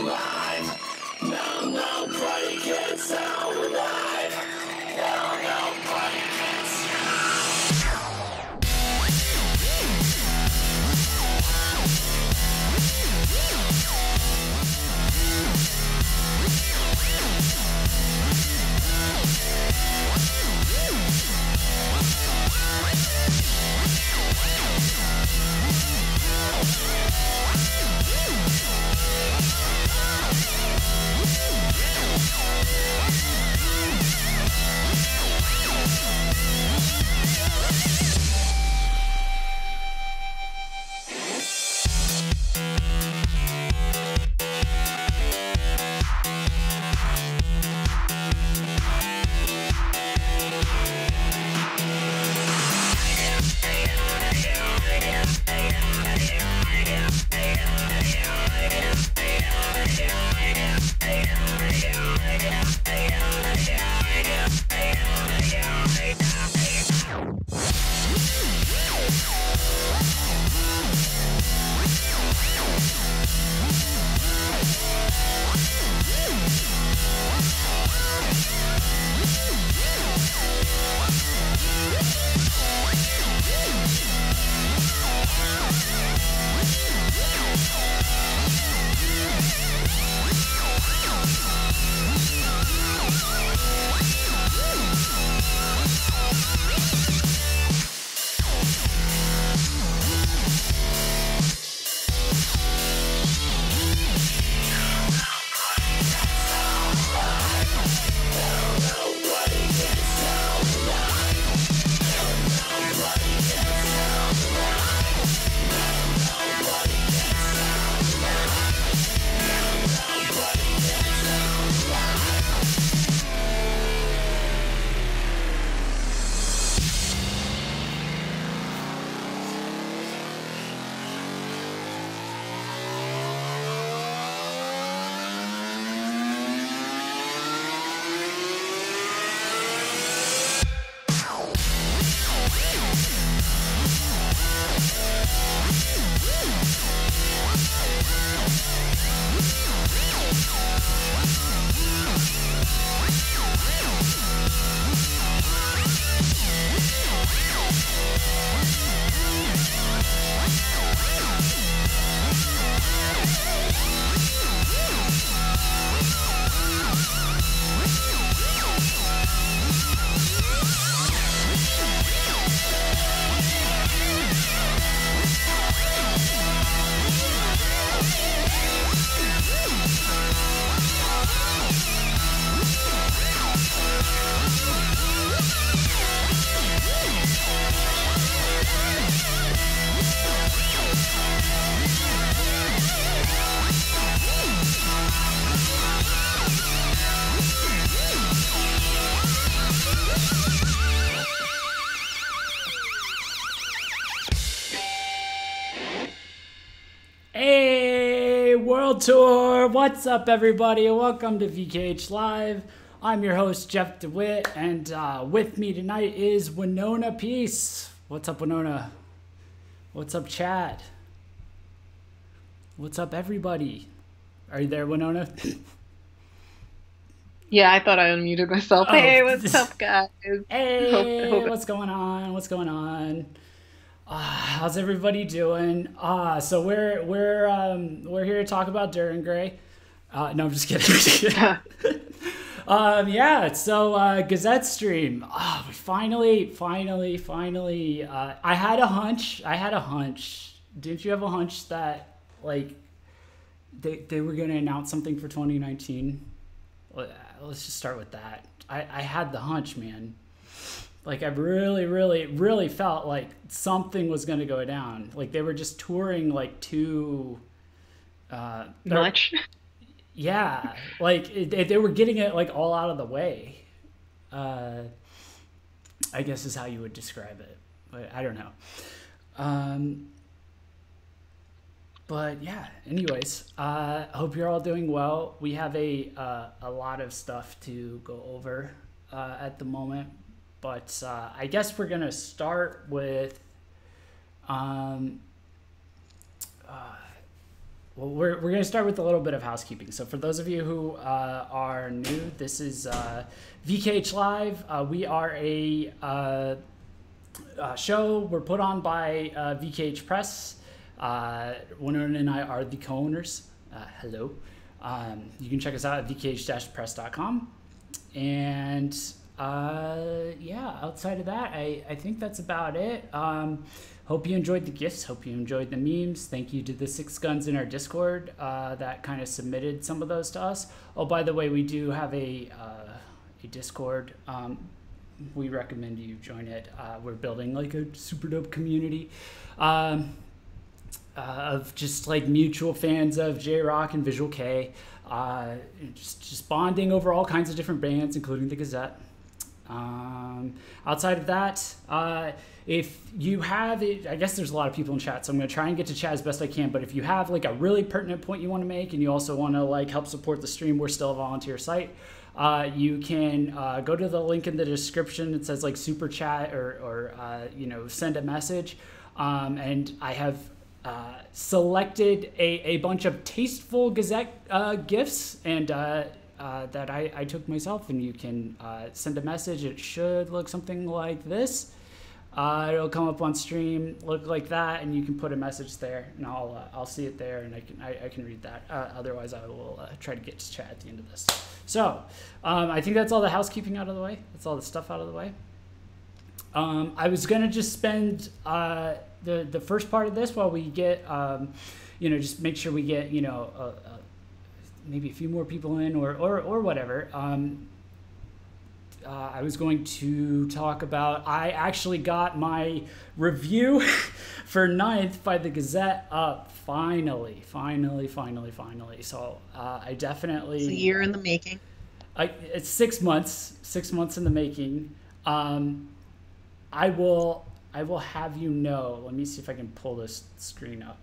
alive. No, nobody can sound alive. No, nobody can World Tour. What's up, everybody? Welcome to VKH Live. I'm your host, Jeff DeWitt, and with me tonight is Winona Peace. What's up, Winona? What's up, chat? What's up, everybody? Are you there, Winona? Yeah, I thought I unmuted myself. Oh. Hey, what's up, guys? Hey, Hope what's going on? What's going on? How's everybody doing? So we're here to talk about Duran Gray. No, I'm just kidding. Yeah. So Gazette stream. We finally. I had a hunch. Didn't you have a hunch that like they were going to announce something for 2019? Let's just start with that. I had the hunch, man. Like, I really felt like something was going to go down. Like, they were just touring, like, too... much? Yeah. Like, they were getting it, like, all out of the way. I guess is how you would describe it. But I don't know. But, yeah. Anyways, I hope you're all doing well. We have a lot of stuff to go over at the moment. But I guess we're going to start with well, we're going to start with a little bit of housekeeping. So for those of you who are new, this is VKH Live. We are a show. We're put on by VKH Press. Winona and I are the co-owners. Hello. You can check us out at vkh-press.com. And yeah, outside of that, I think that's about it. Hope you enjoyed the gifts. Hope you enjoyed the memes. Thank you to the 6 Guns in our Discord that kind of submitted some of those to us. Oh, by the way, we do have a Discord. We recommend you join it. We're building like a super dope community of just like mutual fans of J-Rock and Visual K. Just bonding over all kinds of different bands, including the Gazette. Outside of that, if you have it, I guess there's a lot of people in chat, so I'm going to try and get to chat as best I can. But if you have like a really pertinent point you want to make, and you also want to like help support the stream, we're still a volunteer site. You can go to the link in the description. It says like super chat or you know, send a message. And I have selected a bunch of tasteful Gazette gifts and that I took myself, and you can send a message. It should look something like this. It'll come up on stream, look like that, and you can put a message there, and I'll see it there, and I can read that. Otherwise, I will try to get to chat at the end of this. So I think that's all the housekeeping out of the way. That's all the stuff out of the way. I was gonna just spend the first part of this while we get, you know, just make sure we get, you know, maybe a few more people in or whatever. I was going to talk about, I actually got my review for 9th by the Gazette up finally. So I definitely... It's a year in the making. It's 6 months, 6 months in the making. I will have you know, let me see if I can pull this screen up.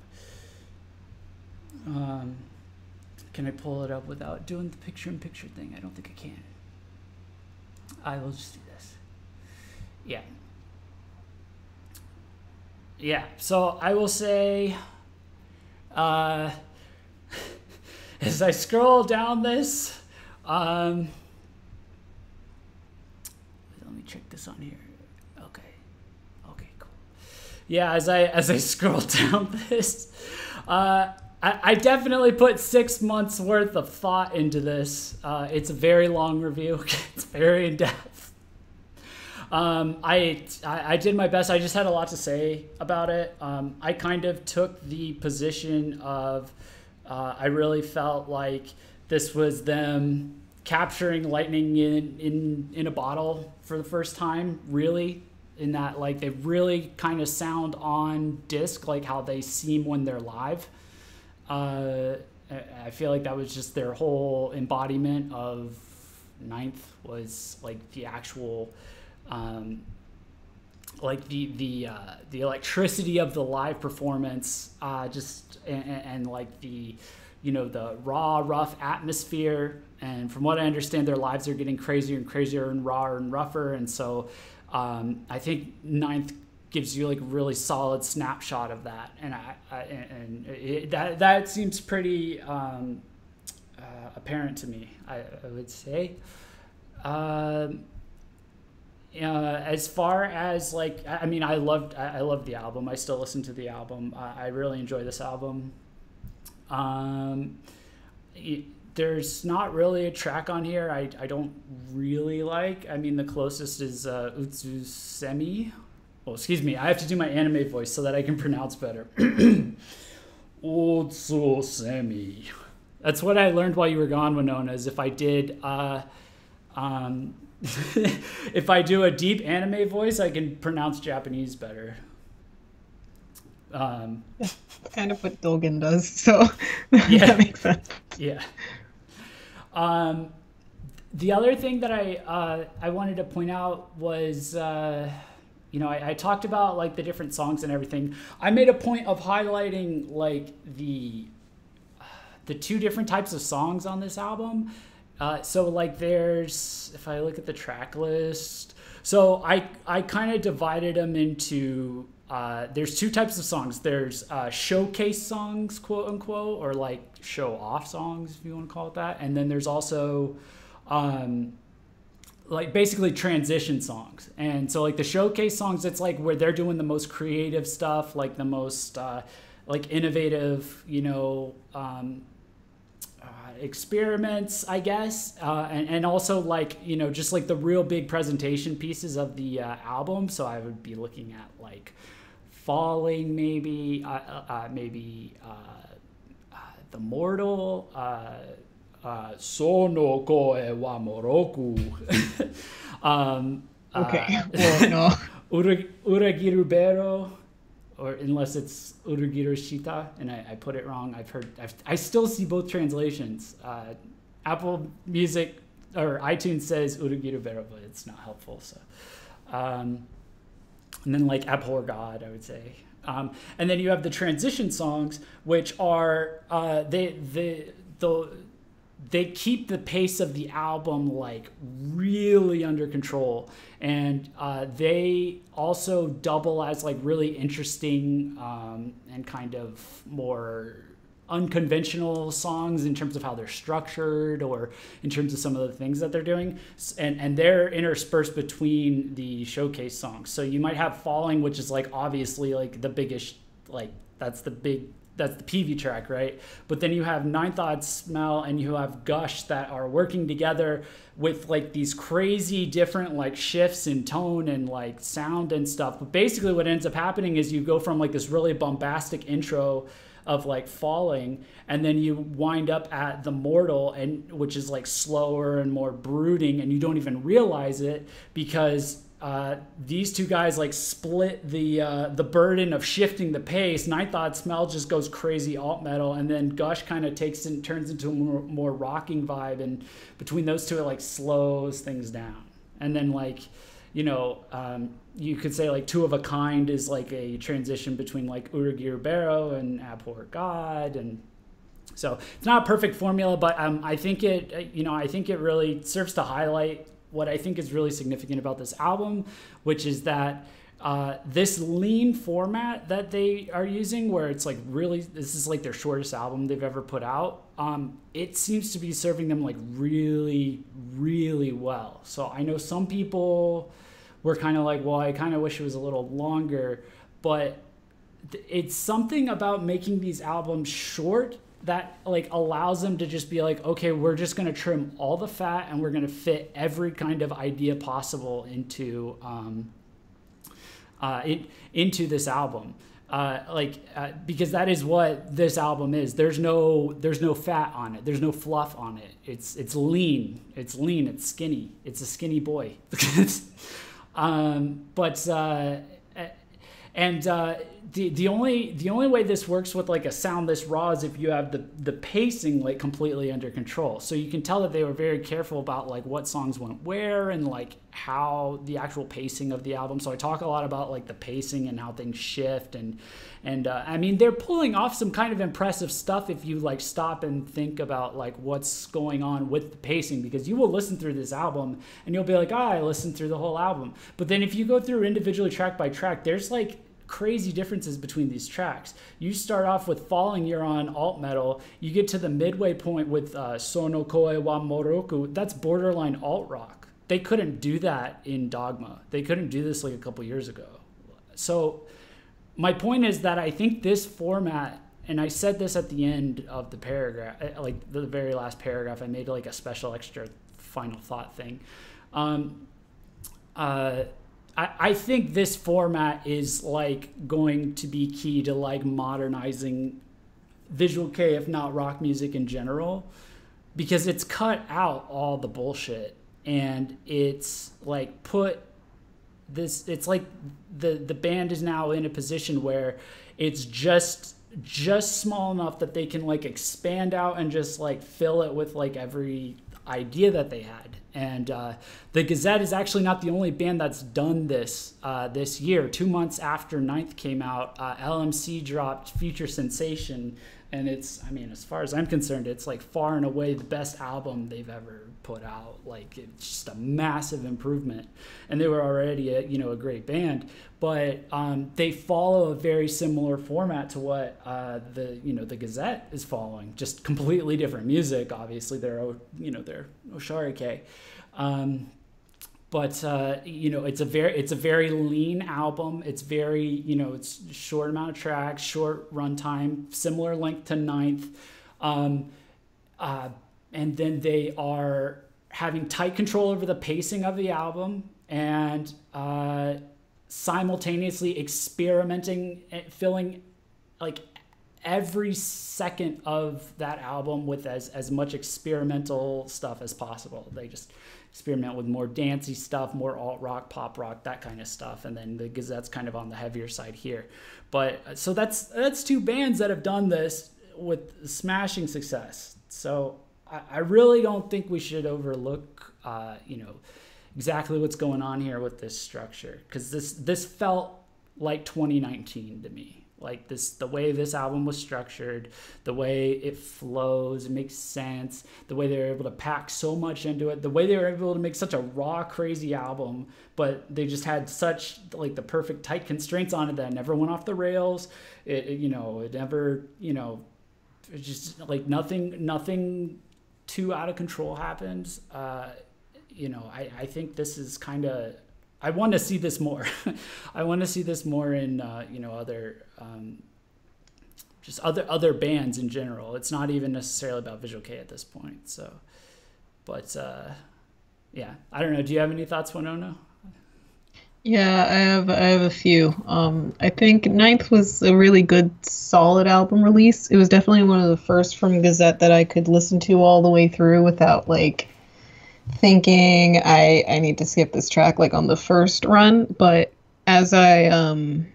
Can I pull it up without doing the picture-in-picture thing? I don't think I can. I will just do this. Yeah. Yeah, so I will say, as I scroll down this, let me check this on here. Okay, cool. Yeah, as I scroll down this, I definitely put 6 months worth of thought into this. It's a very long review. It's very in depth. I did my best. I just had a lot to say about it. I kind of took the position of I really felt like this was them capturing lightning in a bottle for the first time, really. In that, like, they really kind of sound on disc like how they seem when they're live. I feel like that was just their whole embodiment of 9th, was like the actual like the electricity of the live performance, just and like the, you know, the raw, rough atmosphere. And from what I understand, their lives are getting crazier and crazier and rawer and rougher. And so I think 9th gives you like a really solid snapshot of that, and that seems pretty apparent to me. I would say. As far as like, I mean, I loved the album. I still listen to the album. I really enjoy this album. There's not really a track on here I don't really like. I mean, the closest is Utsusemi. Oh, excuse me. I have to do my anime voice so that I can pronounce better. Utsusemi. That's what I learned while you were gone, Winona, is if I did if I do a deep anime voice, I can pronounce Japanese better. Kind of what Dogen does, so Yeah. that makes sense. Yeah. The other thing that I wanted to point out was, you know, I talked about like the different songs and everything. I made a point of highlighting like the 2 different types of songs on this album. So like there's, if I look at the track list, so I kind of divided them into there's two types of songs. There's showcase songs, quote unquote, or like show off songs, if you want to call it that. And then there's also like basically transition songs. And so like the showcase songs, it's like where they're doing the most creative stuff, like the most like innovative, experiments, I guess, and also like just like the real big presentation pieces of the album. So I would be looking at like Falling, maybe The Mortal, Sono koe wa moroku. Okay. Well, no. Uragirubero, or unless it's Urugiru Shita, and I put it wrong. I still see both translations. Apple Music or iTunes says Urugirubero, but it's not helpful. So, and then like Abhor God, I would say. And then you have the transition songs, which are they keep the pace of the album like really under control, and they also double as like really interesting and kind of more unconventional songs in terms of how they're structured or in terms of some of the things that they're doing, and they're interspersed between the showcase songs. So you might have Falling, which is like obviously like the biggest, like that's the PV track, right? But then you have Ninth Odd Smell and you have Gush that are working together with like these crazy different like shifts in tone and like sound and stuff. But basically what ends up happening is you go from like this really bombastic intro of like Falling, and then you wind up at The Mortal, and which is like slower and more brooding, and you don't even realize it because these two guys like split the burden of shifting the pace. Ninth Odd Smell just goes crazy alt metal, and then Gush kind of turns into a more rocking vibe, and between those two it like slows things down. And then like you could say like Two of a Kind is like a transition between like Urugirubero and Abhor God, and so it's not a perfect formula, but I think it really serves to highlight what I think is really significant about this album, which is that this lean format that they are using, where it's like really, this is like their shortest album they've ever put out. It seems to be serving them like really, really well. So I know some people were kind of like, well, I kind of wish it was a little longer, but it's something about making these albums short that like allows them to just be like, okay, we're just going to trim all the fat and we're going to fit every kind of idea possible into this album. Because that is what this album is. There's no fat on it. There's no fluff on it. It's lean. It's lean. It's skinny. It's a skinny boy. The only way this works with like a sound this raw is if you have the pacing like completely under control. So you can tell that they were very careful about like what songs went where and like how the actual pacing of the album. So I talk a lot about like the pacing and how things shift, and I mean they're pulling off some kind of impressive stuff if you like stop and think about like what's going on with the pacing, because you will listen through this album and you'll be like, I listened through the whole album. But then if you go through individually track by track, there's like crazy differences between these tracks. You start off with Falling, you're on alt metal. You get to the midway point with Sono koe wa moroku. That's borderline alt rock. They couldn't do that in Dogma. They couldn't do this like a couple years ago. So my point is that I think this format, and I said this at the end of the paragraph, like the very last paragraph, I made like a special extra final thought thing. I think this format is like going to be key to like modernizing Visual Kei, if not rock music in general, because it's cut out all the bullshit and it's like put this, it's like the band is now in a position where it's just small enough that they can like expand out and just like fill it with like every idea that they had. And the Gazette is actually not the only band that's done this year. 2 months after Ninth came out, LMC dropped Future Sensation, And it's, I mean, as far as I'm concerned, it's like far and away the best album they've ever put out. Like, it's just a massive improvement. And they were already a great band, but they follow a very similar format to what the Gazette is following. Just completely different music. Obviously, they're Osharike. But it's a very lean album. It's very, it's short amount of tracks, short runtime, similar length to Ninth. And then they are having tight control over the pacing of the album and simultaneously experimenting, filling like every second of that album with as much experimental stuff as possible. They just experiment with more dancey stuff, more alt rock, pop rock, that kind of stuff. And then the Gazette's kind of on the heavier side here. But so that's two bands that have done this with smashing success. So I really don't think we should overlook, exactly what's going on here with this structure. Because this felt like 2019 to me. Like the way this album was structured, the way it flows, it makes sense, the way they were able to pack so much into it, the way they were able to make such a raw, crazy album, but they just had such like the perfect tight constraints on it that it never went off the rails. It never, it just like nothing too out of control happens. I think this is kind of, I want to see this more. I want to see this more in other bands in general. It's not even necessarily about Visual K at this point. So, but yeah, I don't know. Do you have any thoughts, Winona? Yeah, I have a few. I think Ninth was a really good, solid album release. It was definitely one of the first from Gazette that I could listen to all the way through without like thinking I need to skip this track like on the first run. But as you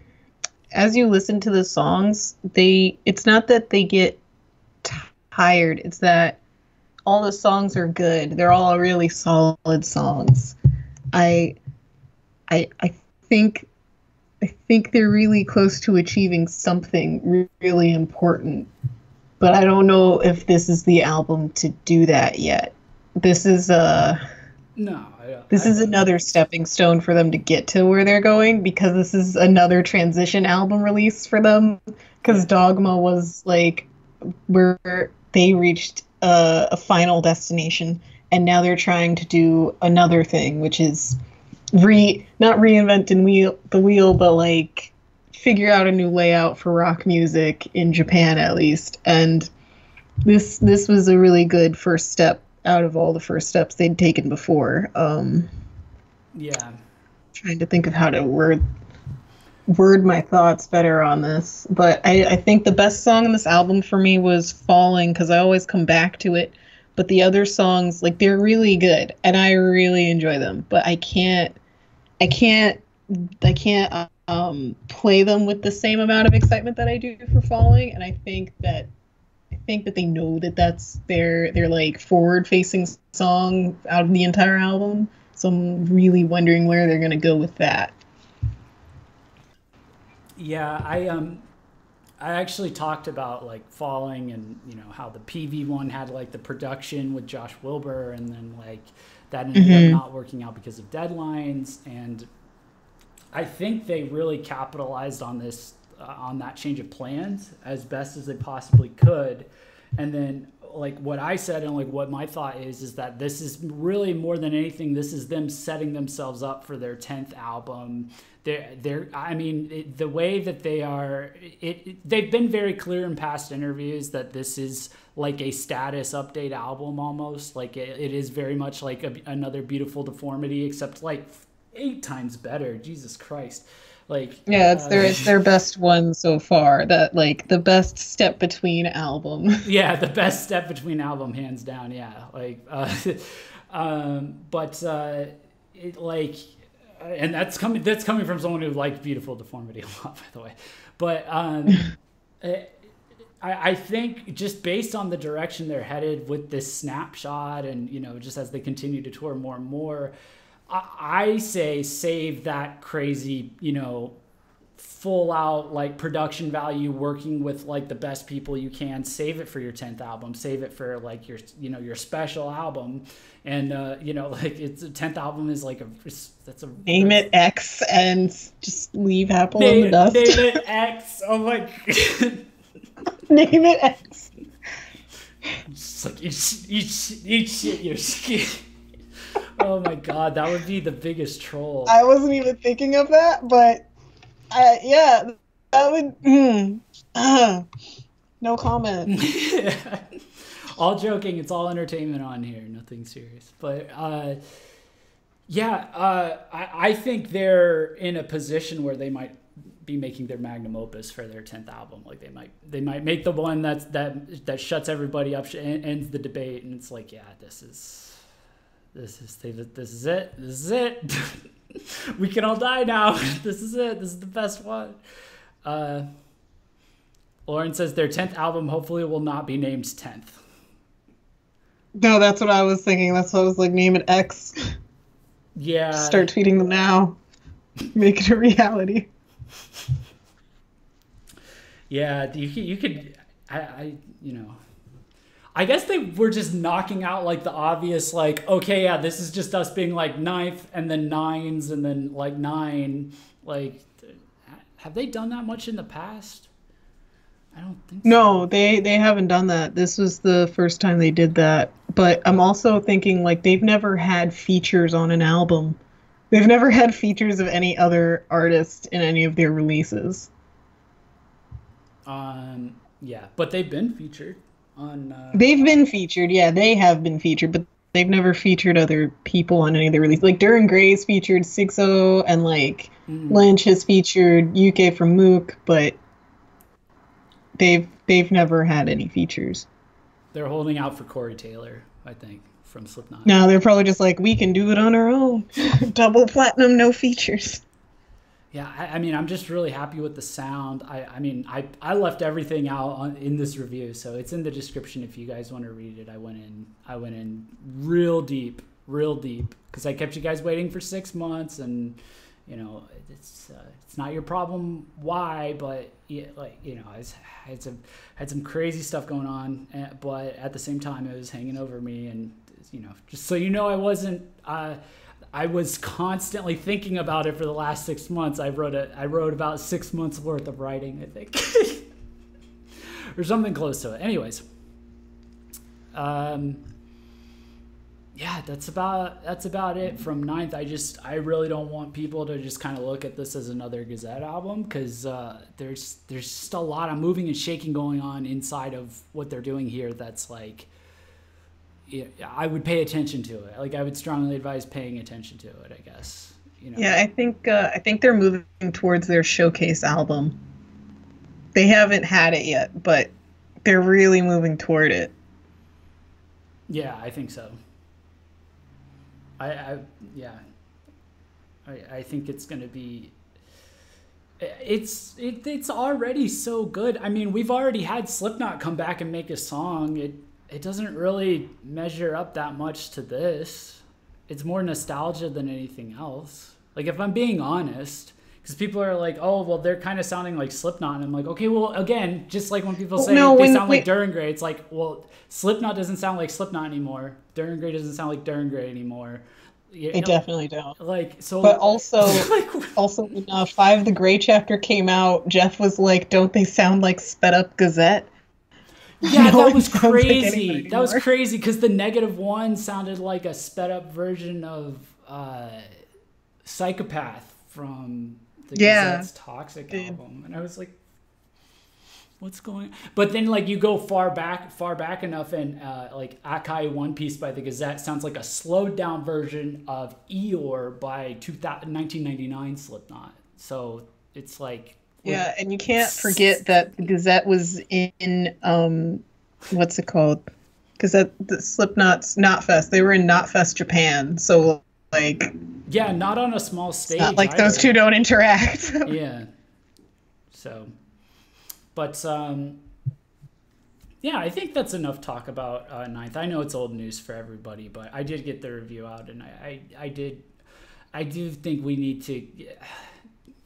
listen to the songs, it's not that they get tired, it's that all the songs are good. They're all really solid songs. I think they're really close to achieving something really important, but I don't know if this is the album to do that yet. This is another stepping stone for them to get to where they're going, because this is another transition album release for them, because Dogma was like where they reached a final destination, and now they're trying to do another thing, which is not reinvent the wheel, but like figure out a new layout for rock music in Japan at least. And this was a really good first step out of all the first steps they'd taken before. Trying to think of how to word my thoughts better on this, but I think the best song on this album for me was Falling, because I always come back to it. But the other songs, like, they're really good and I really enjoy them, but I can't play them with the same amount of excitement that I do for Falling. And I think that they know that that's their like forward-facing song out of the entire album. So I'm really wondering where they're gonna go with that. Yeah, I actually talked about like Falling and how the PV one had like the production with Josh Wilbur, and then like that ended up not working out because of deadlines. And I think they really capitalized on this on that change of plans as best as they possibly could. And then like what I said and like what my thought is that this is really more than anything, this is them setting themselves up for their 10th album. The way that they are, they've been very clear in past interviews that this is like a status update album almost. Like it is very much like another Beautiful Deformity, except like 8 times better. Jesus Christ. Like, yeah, it's their best one so far. That like the best step between album. Yeah, the best step between album, hands down. Yeah, like, and that's coming from someone who liked Beautiful Deformity a lot, by the way. But I think just based on the direction they're headed with this snapshot, and just as they continue to tour more and more, I say save that crazy, full out like production value, working with like the best people you can. Save it for your 10th album, save it for like your, you know, your special album. And you know, like it's a 10th album is like name it X and just leave Apple in the dust. Name it X. Oh my god. Name it X. Just like eat shit your skin. Oh my god, that would be the biggest troll. I wasn't even thinking of that, but yeah, that would. No comment. Yeah. All joking, it's all entertainment on here, nothing serious. But I think they're in a position where they might be making their magnum opus for their 10th album. Like they might make the one that shuts everybody up, ends the debate, and it's like, yeah, this is it. We can all die now. This is it. This is the best one. Lauren says their 10th album hopefully will not be named 10th. No, that's what I was thinking. That's why I was like, name it X. Yeah. Start tweeting them now. Make it a reality. Yeah, you could, you know, I guess they were just knocking out like the obvious, like, okay, yeah, this is just us being like 9th and then 9s and then like 9. Like, have they done that much in the past? I don't think so. No, they haven't done that. This was the first time they did that. But I'm also thinking like they've never had features on an album. They've never had features of any other artist in any of their releases. Yeah, but they've been featured on. They've been featured, yeah, they have been featured, but they've never featured other people on any of their releases. Like Duran Gray's featured 6-0, and like Lynch has featured UK from Mook, but they've never had any features. They're holding out for Corey Taylor, I think, from Slipknot. No, they're probably just like, we can do it on our own. Double platinum, no features. Yeah, I mean, I'm just really happy with the sound. I mean, I left everything out in this review, so it's in the description if you guys want to read it. I went in real deep, because I kept you guys waiting for 6 months, and you know, it's not your problem why, but yeah, like, you know, I had some crazy stuff going on, but at the same time, it was hanging over me, and you know, just so you know, I was constantly thinking about it for the last 6 months. I wrote about 6 months worth of writing, I think, or something close to it. Anyways, yeah, that's about it from 9th. I really don't want people to just kind of look at this as another GazettE album, because there's just a lot of moving and shaking going on inside of what they're doing here. That's like, I would pay attention to it. Like, I would strongly advise paying attention to it, I guess. You know? Yeah, I think they're moving towards their showcase album. They haven't had it yet, but they're really moving toward it. Yeah, I think so. I think it's going to be. It's already so good. I mean, we've already had Slipknot come back and make a song. It doesn't really measure up that much to this. It's more nostalgia than anything else. Like, if I'm being honest, because people are like, oh, well, they're kind of sounding like Slipknot. And I'm like, okay, well, again, just like when people say they sound like Duran Gray, it's like, well, Slipknot doesn't sound like Slipknot anymore. Duran Gray doesn't sound like Duran Gray anymore. They definitely don't. Like, so, but also, like, also when Five the Gray chapter came out, Jeff was like, don't they sound like sped up GazettE? Yeah, that was crazy. That was crazy because the -1 sounded like a sped up version of Psychopath from the Gazette's Toxic album. And I was like, what's going on? But then, like, you go far back enough, and like Akai One Piece by the Gazette sounds like a slowed down version of Eeyore by 1999 Slipknot. So it's like, yeah, and you can't forget that the GazettE was in what's it called? Gazette, the Slipknot's Knotfest. They were in Knotfest Japan, so like, yeah, not on a small stage. It's not like those two don't interact. Yeah. So, but yeah, I think that's enough talk about 9th. I know it's old news for everybody, but I did get the review out, and I do think we need to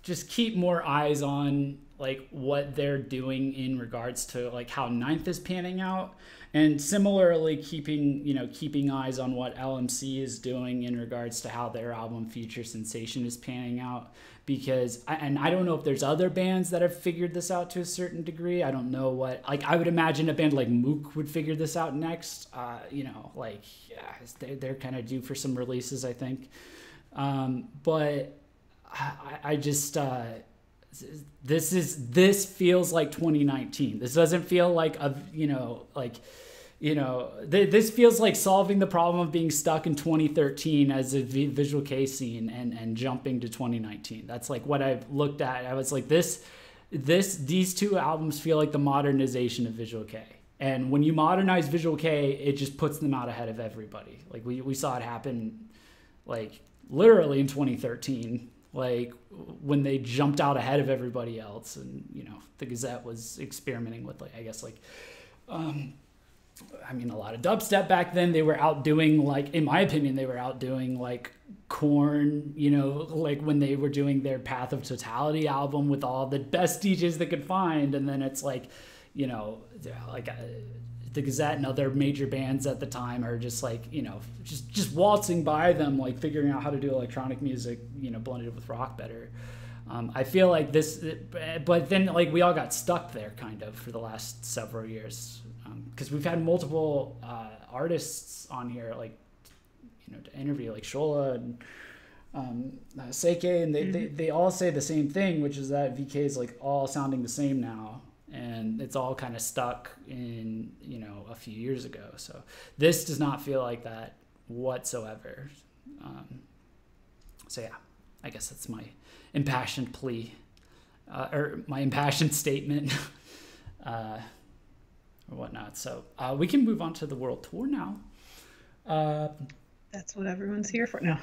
just keep more eyes on like what they're doing in regards to like how Ninth is panning out, and similarly keeping eyes on what LMC is doing in regards to how their album Future Sensation is panning out. Because I don't know if there's other bands that have figured this out to a certain degree. I don't know what, like, I would imagine a band like Mook would figure this out next. They're kind of due for some releases, I think. But I just this feels like 2019. This doesn't feel like this feels like solving the problem of being stuck in 2013 as a visual K scene and jumping to 2019. That's like what I've looked at. I was like, these two albums feel like the modernization of visual K. And when you modernize visual K, it just puts them out ahead of everybody. Like we saw it happen like literally in 2013, like when they jumped out ahead of everybody else. And, the Gazette was experimenting with a lot of dubstep back then. They were outdoing, like, in my opinion, they were outdoing like Korn, like when they were doing their Path of Totality album with all the best DJs they could find. And then it's like, the Gazette and other major bands at the time are just like, just waltzing by them, like figuring out how to do electronic music, blended with rock better. I feel like this, but then like we all got stuck there kind of for the last several years. Because we've had multiple artists on here, like, to interview, like Shola and Seike, and they all say the same thing, which is that VK is like all sounding the same now, and it's all kind of stuck in a few years ago. So this does not feel like that whatsoever. So yeah, I guess that's my impassioned plea, or my impassioned statement. Or whatnot. So we can move on to the world tour now. That's what everyone's here for. No.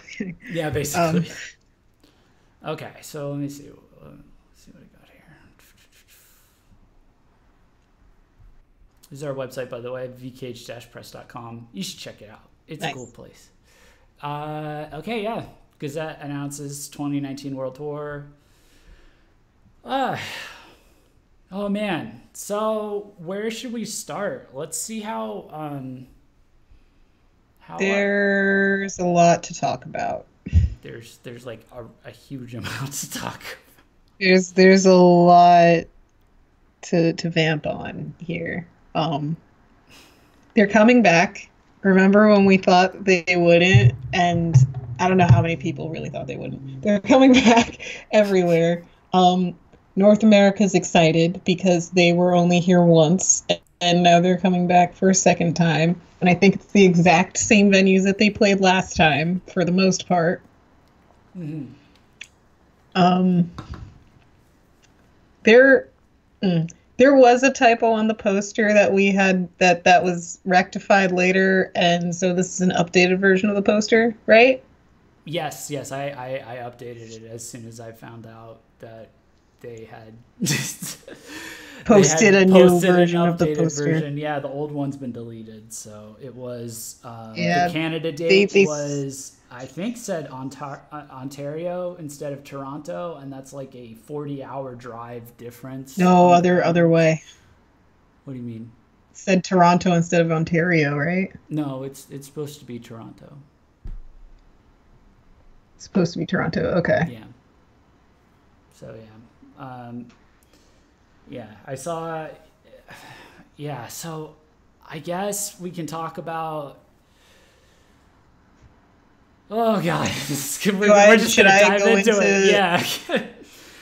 Yeah, basically. Okay, so let me see. Let's see what I got here. This is our website, by the way, vkh-press.com. You should check it out. It's nice. A cool place. Okay, yeah. Gazette announces 2019 world tour. Oh man, so where should we start? Let's see how there's a lot to talk about. There's like a huge amount to talk about. There's a lot to vamp on here. They're coming back. Remember when we thought they wouldn't? And I don't know how many people really thought they wouldn't. They're coming back everywhere. North America's excited because they were only here once, and now they're coming back for a second time. And I think it's the exact same venues that they played last time, for the most part. Mm-hmm. There was a typo on the poster that we had that was rectified later, and so this is an updated version of the poster, right? Yes, I updated it as soon as I found out that they had posted a new version of the poster. Yeah, the old one's been deleted. So it was the Canada date was, I think, said Ontario instead of Toronto, and that's like a 40-hour drive difference. No, other way. What do you mean? It said Toronto instead of Ontario, right? No, it's supposed to be Toronto. It's supposed to be Toronto. Okay. Yeah. So I saw. Yeah, so I guess we can talk about. Oh God, we're just gonna dive into it. Yeah.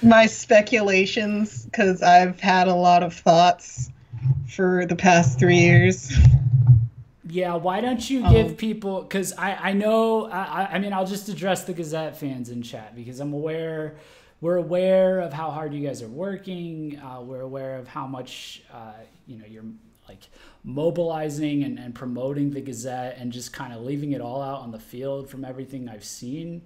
My speculations, because I've had a lot of thoughts for the past 3 years. Yeah, why don't you give people, because I know, I mean, I'll just address the Gazette fans in chat, because we're aware of how hard you guys are working. We're aware of how much, you're like mobilizing and promoting the Gazette and just kind of leaving it all out on the field from everything I've seen.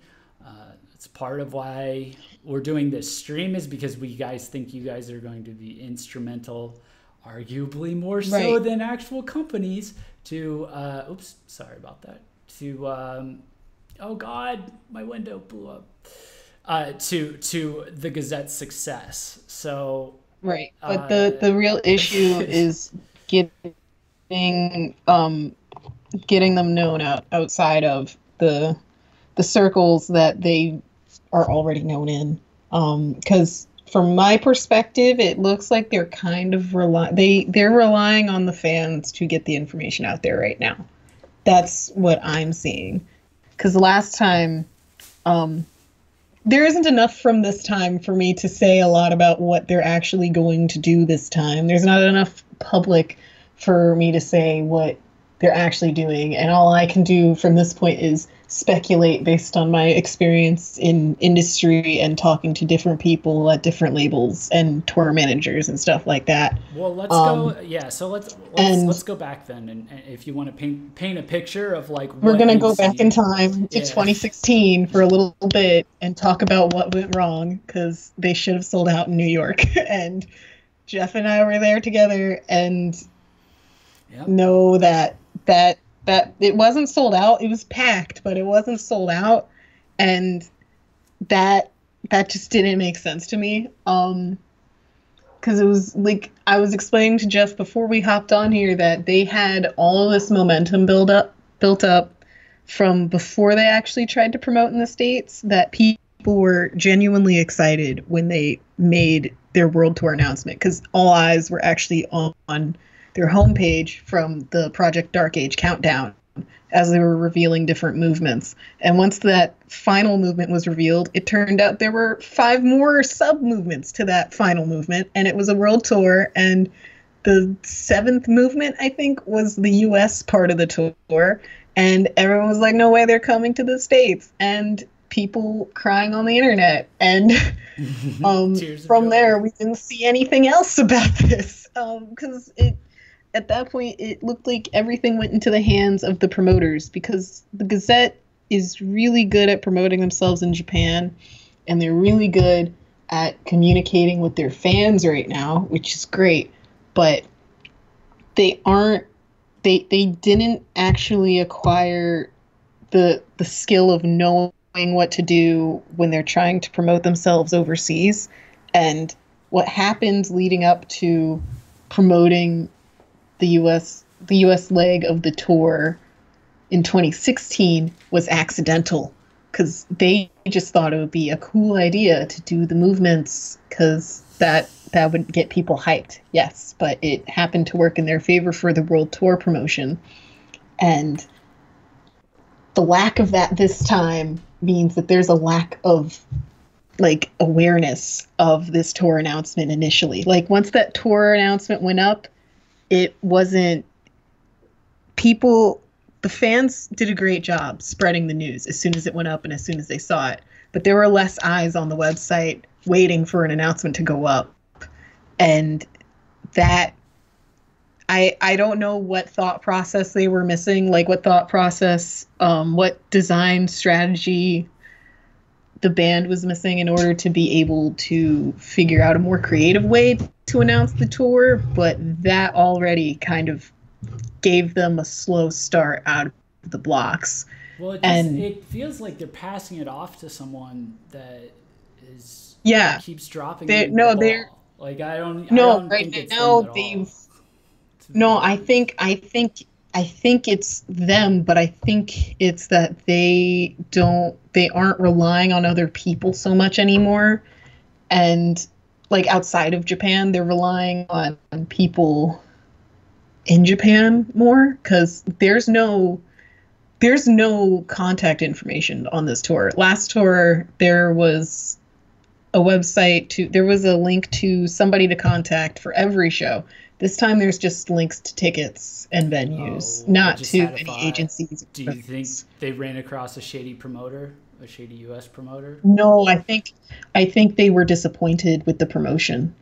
It's part of why we're doing this stream, is because we guys think you guys are going to be instrumental, arguably more so than actual companies, to, oops, sorry about that, to, oh God, my window blew up. to the Gazette's success. So Right. But the real issue is getting getting them known outside of the circles that they are already known in. Because from my perspective, it looks like they're kind of they're relying on the fans to get the information out there right now. That's what I'm seeing. Because last time, there isn't enough from this time for me to say a lot about what they're actually going to do this time. There's not enough public for me to say what they're actually doing. And all I can do from this point is speculate based on my experience in industry and talking to different people at different labels and tour managers and stuff like that. Well, let's go. Yeah, so let's go back then, and if you want to paint a picture of like we're gonna go back in time to 2016 for a little bit and talk about what went wrong, because they should have sold out in New York, and Jeff and I were there together and know that it wasn't sold out. It was packed, but it wasn't sold out, and that just didn't make sense to me. Because it was like I was explaining to Jeff before we hopped on here that they had all of this momentum built up from before they actually tried to promote in the States, that people were genuinely excited when they made their world tour announcement, because all eyes were actually on their homepage from the Project Dark Age countdown as they were revealing different movements. And once that final movement was revealed, it turned out there were 5 more sub-movements to that final movement, and it was a world tour, and the 7th movement, I think, was the US part of the tour, and everyone was like, no way, they're coming to the States, and people crying on the internet, and from there, we didn't see anything else about this, because at that point, it looked like everything went into the hands of the promoters, because the Gazette is really good at promoting themselves in Japan, and they're really good at communicating with their fans right now, which is great, but they didn't actually acquire the skill of knowing what to do when they're trying to promote themselves overseas. And what happened leading up to promoting the US leg of the tour in 2016 was accidental, because they just thought it would be a cool idea to do the movements, because that would get people hyped. Yes, but it happened to work in their favor for the world tour promotion. And the lack of that this time means that there's a lack of like awareness of this tour announcement initially. Like once that tour announcement went up, it wasn't the fans did a great job spreading the news as soon as it went up and as soon as they saw it. But there were less eyes on the website waiting for an announcement to go up. And that, I don't know what thought process they were missing, like what thought process, what design strategy the band was missing in order to be able to figure out a more creative way to announce the tour, but that already kind of gave them a slow start out of the blocks. Well, it feels like they're passing it off to someone that keeps dropping the ball. Like I don't think it's them at all. I think it's them, but I think it's that they aren't relying on other people so much anymore. And like outside of Japan, they're relying on people in Japan more, because there's no contact information on this tour. Last tour, there was a link to somebody to contact for every show. This time there's just links to tickets and venues, not to any agencies. Do you think they ran across a shady promoter, a shady US promoter? No, I think they were disappointed with the promotion.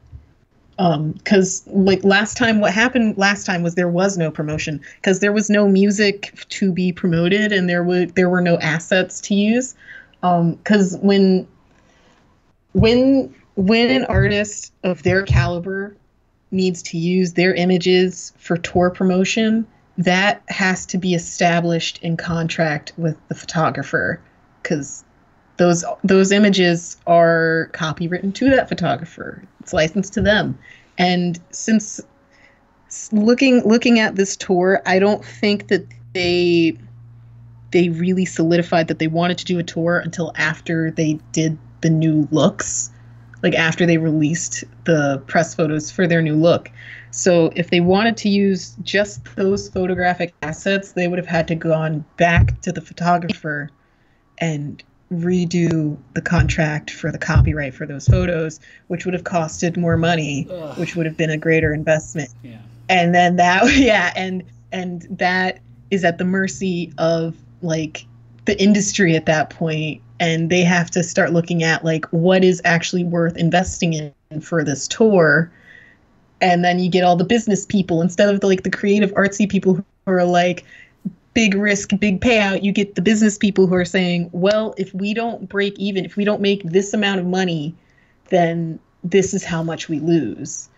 Because like what happened last time was there was no promotion, because there was no music to be promoted and there were no assets to use. Because when an artist of their caliber needs to use their images for tour promotion, that has to be established in contract with the photographer, because those images are copywritten to that photographer. It's licensed to them. And since looking at this tour, I don't think that they really solidified that they wanted to do a tour until after they did the new looks, like after they released the press photos for their new look. So if they wanted to use just those photographic assets, they would have had to gone back to the photographer and redo the contract for the copyright for those photos, which would have costed more money, which would have been a greater investment. Yeah. And then that, yeah, and that is at the mercy of like the industry at that point, and they have to start looking at like what is actually worth investing in for this tour. And then you get all the business people instead of the creative artsy people who are like big risk, big payout. You get the business people who are saying, well, if we don't break even, if we don't make this amount of money, then this is how much we lose.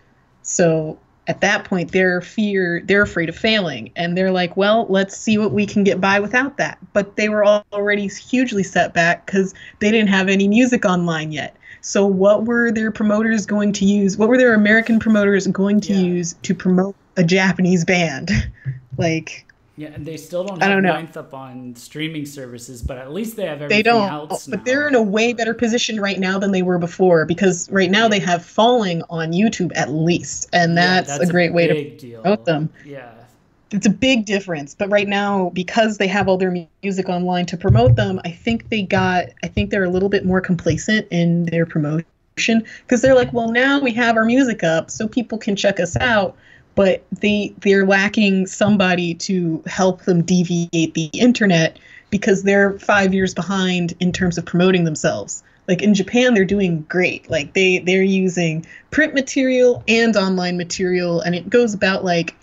So at that point, they're afraid of failing. And they're like, well, let's see what we can get by without that. But they were already hugely set back because they didn't have any music online yet. So what were their promoters going to use? What were their American promoters going to use to promote a Japanese band? Yeah, and they still don't have Ninth up on streaming services, but at least they have everything else now. But they're in a way better position right now than they were before, because right now they have Falling on YouTube at least, and that's a great way to promote them. Yeah. It's a big difference, but right now, because they have all their music online to promote them, I think they're a little bit more complacent in their promotion, because they're like, well, now we have our music up so people can check us out, but they're lacking somebody to help them deviate the internet because they're 5 years behind in terms of promoting themselves. Like in Japan, they're doing great. Like they're using print material and online material, and it goes about like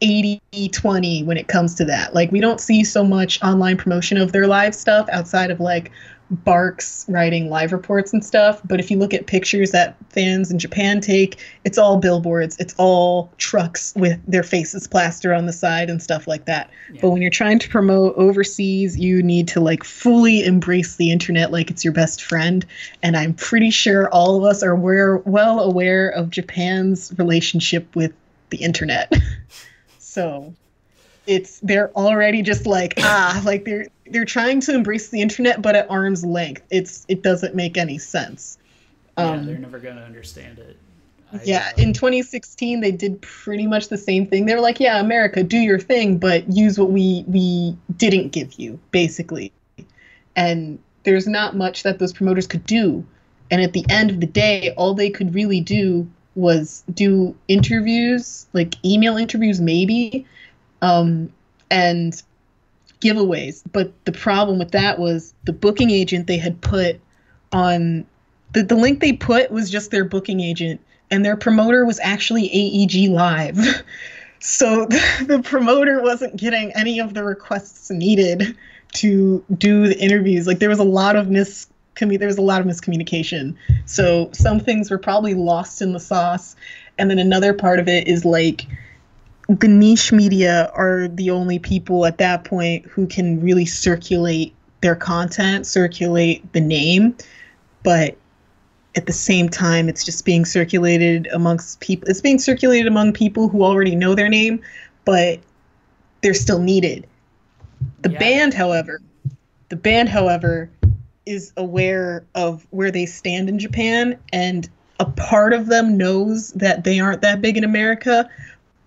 80-20 when it comes to that. Like we don't see so much online promotion of their live stuff outside of like Barks writing live reports and stuff. But if you look at pictures that fans in Japan take, it's all billboards, it's all trucks with their faces plastered on the side and stuff like that. Yeah. But when you're trying to promote overseas, you need to like fully embrace the internet like it's your best friend. And I'm pretty sure all of us are well aware of Japan's relationship with the internet. So they're already just like, like they're trying to embrace the internet, but at arm's length. It doesn't make any sense. They're never going to understand it. In 2016, they did pretty much the same thing. They were like, yeah, America, do your thing, but use what we didn't give you, basically. And there's not much that those promoters could do. And at the end of the day, all they could really do was do interviews, like email interviews maybe, and giveaways. But the problem with that was the booking agent they had put on the link they put was just their booking agent, and their promoter was actually AEG Live. So the promoter wasn't getting any of the requests needed to do the interviews. Like there was a lot of miscommunication. So some things were probably lost in the sauce. And then another part of it is like the niche media are the only people at that point who can really circulate their content, circulate the name. But at the same time, it's just being circulated amongst people. It's being circulated among people who already know their name, but they're still needed. The band, however, is aware of where they stand in Japan, and a part of them knows that they aren't that big in America,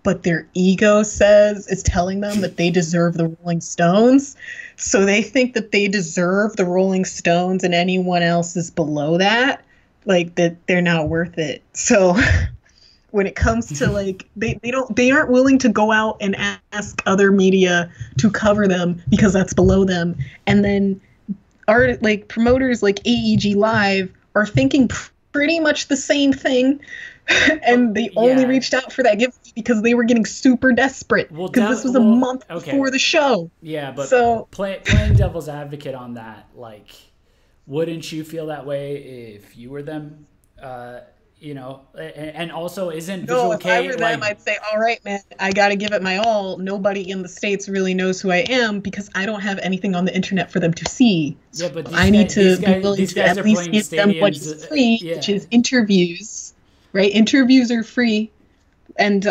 but their ego is telling them that they deserve the Rolling Stones. So they think that they deserve the Rolling Stones, and anyone else is below that, like that they're not worth it. So when it comes to like they aren't willing to go out and ask other media to cover them because that's below them. And then our like promoters like AEG Live are thinking pretty much the same thing. And they only reached out for that gift because they were getting super desperate, because this was a month before the show. Yeah, but so playing devil's advocate on that, like, wouldn't you feel that way if you were them? you know, and also isn't No, Visual if I K were them, like, I'd say, all right, man, I got to give it my all. Nobody in the States really knows who I am because I don't have anything on the internet for them to see. yeah, So but I need to be willing these to guys at are least playing give them what stadiums. is free, which Yeah. is interviews, right? Interviews are free, and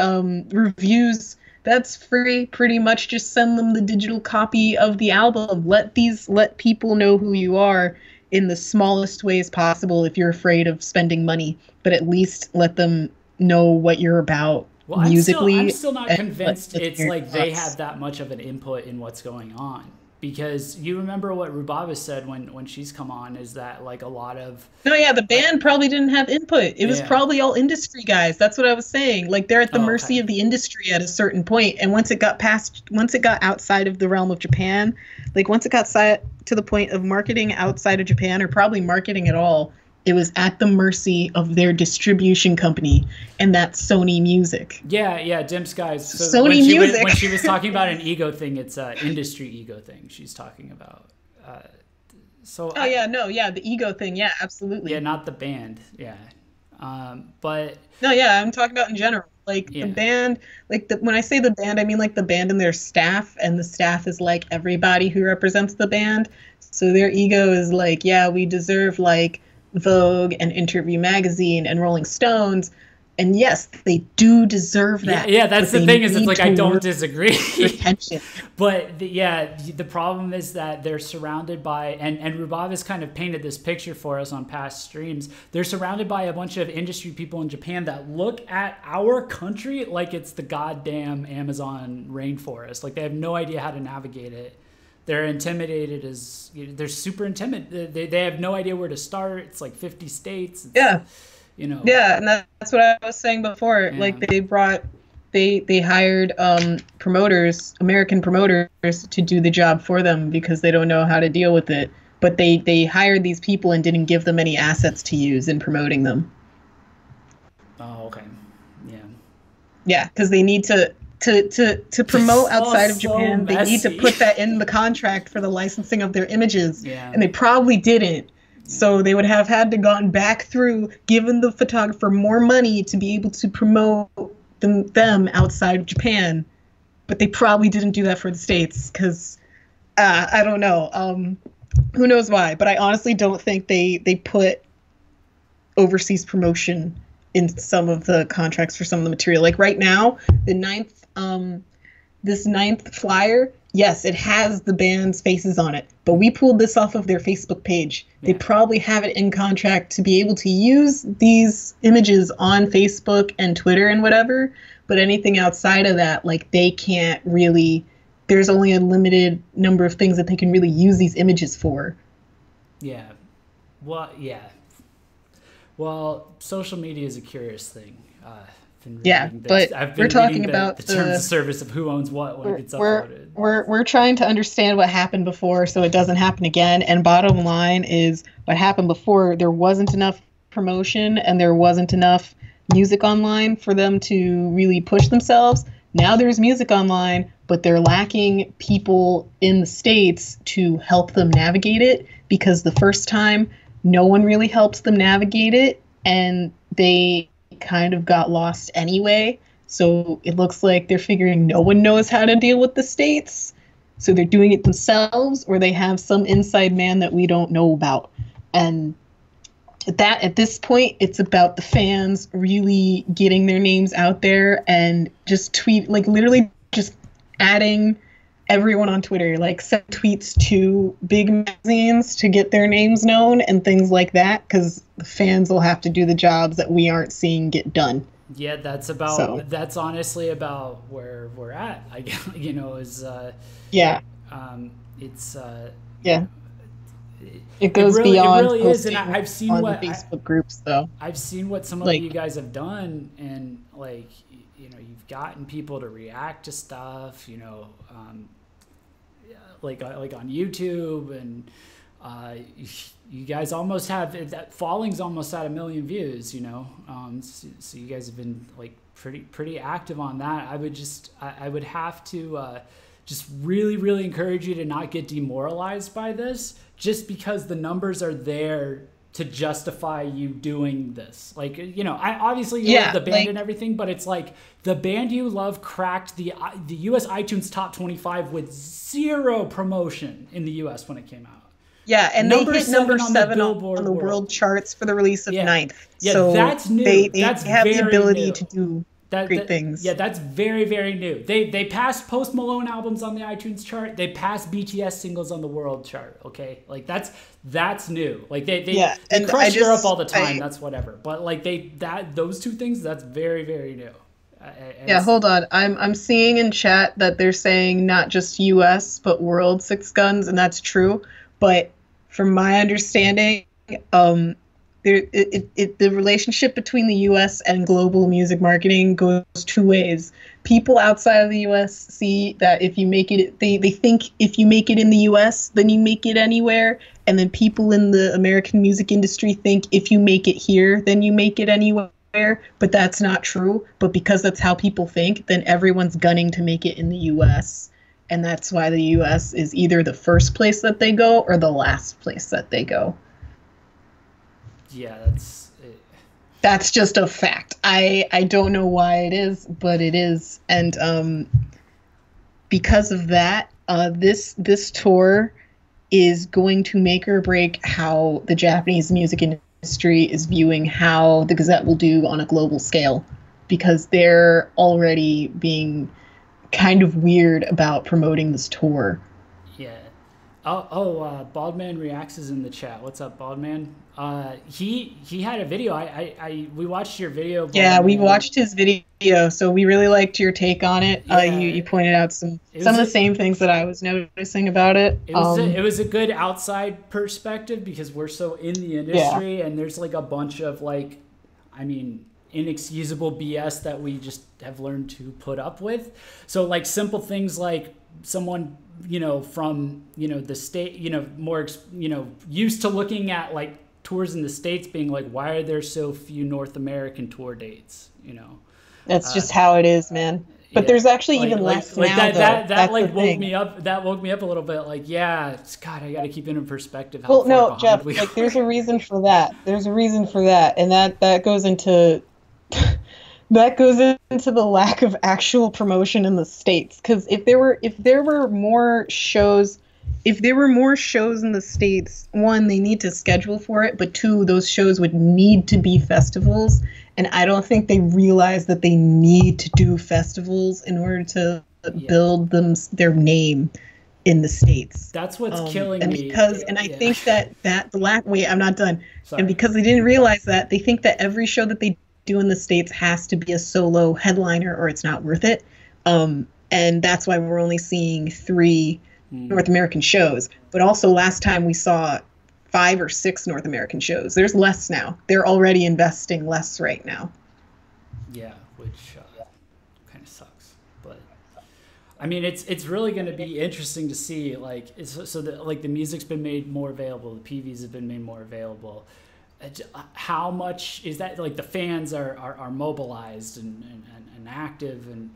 reviews, that's free. Pretty much just send them the digital copy of the album. Let people know who you are in the smallest ways possible if you're afraid of spending money, but at least let them know what you're about Well, I'm musically still not and convinced let's it's hear your like they thoughts. have that much of an input in what's going on, because you remember what Rubaba said when she's come on, is that like a lot of No, yeah, the band probably didn't have input. It was yeah. probably all industry guys. That's what I was saying. Like they're at the Oh, okay. mercy of the industry at a certain point. And once it got outside of the realm of Japan, like once it got to the point of marketing outside of Japan or probably marketing at all, it was at the mercy of their distribution company, and that's Sony Music. Yeah, yeah, Dim Skies. So Sony Music. when she was talking about an ego thing, it's an industry ego thing she's talking about. Oh yeah, no, yeah, the ego thing, yeah, Yeah, absolutely. not the band. Yeah, but No, yeah, I'm talking about in general. Like the yeah, band, when I say the band, I mean like the band and their staff, and the staff is like everybody who represents the band. So their ego is like, yeah, we deserve like Vogue and Interview Magazine and Rolling Stones. And yes, they do deserve yeah, that, yeah. That's but the they thing, is it's need like to I don't work disagree. for attention. But yeah, the problem is that they're surrounded by, and Rubav has kind of painted this picture for us on past streams. They're surrounded by a bunch of industry people in Japan that look at our country like it's the goddamn Amazon rainforest. Like they have no idea how to navigate it. They're intimidated as, they're super intimidated. They have no idea where to start. It's like 50 states. Yeah. You know, Yeah, and that's what I was saying before. yeah. Like they hired promoters, American promoters, to do the job for them because they don't know how to deal with it. But they hired these people and didn't give them any assets to use in promoting them. Oh, okay. Yeah. Yeah, because they need to promote It's all outside of so Japan. They need to messy. put that in the contract for the licensing of their images, Yeah. and they probably didn't. So they would have had to gone back through, given the photographer more money to be able to promote them outside of Japan. But they probably didn't do that for the States because I don't know. Who knows why? But I honestly don't think they put overseas promotion in some of the contracts for some of the material. Like right now, this ninth flyer, yes, it has the band's faces on it, but we pulled this off of their Facebook page. Yeah. They probably have it in contract to be able to use these images on Facebook and Twitter and whatever, but anything outside of that, like they can't really, there's only a limited number of things that they can really use these images for. Yeah. Well, yeah. Well, social media is a curious thing. Yeah, but we're talking about the terms of service of who owns what when it gets we're, uploaded. we're trying to understand what happened before so it doesn't happen again. And bottom line is what happened before, there wasn't enough promotion and there wasn't enough music online for them to really push themselves. Now there's music online, but they're lacking people in the States to help them navigate it, because the first time no one really helped them navigate it and they kind of got lost anyway. So it looks like they're figuring no one knows how to deal with the States. So they're doing it themselves, or they have some inside man that we don't know about. And at this point, it's about the fans really getting their names out there and just literally just adding everyone on Twitter, like send tweets to big magazines to get their names known and things like that, because the fans will have to do the jobs that we aren't seeing get done. Yeah, that's honestly about where we're at. I guess, yeah. It's yeah. It goes beyond it really is, and I've seen on what the Facebook groups though. I've seen what some of you guys have done, and you've gotten people to react to stuff, like on YouTube, and you guys almost have that. Falling's almost at 1 million views, so you guys have been like pretty active on that. I would have to just really encourage you to not get demoralized by this, just because the numbers are there to justify you doing this. Like, you know, I obviously you love the band and everything, but it's like the band you love cracked the US iTunes top 25 with zero promotion in the US when it came out. Yeah, and they hit number 7 on the world charts for the release of Ninth. Yeah, so that's new. They that's have the ability new. to do great things. Yeah, that's very, very new. They passed Post Malone albums on the iTunes chart. They passed BTS singles on the world chart. Okay, like that's new. Like they crush Europe all the time. That's whatever. But like those two things, that's very, very new. Yeah, hold on. I'm seeing in chat that they're saying not just US but world Six Guns, and that's true. But from my understanding, the relationship between the U.S. and global music marketing goes two ways. People outside of the U.S. see that if you make it, they think if you make it in the U.S., then you make it anywhere. And then people in the American music industry think if you make it here, then you make it anywhere. But that's not true. But because that's how people think, then everyone's gunning to make it in the U.S. And that's why the U.S. is either the first place that they go or the last place that they go. Yeah, that's just a fact. I don't know why it is, but it is. And because of that, this tour is going to make or break how the Japanese music industry is viewing how the Gazette will do on a global scale, because they're already being kind of weird about promoting this tour. Yeah. Baldman Reacts is in the chat. What's up, Baldman? He had a video. We watched your video. Baldman. Yeah, we watched his video, so we really liked your take on it. Yeah. You pointed out some of the same things that I was noticing about it. It was a good outside perspective because we're so in the industry, and there's like a bunch of like, I mean, inexcusable BS that we just have learned to put up with. So like simple things like someone, you know, from, you know, the state, you know, more, you know, used to looking at like tours in the States being like, why are there so few North American tour dates? You know, that's just how it is, man. But there's actually even less now. That like woke me up. That woke me up a little bit. Like, yeah, God, I got to keep it in perspective. Well, no, Jeff, like there's a reason for that. There's a reason for that, and that goes into that goes into the lack of actual promotion in the States. Because if there were more shows in the States, one, they need to schedule for it, but two, those shows would need to be festivals. And I don't think they realize that they need to do festivals in order to build their name in the States. That's what's killing me. I think wait, I'm not done. Sorry. And because they didn't realize that, they think that every show that they do in the States has to be a solo headliner or it's not worth it. And that's why we're only seeing 3 North American shows. But also last time we saw 5 or 6 North American shows. There's less now. They're already investing less right now. Yeah, which kind of sucks. But I mean, it's really going to be interesting to see, like, the music's been made more available, the PVs have been made more available. How much is that? Like, the fans are mobilized and active, and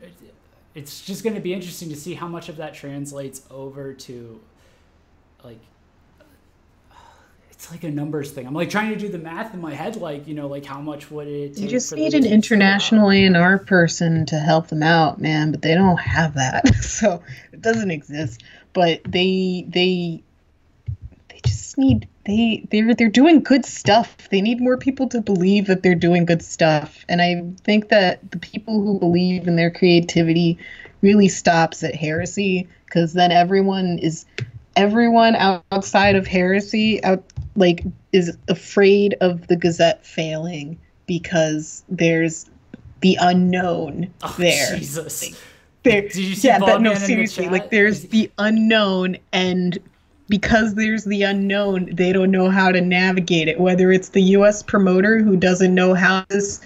it's just going to be interesting to see how much of that translates over to, like, it's like a numbers thing. I'm like trying to do the math in my head, like, you know, like how much would it take? You just need an international A&R person to help them out, man, but they don't have that, so it doesn't exist. But they just need they're doing good stuff. They need more people to believe that they're doing good stuff. And I think that the people who believe in their creativity really stops at Heresy, because then everyone outside of Heresy is afraid of the Gazette failing because there's the unknown there. Jesus. Did you see seriously, like there's the unknown, and because there's the unknown, they don't know how to navigate it, whether it's the US promoter who doesn't know how this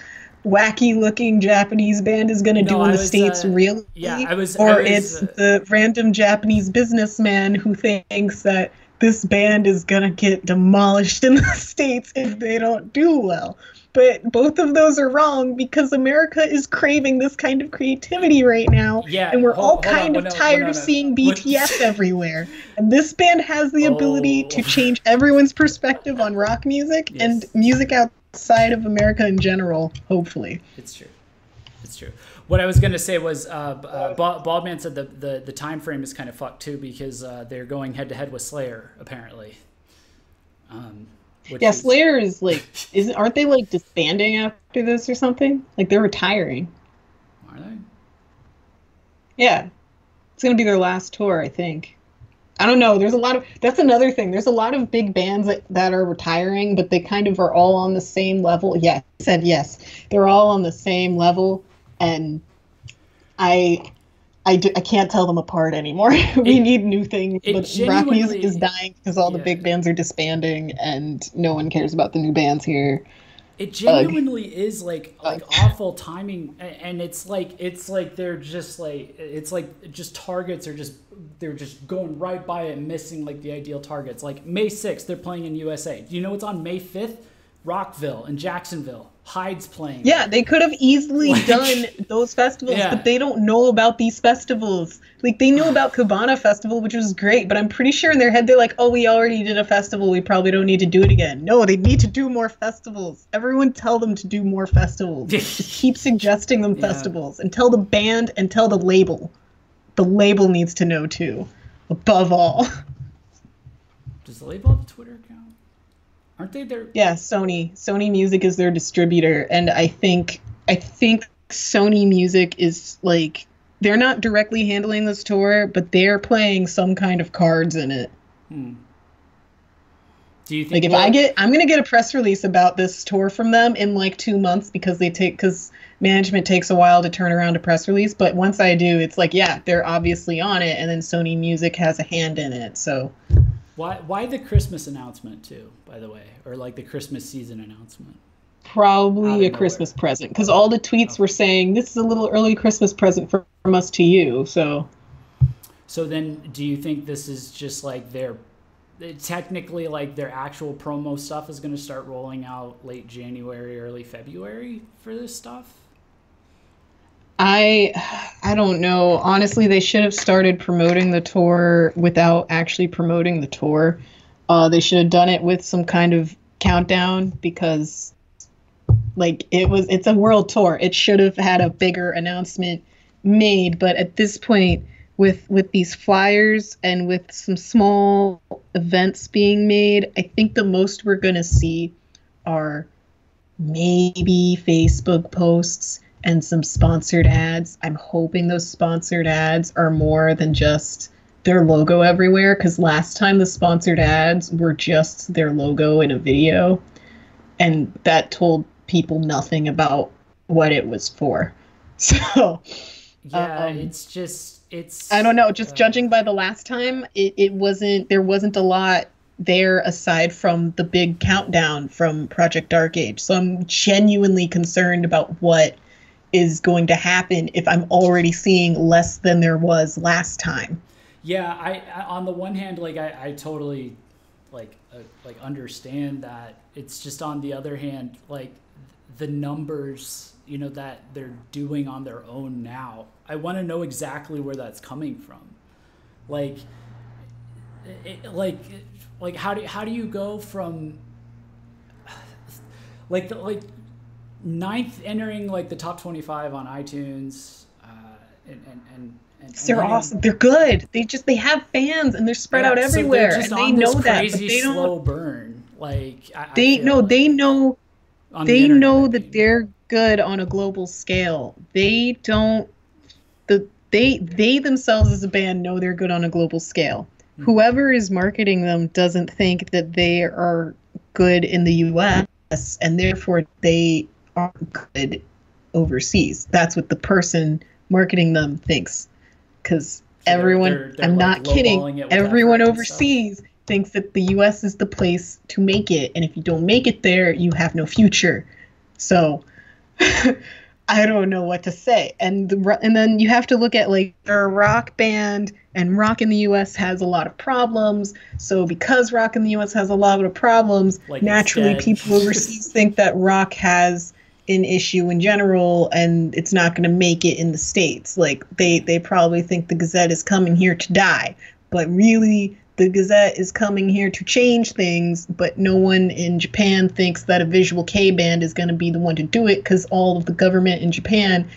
wacky looking Japanese band is going to do in the States really, or it's the random Japanese businessman who thinks that this band is gonna get demolished in the States if they don't do well. But both of those are wrong because America is craving this kind of creativity right now. Yeah, And we're all hold on. kind of tired of seeing BTS everywhere. And this band has the ability to change everyone's perspective on rock music and music outside of America in general, hopefully. It's true. It's true. What I was going to say was Baldman said the time frame is kind of fucked too because they're going head to head with Slayer apparently. Slayer is like, aren't they like disbanding after this or something? Like they're retiring. Are they? Yeah, it's gonna be their last tour, I think. I don't know. That's another thing. There's a lot of big bands that are retiring, but they kind of are all on the same level. Yeah, I said yes. They're all on the same level, and I can't tell them apart anymore. We need new things, but rock music is dying because all the big bands are disbanding, and no one cares about the new bands here. It genuinely is like awful timing, and it's like they're just like just targets are they're just going right by it, missing like the ideal targets. Like May 6th, they're playing in USA. Do you know what's on May 5th? Rockville and Jacksonville. Hyde's playing. Yeah, they could have easily done those festivals, but they don't know about these festivals. Like, they know about Cabana Festival, which was great, but I'm pretty sure in their head they're like, oh, we already did a festival, we probably don't need to do it again. No, they need to do more festivals. Everyone tell them to do more festivals. Just keep suggesting them festivals, and tell the band and tell the label. The label needs to know, too, above all. Does the label have a Twitter account? Aren't they there? Yeah, Sony. Sony Music is their distributor, and I think Sony Music is like, they're not directly handling this tour, but they're playing some kind of cards in it. Do you think I'm gonna get a press release about this tour from them in like 2 months because management takes a while to turn around a press release, but once I do, it's like, yeah, they're obviously on it, and then Sony Music has a hand in it, so. Why the Christmas announcement too, by the way, or like the Christmas season announcement? Probably a Christmas present, because all the tweets were saying this is a little early Christmas present from us to you. So then, do you think this is just like technically like their actual promo stuff is going to start rolling out late January, early February for this stuff? I don't know. Honestly, they should have started promoting the tour without actually promoting the tour. They should have done it with some kind of countdown because, like, it's a world tour. It should have had a bigger announcement made. But at this point, with these flyers and with some small events being made, I think the most we're going to see are maybe Facebook posts and some sponsored ads. I'm hoping those sponsored ads are more than just their logo everywhere, because last time the sponsored ads were just their logo in a video, and that told people nothing about what it was for. So yeah, I don't know, just judging by the last time, there wasn't a lot there aside from the big countdown from Project Dark Age. So I'm genuinely concerned about what is going to happen if I'm already seeing less than there was last time. Yeah, I on the one hand, like I totally like understand that. It's just on the other hand, like the numbers, that they're doing on their own now. I want to know exactly where that's coming from. Like how do you go from ninth entering like the top 25 on iTunes, and they're awesome. They're good. They have fans and they're spread out everywhere, so and they know that. But they don't slow burn. Like they know that they're good on a global scale. They don't. They themselves as a band know they're good on a global scale. Mm-hmm. Whoever is marketing them doesn't think that they are good in the U.S. and therefore they are good overseas. That's what the person marketing them thinks. Because everyone, I'm not kidding, everyone overseas thinks that the U.S. is the place to make it. And if you don't make it there, you have no future. So I don't know what to say. And then you have to look at like they're a rock band, and rock in the U.S. has a lot of problems. So because rock in the U.S. has a lot of problems, Like naturally people overseas think that rock has an issue in general, and it's not going to make it in the States. Like they probably think the Gazette is coming here to die, but really the Gazette is coming here to change things, but no one in Japan thinks that a Visual K band is going to be the one to do it because all of the government in Japan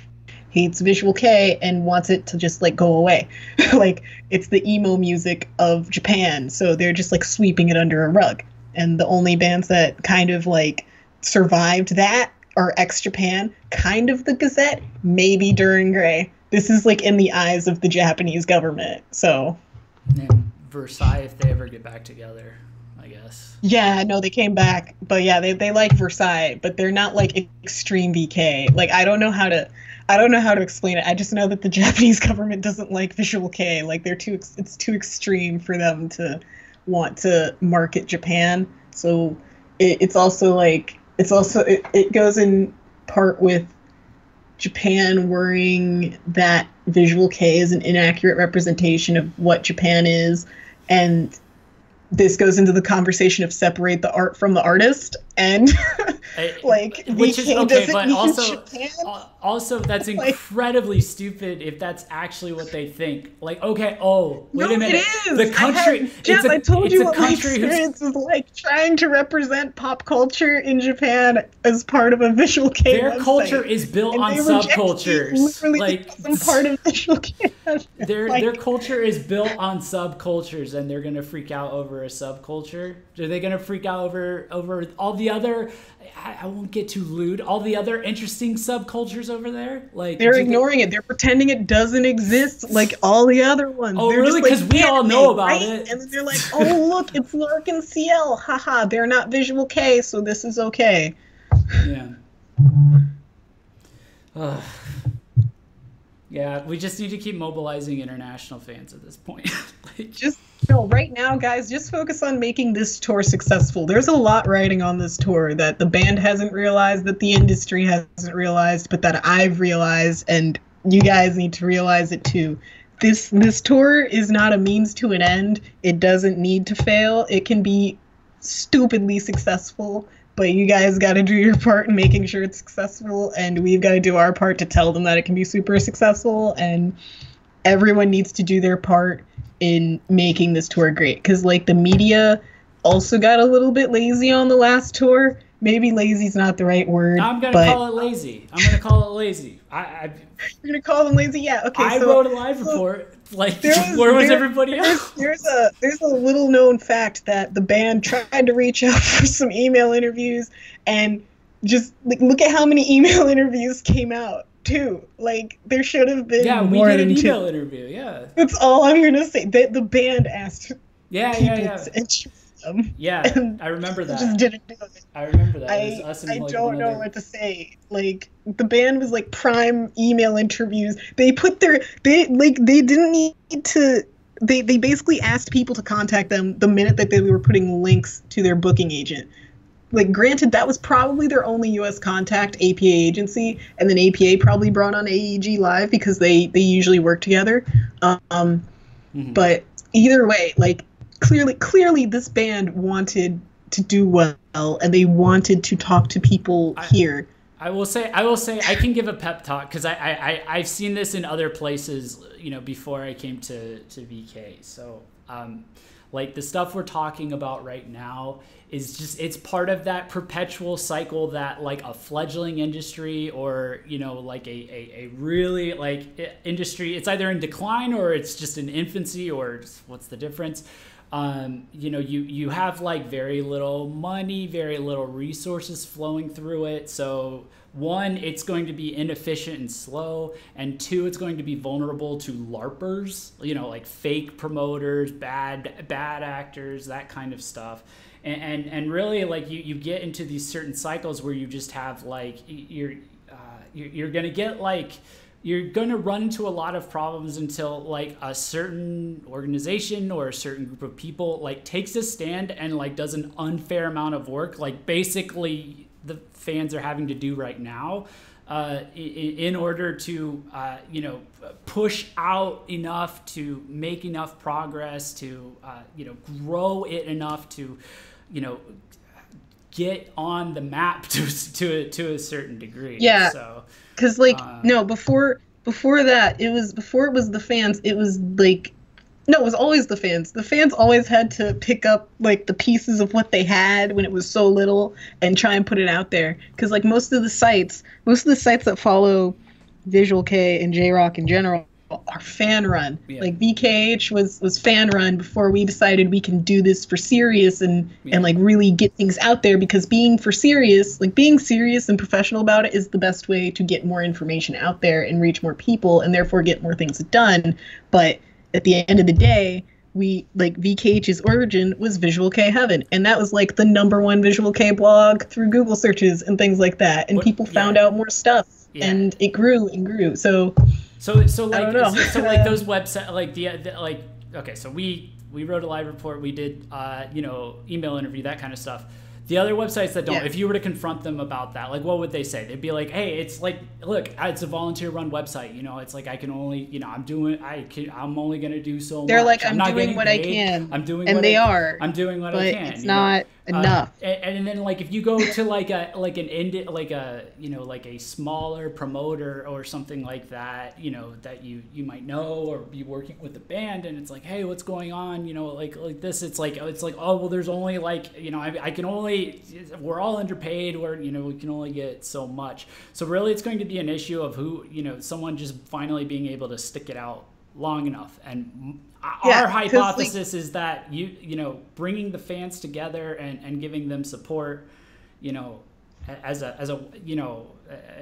hates Visual K and wants it to just like go away. Like it's the emo music of Japan, so they're just like sweeping it under a rug. And the only bands that kind of like survived that are ex-Japan, kind of the Gazette, maybe Duran Gray. This is like in the eyes of the Japanese government, so... And Versailles, if they ever get back together, I guess. Yeah, no, they came back, but yeah, they like Versailles, but they're not like extreme VK. Like I don't know how to explain it. I just know that the Japanese government doesn't like Visual K. Like it's too extreme for them to want to market Japan. So it goes in part with Japan worrying that Visual K is an inaccurate representation of what Japan is, and this goes into the conversation of separate the art from the artist, and like which is okay, but also that's like, incredibly stupid if that's actually what they think. Like, okay, oh wait a minute, it is. the country. I told you what my experience is like trying to represent pop culture in Japan as part of a Visual K. Their website. Culture is built on subcultures. Like part of Visual K. Their culture is built on subcultures, and they're gonna freak out over a subculture. Are they gonna freak out over all the other? I won't get too lewd. All the other interesting subcultures over there, like they're ignoring it. They're pretending it doesn't exist, like all the other ones. Oh, they're really? Because we all know about it. And then they're like, "Oh, look, it's Lark and CL. Haha, they're not Visual K, so this is okay." Yeah. Yeah, we just need to keep mobilizing international fans at this point. Like, just right now, guys, just focus on making this tour successful. There's a lot riding on this tour that the band hasn't realized, that the industry hasn't realized, but that I've realized, and you guys need to realize it too. This tour is not a means to an end. It doesn't need to fail. It can be stupidly successful, but you guys got to do your part in making sure it's successful, and we've got to do our part to tell them that it can be super successful, and everyone needs to do their part in making this tour great. Because, like, the media also got a little bit lazy on the last tour. Maybe lazy's not the right word. I'm going to call it lazy. I'm going to call it lazy. You're going to call them lazy? Yeah, okay. I wrote a live report. Like, where was everybody else? There's a little known fact that the band tried to reach out for some email interviews, and just like, look at how many email interviews came out too. Like there should have been more than two. We did an email interview. Yeah, that's all I'm gonna say. The band asked. Yeah. To interview them. Yeah, I remember that. Just didn't do it. I remember that. I don't know what to say. Like the band was like prime email interviews. They didn't need to. They basically asked people to contact them the minute that they were putting links to their booking agent. Like, granted, that was probably their only U.S. contact, APA agency, and then APA probably brought on AEG Live because they usually work together. But either way, like, clearly this band wanted to do well, and they wanted to talk to people here. I will say I can give a pep talk because I've seen this in other places, before I came to VK. So, like the stuff we're talking about right now is just, it's part of that perpetual cycle that like a fledgling industry or, like a really like industry, it's either in decline or it's just in infancy, or what's the difference? You have like very little money, very little resources flowing through it. So one, it's going to be inefficient and slow, and two, it's going to be vulnerable to LARPers, like fake promoters, bad actors, that kind of stuff. And really, like you get into these certain cycles where you just have like you're gonna get like, you're going to run into a lot of problems until like a certain organization or a certain group of people like takes a stand and like does an unfair amount of work, like basically the fans are having to do right now. in order to you know, push out enough to make enough progress to you know, grow it enough to, you know, get on the map to a certain degree. Yeah. So Because like no, before that, before it was the fans, it was like no, it was always the fans. The fans always had to pick up like the pieces of what they had when it was so little and try and put it out there. Because like most of the sites that follow Visual K and J-Rock in general are fan run. Yeah. Like VKH was fan run before we decided we can do this for serious and like really get things out there, because being serious and professional about it is the best way to get more information out there and reach more people and therefore get more things done. But at the end of the day, we like VKH's origin was Visual K Heaven, and that was like the #1 Visual K blog through Google searches and things like that, and people found out more stuff, and it grew and grew. So like I don't know. so like those websites, like the like, okay, so we wrote a live report, we did you know, email interview, that kind of stuff. The other websites that don't, if you were to confront them about that, like, what would they say? They'd be like, hey, it's like, look, it's a volunteer-run website. You know, it's like I can only, you know, I'm only going to do so much. They're like, I'm doing what I can. I'm doing and what they are. I'm doing what I can. It's not enough. And then like if you go to like a you know, like a smaller promoter or something like that, you know, that you might know or be working with the band, and it's like, hey, what's going on? You know, like this. It's like, oh well, there's only like, you know, I can only, we're all underpaid, you know, we can only get so much. So really it's going to be an issue of who, you know, someone just finally being able to stick it out long enough. And our hypothesis is that you know, bringing the fans together and giving them support, you know, as a you know,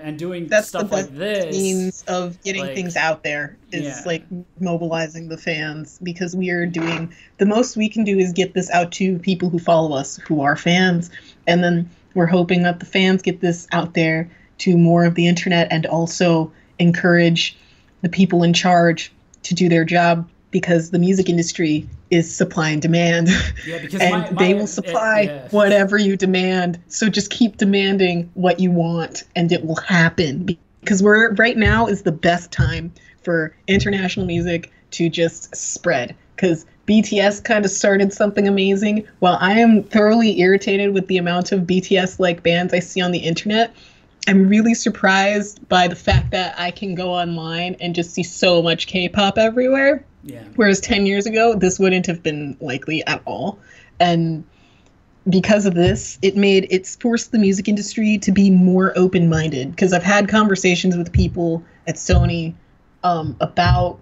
and doing stuff like this means of getting things out there is like mobilizing the fans, because we are doing the most we can do is get this out to people who follow us, who are fans, and then we're hoping that the fans get this out there to more of the internet and also encourage the people in charge to do their job, because the music industry is supply and demand. Yeah, because and they will supply whatever you demand. So just keep demanding what you want and it will happen. Because right now is the best time for international music to just spread. Because BTS kind of started something amazing. While I am thoroughly irritated with the amount of BTS-like bands I see on the internet, I'm really surprised by the fact that I can go online and just see so much K-pop everywhere. Yeah. Whereas 10 years ago, this wouldn't have been likely at all. And because of this, it's forced the music industry to be more open-minded. Because I've had conversations with people at Sony about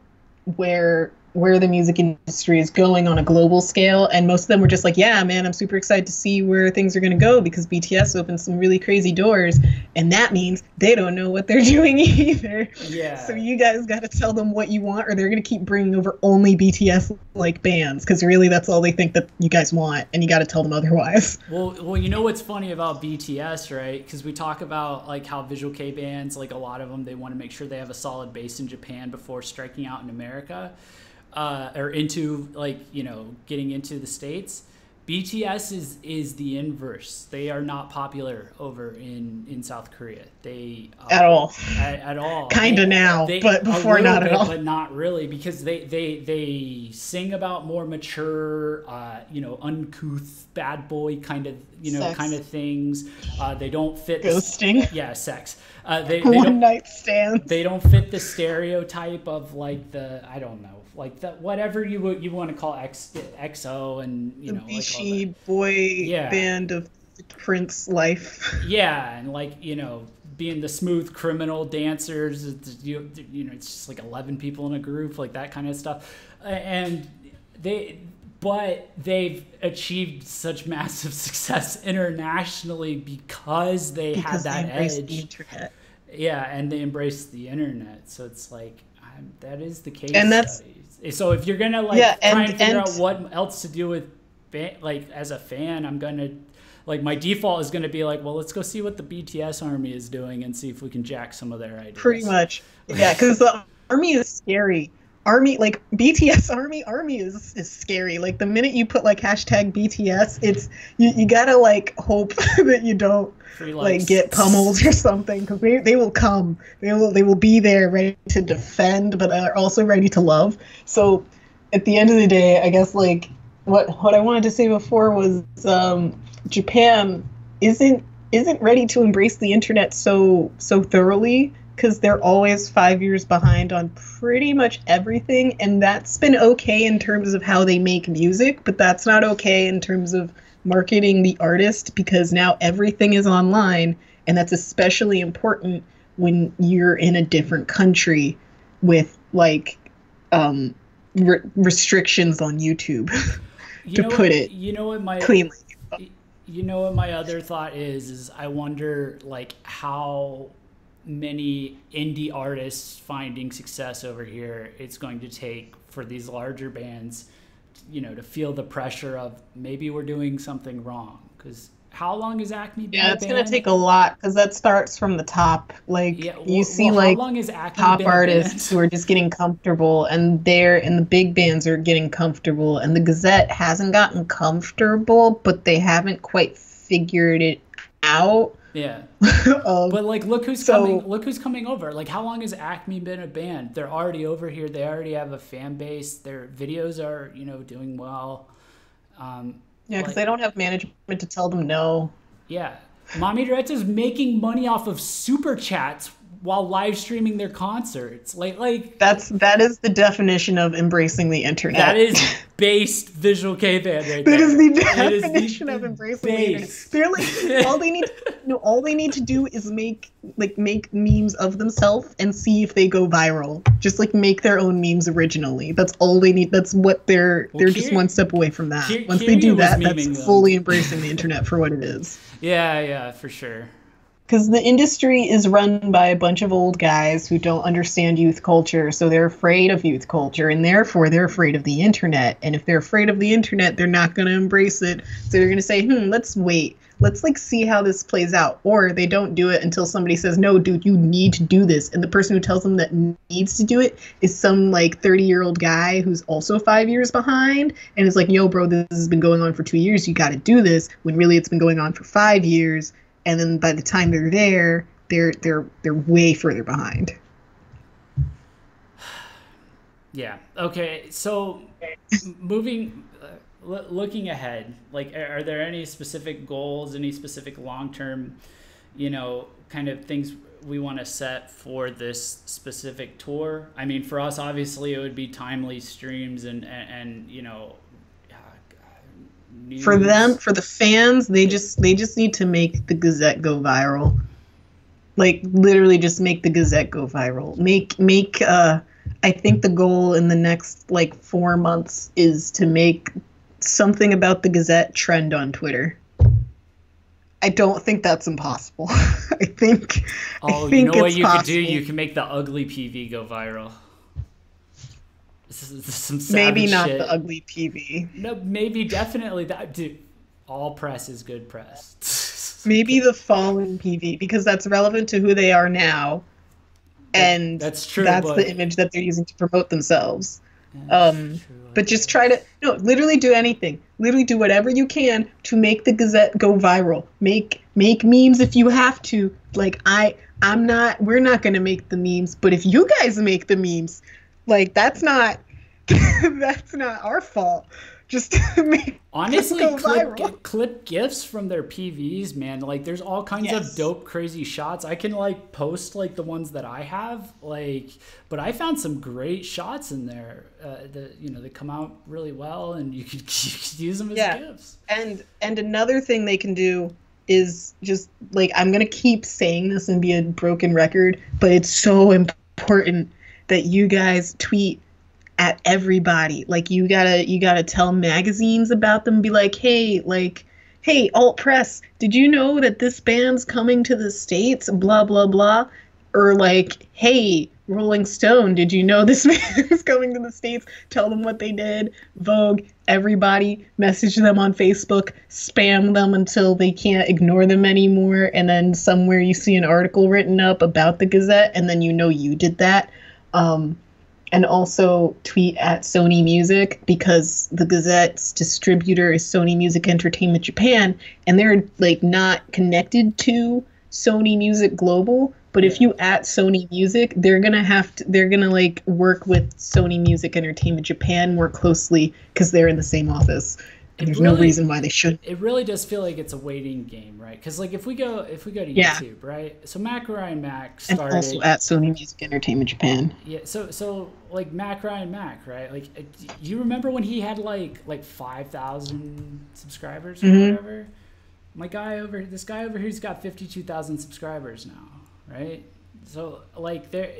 where the music industry is going on a global scale, and most of them were just like, yeah, man, I'm super excited to see where things are going to go, because BTS opened some really crazy doors, and that means they don't know what they're doing either. Yeah. So you guys got to tell them what you want, or they're going to keep bringing over only BTS like bands, because really that's all they think that you guys want, and you got to tell them otherwise. Well, you know what's funny about BTS, right? Because we talk about like how Visual K bands, like a lot of them, they want to make sure they have a solid base in Japan before striking out in America. Or into, like, you know, getting into the States. BTS is the inverse. They are not popular over in South Korea. They at all. At all. Kinda now, but before not at all. But not really, because they sing about more mature, you know, uncouth bad boy kind of, you know, sex. kind of things. They don't fit ghosting. Sex. They one night stands. They don't fit the stereotype of like the, I don't know, like that, whatever you want to call EXO and, you know, the Vichy like boy band of Prince life. Yeah, and like, you know, being the smooth criminal dancers, you know, it's just like 11 people in a group, like that kind of stuff, and but they've achieved such massive success internationally because they had that edge. The internet. Yeah, and they embraced the internet. So it's like that is the case. And that's studies. So if you're gonna like try and figure out what else to do with like as a fan, I'm gonna like my default is gonna be like, well, let's go see what the BTS army is doing and see if we can jack some of their ideas. Pretty much, yeah, because the army is scary. Army, like BTS army is scary. Like the minute you put like hashtag BTS, it's you gotta like hope that you don't like get pummeled or something, because they will come. They will be there ready to defend, but are also ready to love. So at the end of the day, I guess like what I wanted to say before was Japan isn't ready to embrace the internet so thoroughly, because they're always 5 years behind on pretty much everything, and that's been okay in terms of how they make music, but that's not okay in terms of marketing the artist, because now everything is online, and that's especially important when you're in a different country with like restrictions on YouTube, to put it cleanly. You know what my other thought is I wonder like how many indie artists finding success over here it's going to take for these larger bands, you know, to feel the pressure of maybe we're doing something wrong. Because how long has Acme been? Yeah, it's going to take a lot, because that starts from the top. Like you see like top artists who are just getting comfortable, and the big bands are getting comfortable, and the Gazette hasn't gotten comfortable, but they haven't quite figured it out. Yeah. But like look who's coming over. Like how long has Acme been a band? They're already over here. They already have a fan base. Their videos are, you know, doing well. Yeah, because they don't have management to tell them no. Yeah. Mommy Duretta's making money off of super chats while live streaming their concerts. Like that is the definition of embracing the internet. That is based visual K-band right there. That is the definition of embracing the internet. They're like all they need to do is make memes of themselves and see if they go viral. Just like make their own memes originally. That's all they need. That's what they're just one step away from that. Once they do that, that's fully embracing the internet for what it is. Yeah, for sure. Because the industry is run by a bunch of old guys who don't understand youth culture, so they're afraid of youth culture, and therefore they're afraid of the internet. And if they're afraid of the internet, they're not going to embrace it. So they're going to say, let's wait. Let's like see how this plays out. Or they don't do it until somebody says, no, dude, you need to do this. And the person who tells them that needs to do it is some like 30-year-old guy who's also 5 years behind and is like, yo, bro, this has been going on for 2 years. You got to do this, when really it's been going on for 5 years. And then by the time they're there, they're way further behind. Yeah. Okay. So looking ahead, like, are there any specific goals, any specific long-term, you know, kind of things we want to set for this specific tour? I mean, for us, obviously, it would be timely streams and you know. News. For them, for the fans, they just need to make the Gazette go viral. Like literally just make the Gazette go viral. Make I think the goal in the next like 4 months is to make something about the Gazette trend on Twitter. I don't think that's impossible. I think you know what you could do? You can make the ugly PV go viral. This is some maybe not shit. The ugly PV. No, maybe definitely that. Dude, all press is good press. Maybe the fallen PV, because that's relevant to who they are now, and that's true. That's the image that they're using to promote themselves. But just try to literally do anything. Literally do whatever you can to make the Gazette go viral. Make memes if you have to. Like we're not gonna make the memes, but if you guys make the memes. Like that's not our fault. Just make honestly clip gifs from their PVs, man. Like there's all kinds of dope, crazy shots. I can like post like the ones that I have, like, but I found some great shots in there. They come out really well, and you could use them as gifs. And another thing they can do is just like, I'm gonna keep saying this and be a broken record, but it's so important that you guys tweet at everybody. Like you gotta tell magazines about them. Be like, hey, alt press, did you know that this band's coming to the States? Blah blah blah. Or like, hey, Rolling Stone, did you know this band is coming to the States? Tell them what they did. Vogue, everybody, message them on Facebook, spam them until they can't ignore them anymore. And then somewhere you see an article written up about the Gazette, and then you know you did that. and also tweet at Sony Music, because the Gazette's distributor is Sony Music Entertainment Japan, and they're like not connected to Sony Music Global. But if you at Sony Music, they're gonna like work with Sony Music Entertainment Japan more closely because they're in the same office. And there's no reason why they shouldn't. It really does feel like it's a waiting game, right? Because like if we go to YouTube, right? So Mac Ryan Mac started, and also at Sony Music Entertainment Japan. Yeah. So like Mac Ryan Mac, right? Like you remember when he had like 5,000 subscribers or whatever? This guy over here's got 52,000 subscribers now, right? So like there,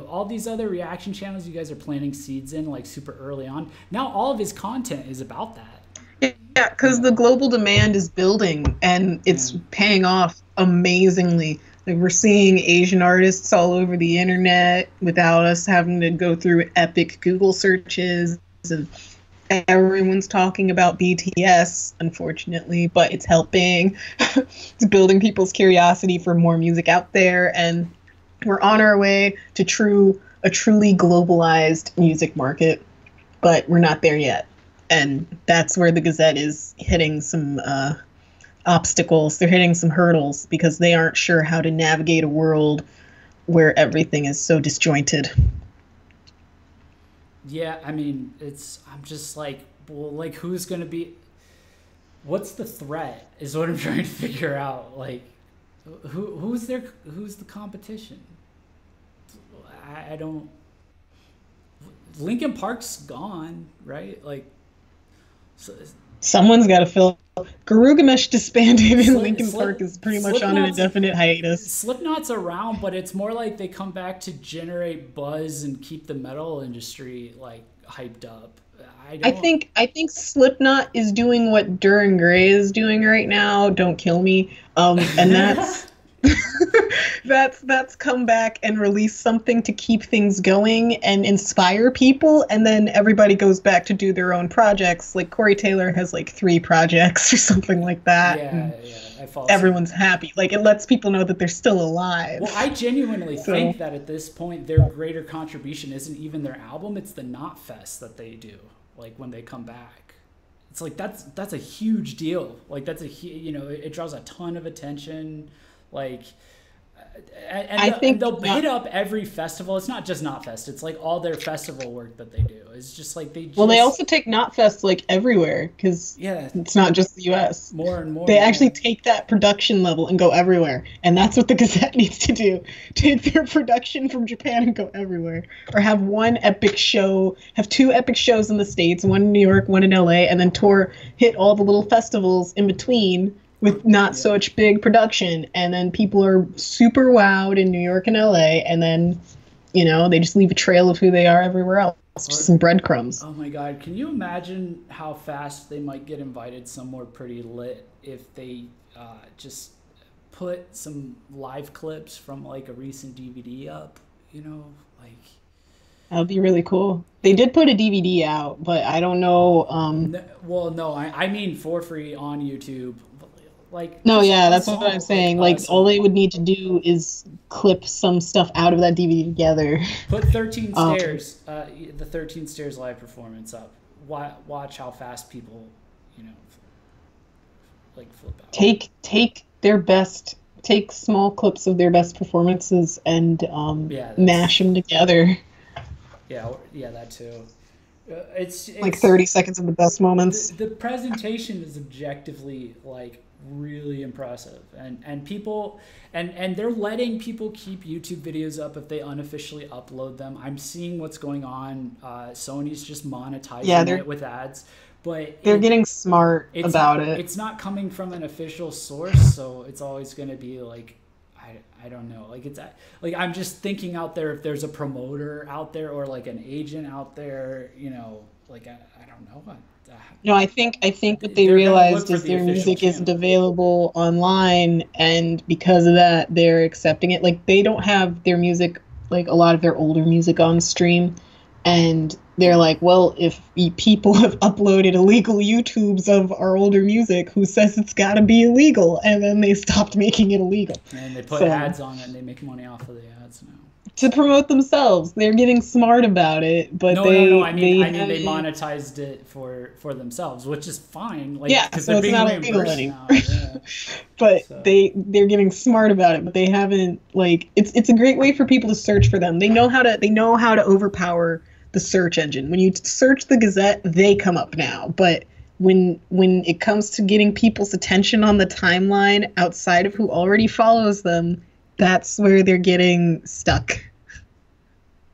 all these other reaction channels you guys are planting seeds in like super early on. Now all of his content is about that. Yeah, because the global demand is building and it's paying off amazingly. Like we're seeing Asian artists all over the internet without us having to go through epic Google searches, and everyone's talking about BTS, unfortunately, but it's helping. It's building people's curiosity for more music out there, and we're on our way to a truly globalized music market, but we're not there yet. And that's where the Gazette is hitting some obstacles. They're hitting some hurdles because they aren't sure how to navigate a world where everything is so disjointed. Yeah, I mean, I'm just like, well, like who's going to be, what's the threat is what I'm trying to figure out. Like who's the competition? I don't, Linkin Park's gone, right? Like, someone's got to fill. Garugamesh disbanded, and Linkin Park is pretty much on an indefinite hiatus. Slipknot's around, but it's more like they come back to generate buzz and keep the metal industry like hyped up. I think Slipknot is doing what Duran Gray is doing right now. Don't kill me. And that's that's come back and release something to keep things going and inspire people, and then everybody goes back to do their own projects. Like Corey Taylor has like 3 projects or something like that. Yeah, I follow. Everyone's happy. Like it lets people know that they're still alive. Well, I genuinely think that at this point their greater contribution isn't even their album, it's the Knotfest that they do. Like when they come back. It's like that's a huge deal. Like that's it draws a ton of attention. Like, and they'll hit up every festival. It's not just Knotfest. It's like all their festival work that they do. It's just like they. Well, they also take Knotfest like everywhere because it's not just the U.S. More and more. They actually take that production level and go everywhere, and that's what the Gazette needs to do: take their production from Japan and go everywhere, or have one epic show, have 2 epic shows in the States, one in New York, one in L.A., and then hit all the little festivals in between. With not so much big production, and then people are super wowed in New York and LA, and then, they just leave a trail of who they are everywhere else. Just some breadcrumbs. Oh my God, can you imagine how fast they might get invited somewhere pretty lit if they just put some live clips from like a recent DVD up, like. That would be really cool. They did put a DVD out, but I don't know. No, I mean for free on YouTube. Like that's what I'm saying. Like all they would need to do is clip some stuff out of that DVD together. Put 13 Stairs, the 13 Stairs live performance up. Watch how fast people, like flip out. Take small clips of their best performances and mash them together. Yeah, that too. It's like 30 seconds of the best moments. The presentation is objectively like really impressive, and people and they're letting people keep YouTube videos up if they unofficially upload them. I'm seeing what's going on. Sony's just monetizing it with ads, but they're getting smart about it. It's not coming from an official source, so it's always going to be like I don't know. Like it's like I'm just thinking out there if there's a promoter out there or like an agent out there, like I don't know. No, I think what they realized is their music isn't available online, and because of that, they're accepting it. Like they don't have their music, like a lot of their older music on stream, and They're like, well, if people have uploaded illegal YouTubes of our older music, who says it's got to be illegal? And then they stopped making it illegal. And they put ads on it, and they make money off of the ads now. To promote themselves. They're getting smart about it, but no. I mean they monetized it for themselves, which is fine. Like, yeah, because so they're it's being not illegal reimbursed anymore. now. Yeah. But So. they're getting smart about it, but they haven't, like, it's a great way for people to search for them. They know how to overpower the search engine. When you search the Gazette, they come up now. But when it comes to getting people's attention on the timeline outside of who already follows them, that's where they're getting stuck.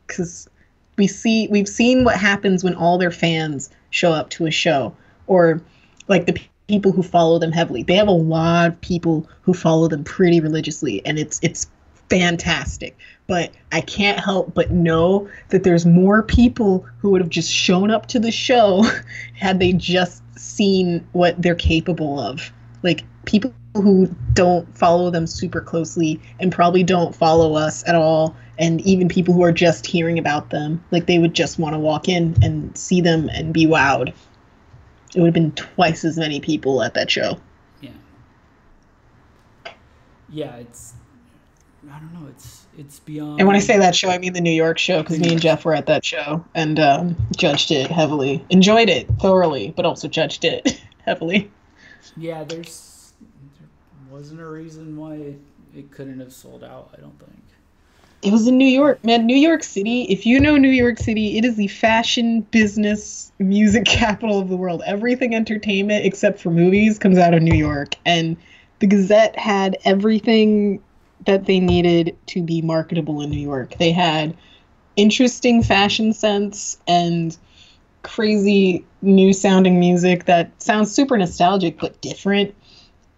Because we've seen what happens when all their fans show up to a show, or like the people who follow them heavily. They have a lot of people who follow them pretty religiously, and it's fantastic. But I can't help but know that there's more people who would have just shown up to the show had they just seen what they're capable of. Like, people who don't follow them super closely and probably don't follow us at all, and even people who are just hearing about them, like, they would just want to walk in and see them and be wowed. It would have been twice as many people at that show. Yeah, I don't know, it's beyond. And when I say that show, I mean the New York show, because me and Jeff were at that show and judged it heavily. Enjoyed it thoroughly, but also judged it heavily. Yeah, there wasn't a reason why it couldn't have sold out, I don't think. It was in New York, man. New York City, if you know New York City, it is the fashion, business, music capital of the world. Everything entertainment except for movies comes out of New York. And the Gazette had everything that they needed to be marketable in New York. They had interesting fashion sense and crazy new sounding music that sounds super nostalgic but different,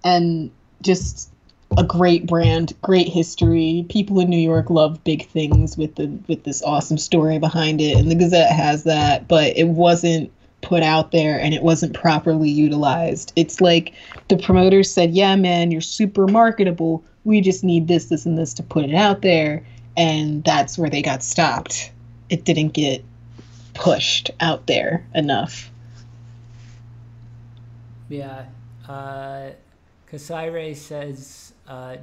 and just a great brand, great history. People in New York love big things with this awesome story behind it, and the Gazette has that, but it wasn't put out there and it wasn't properly utilized. It's like the promoters said, yeah, man, you're super marketable. We just need this, this, and this to put it out there. And that's where they got stopped. It didn't get pushed out there enough. Yeah. Kasaire says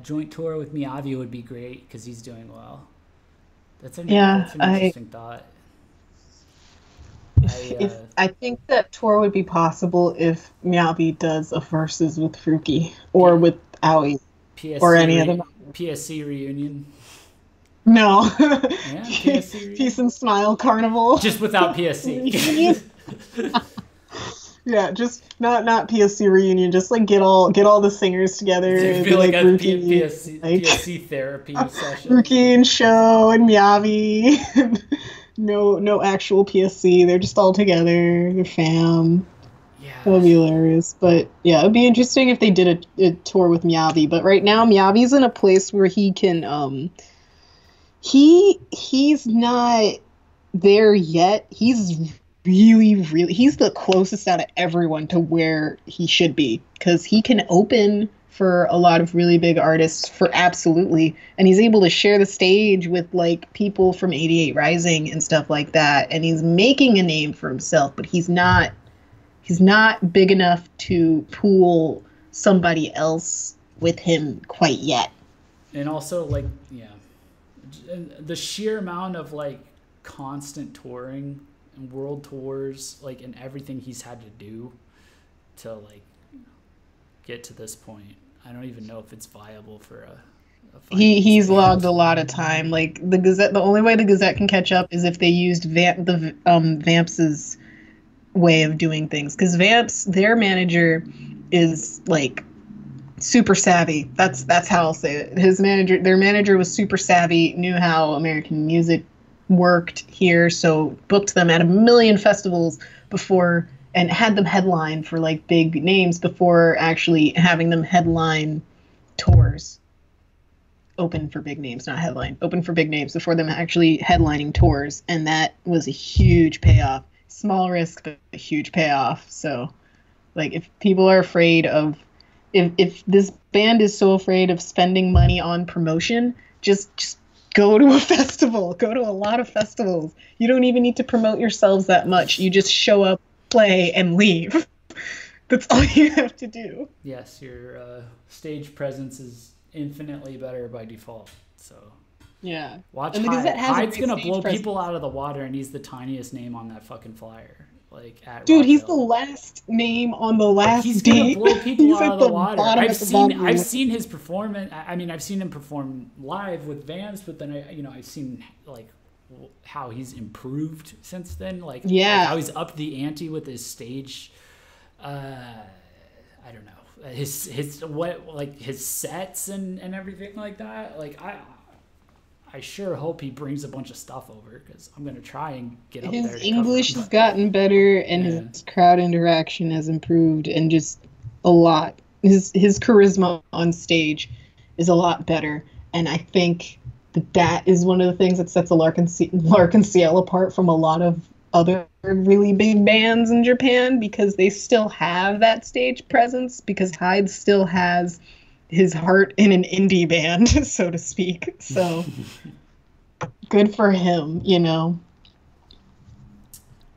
joint tour with Miyavi would be great because he's doing well. That's an interesting thought. I think that tour would be possible if Miyavi does a versus with Fruki or with Aoi or any of them. PSC reunion. No. Yeah, PSC reunion. Peace and Smile Carnival. Just without PSC. Yeah, just not PSC reunion. Just like get all the singers together. It'd be like a PSC therapy session. Ruki and Sho and Miyavi. No actual PSC. They're just all together. They're fam. Yeah. That would be hilarious. But yeah, it would be interesting if they did a tour with Miyavi. But right now, Miyavi's in a place where he can. He's not there yet. He's really, he's the closest out of everyone to where he should be, because he can open for a lot of really big artists for absolutely, and he's able to share the stage with like people from 88 Rising and stuff like that, and he's making a name for himself, but he's not big enough to pool somebody else with him quite yet. And also, like, yeah, the sheer amount of like constant touring and world tours, like, and everything he's had to do to like get to this point, I don't even know if it's viable for a he's logged a lot of time. Like the Gazette, the only way the Gazette can catch up is if they used Vamps's way of doing things, because Vamps, their manager, is like super savvy. That's how I'll say it. Their manager was super savvy, knew how American music worked here, so booked them at a million festivals before, and had them headline for like big names before actually having them headline tours. Open for big names, not headline. Open for big names before them actually headlining tours, and that was a huge payoff. Small risk, but a huge payoff. So, like, if people are afraid of, if this band is so afraid of spending money on promotion, just go to a festival. Go to a lot of festivals. You don't even need to promote yourselves that much. You just show up, play, and leave. That's all you have to do. Yes, your stage presence is infinitely better by default. So yeah, watch and Hyde. Hyde's gonna blow presence. people out of the water, and he's the tiniest name on that fucking flyer. Like at Dude, he's the Rockville. last name on the last He's date. gonna blow people He's out at of the the water. bottom I've of the seen bottom. his performance. I mean, I've seen him perform live with Vans, but then I've seen like how he's improved since then. Like how he's upped the ante with his stage. I don't know his his sets and everything like that. Like I sure hope he brings a bunch of stuff over because I'm gonna try and get up there. His English has gotten better and his crowd interaction has improved and just a lot. His charisma on stage is a lot better, and I think that is one of the things that sets a Larkin Ciel apart from a lot of other really big bands in Japan, because they still have that stage presence, because Hyde still has his heart in an indie band, so to speak. So good for him, you know.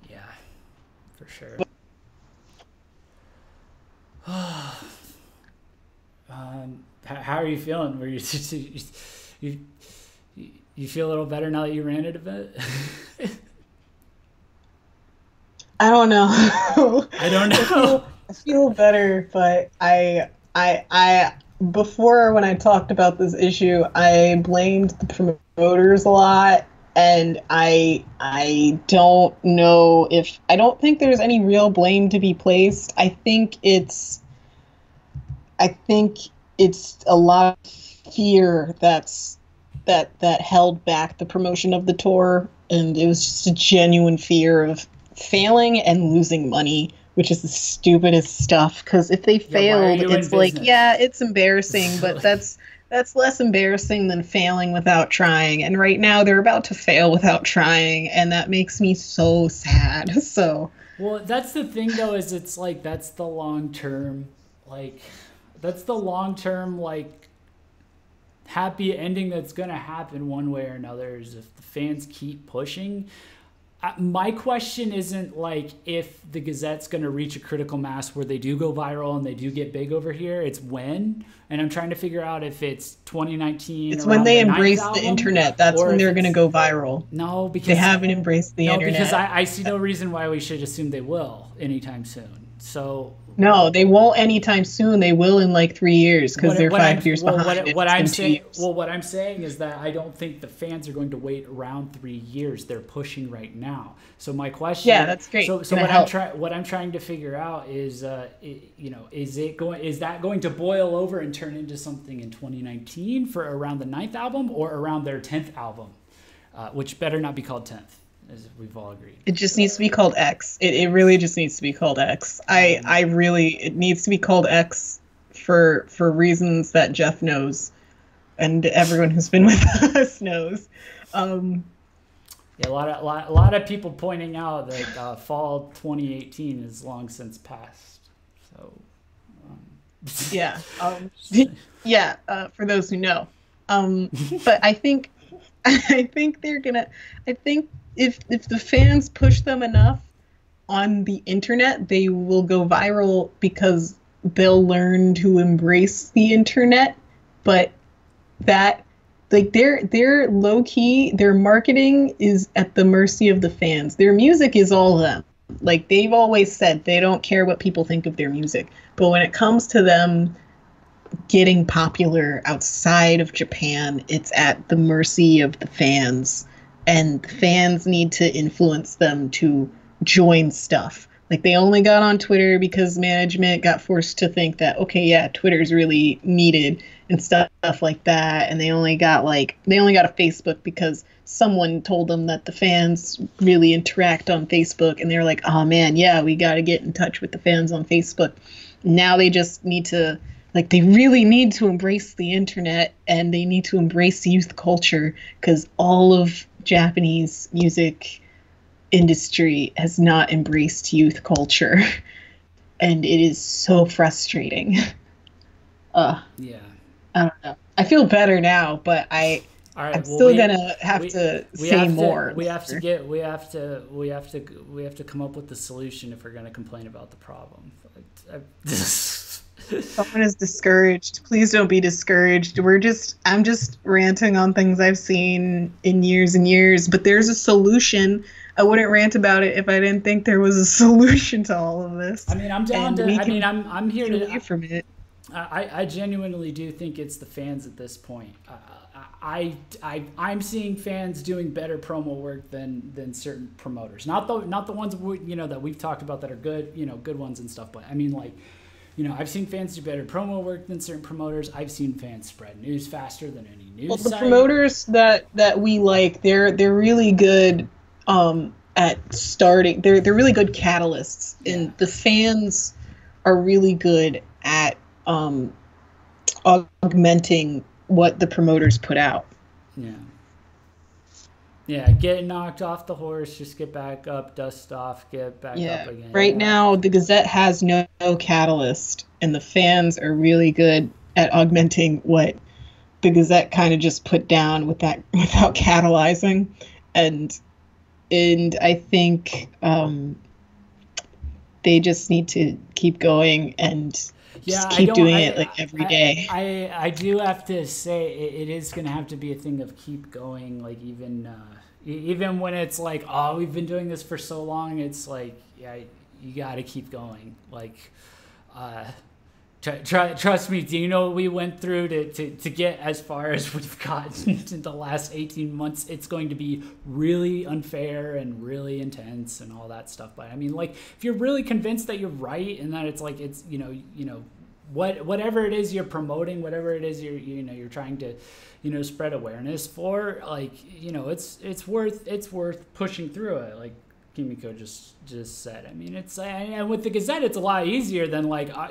Yeah, for sure. How are you feeling? Were you feel a little better now that you ran it a bit? I don't know. I don't know. I feel better, but I before, when I talked about this issue, I blamed the promoters a lot, and I don't know if I don't think there's any real blame to be placed. I think it's a lot of fear that held back the promotion of the tour, and it was just a genuine fear of failing and losing money, which is the stupidest stuff, because if they failed, it's like, yeah, it's embarrassing, but that's less embarrassing than failing without trying. And right now they're about to fail without trying, and that makes me so sad. So, well, that's the thing though, is it's like that's the long term like happy ending that's gonna happen one way or another, is if the fans keep pushing. My question isn't like if the Gazette's going to reach a critical mass where they do go viral and they do get big over here. It's when, and I'm trying to figure out if it's 2019. It's when they embrace the internet. That's when they're going to go viral. No, because they haven't embraced the internet. No, because I see no reason why we should assume they will anytime soon. So no, they won't anytime soon. They will in like 3 years, because they're 5 years behind. What I'm saying is that I don't think the fans are going to wait around 3 years. They're pushing right now. So my question, that's great. So what I'm trying to figure out is, is that going to boil over and turn into something in 2019 for around the 9th album, or around their 10th album, which better not be called 10th. As we've all agreed. It just needs to be called X. It really just needs to be called X. It needs to be called X for reasons that Jeff knows, and everyone who's been with us knows. Yeah, a lot of people pointing out that fall 2018 is long since passed. So yeah, for those who know. But I think they're gonna. I think if the fans push them enough on the internet, they will go viral, because they'll learn to embrace the internet. But that, like, they're low key, their marketing is at the mercy of the fans. Their music is all them. Like, they've always said they don't care what people think of their music. But when it comes to them getting popular outside of Japan, it's at the mercy of the fans, and the fans need to influence them to join stuff. Like, they only got on Twitter because management got forced to think that, okay, yeah, Twitter's really needed and stuff like that, and they only got a Facebook because someone told them that the fans really interact on Facebook, and they're like, oh man, yeah, we got to get in touch with the fans on Facebook. Now they just need to, like, they really need to embrace the internet, and they need to embrace youth culture, because all of Japanese music industry has not embraced youth culture, and it is so frustrating. Yeah, I don't know. I feel better now, but I All right. I'm Well, still gonna have we to we say have more. to we have to get we have to come up with the solution if we're going to complain about the problem. Someone is discouraged. Please don't be discouraged. I'm just ranting on things I've seen in years and years, but there's a solution. I wouldn't rant about it if I didn't think there was a solution to all of this. I mean, I'm down And to. we I mean, can I'm here get to. away from it. I genuinely do think it's the fans at this point. I'm seeing fans doing better promo work than certain promoters. Not the ones that we've talked about that are good, good ones and stuff. But I mean, like, I've seen fans do better promo work than certain promoters. I've seen fans spread news faster than any news Well, the site. promoters that we like, they're really good at starting. They're really good catalysts, and the fans are really good at augmenting what the promoters put out. Yeah, get knocked off the horse, just get back up, dust off, get back up again. Right now, the Gazette has no catalyst, and the fans are really good at augmenting what the Gazette kind of just put down without catalyzing, and I think they just need to keep going and just keep doing it like every day. I do have to say it is going to have to be a thing of keep going, like even when it's like, oh, we've been doing this for so long, it's like, yeah, you got to keep going. Like, trust me, do you know what we went through to get as far as we've gotten in the last 18 months? It's going to be really unfair and really intense and all that stuff. But I mean, like, if you're really convinced that you're right and that it's like, it's, whatever it is you're promoting, whatever it is you're trying to, spread awareness for, like, it's worth pushing through it. Like Kimiko just said. I mean, it's, and with the Gazette, it's a lot easier than like, a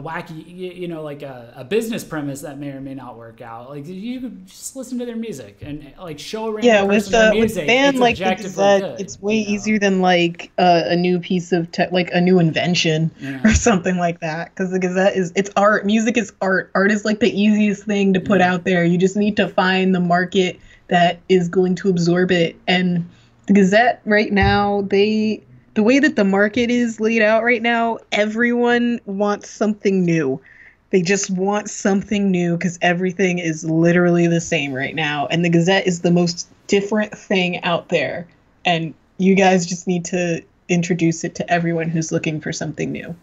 wacky, like a business premise that may or may not work out. Like, you could just listen to their music and like show a random person their music. With band it's like the Gazette, it's way easier than like a new piece of like a new invention or something like that. Because the Gazette it's art. Music is art. Art is like the easiest thing to put out there. You just need to find the market that is going to absorb it. And the Gazette right now, the way that the market is laid out right now, everyone wants something new. They just want something new because everything is literally the same right now. And the Gazette is the most different thing out there. And you guys just need to introduce it to everyone who's looking for something new.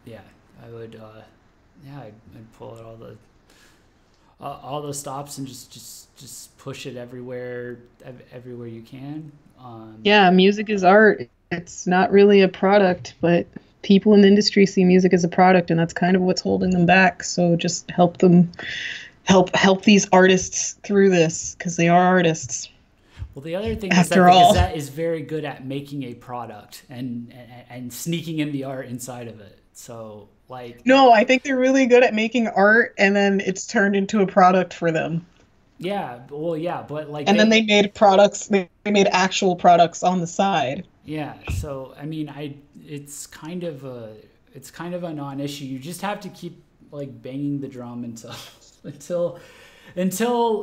Yeah, I would. I'd pull out all the stops and just push it everywhere you can. Music is art. It's not really a product, but people in the industry see music as a product, and that's kind of what's holding them back. So just help these artists through this, because they are artists. Well, the other thing is that the Gazette is very good at making a product and sneaking in the art inside of it. So, like... No, I think they're really good at making art, and then it's turned into a product for them. Yeah, well, yeah, but like... And then they made products, they made actual products on the side. Yeah, so, I mean, it's kind of a non-issue. You just have to keep, like, banging the drum until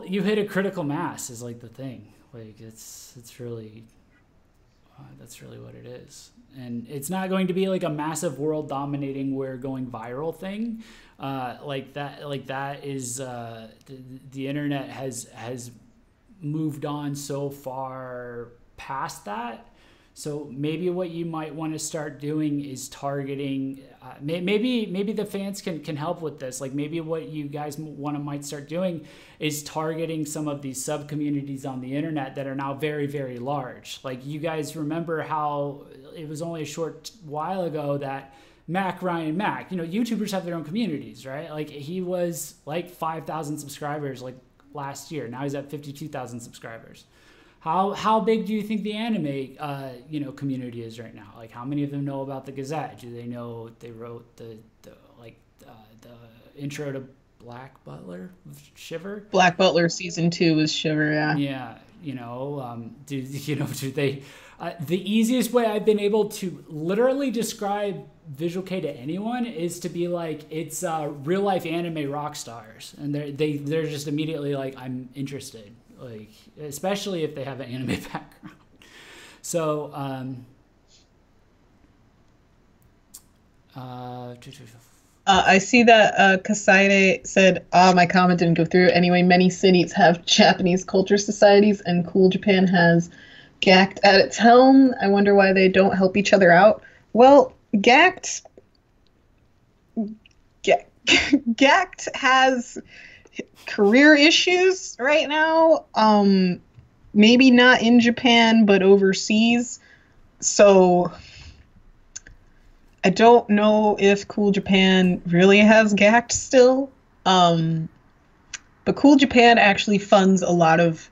you hit a critical mass is, like, the thing. Like, it's really... that's really what it is. And it's not going to be like a massive world dominating, we're going viral thing. Like that is the internet has moved on so far past that. So maybe what you might want to start doing is targeting. Maybe the fans can help with this. Like, maybe what you guys might start doing is targeting some of these sub communities on the internet that are now very, very large. Like, you guys remember how it was only a short while ago that Ryan Mac, YouTubers have their own communities, right? Like, he was like 5,000 subscribers like last year. Now he's at 52,000 subscribers. How big do you think the anime community is right now? Like, how many of them know about the Gazette? Do they know they wrote the intro to Black Butler, Shiver? Black Butler season 2 was Shiver, yeah. Yeah. Do they? The easiest way I've been able to literally describe Visual K to anyone is to be like, it's real life anime rock stars, and they're just immediately like, I'm interested, like especially if they have an anime background. So I see that Kasaide said, my comment didn't go through. Anyway, many cities have Japanese culture societies, and Cool Japan has GazettE at its helm. I wonder why they don't help each other out. Well, GazettE has career issues right now. Maybe not in Japan, but overseas. So I don't know if Cool Japan really has GazettE still. But Cool Japan actually funds a lot of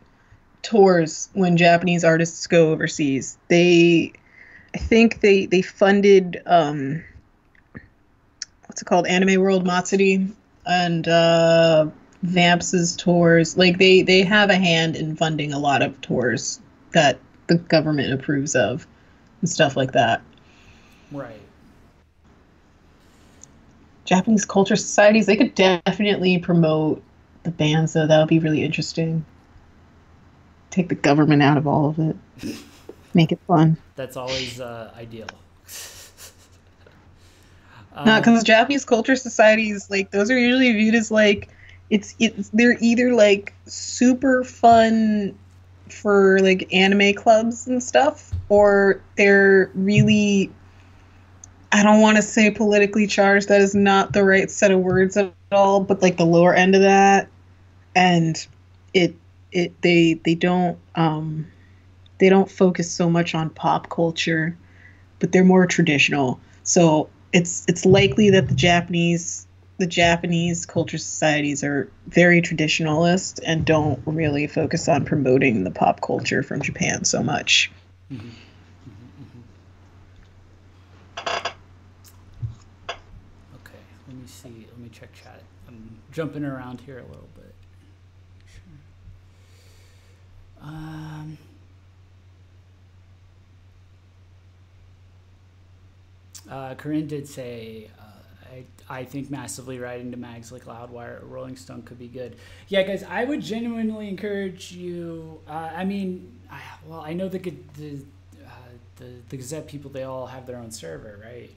tours when Japanese artists go overseas. I think they funded what's it called, Anime World Matsuri, and Vamps' tours. Like they have a hand in funding a lot of tours that the government approves of and stuff like that. Right. Japanese culture societies, they could definitely promote the bands, though. That would be really interesting. Take the government out of all of it. Make it fun. That's always ideal. No, because Japanese culture societies, like, those are usually viewed as like, they're either like super fun for like anime clubs and stuff, or they're really, I don't want to say politically charged. That is not the right set of words at all, but like the lower end of that. And they don't focus so much on pop culture, but they're more traditional. So it's likely that the Japanese culture societies are very traditionalist and don't really focus on promoting the pop culture from Japan so much. Mm-hmm. Okay, let me see. Let me check chat. I'm jumping around here a little bit. Corinne did say, I think massively writing to mags like Loudwire or Rolling Stone could be good. Yeah, guys, I would genuinely encourage you. I know the Gazette people, they all have their own server, right?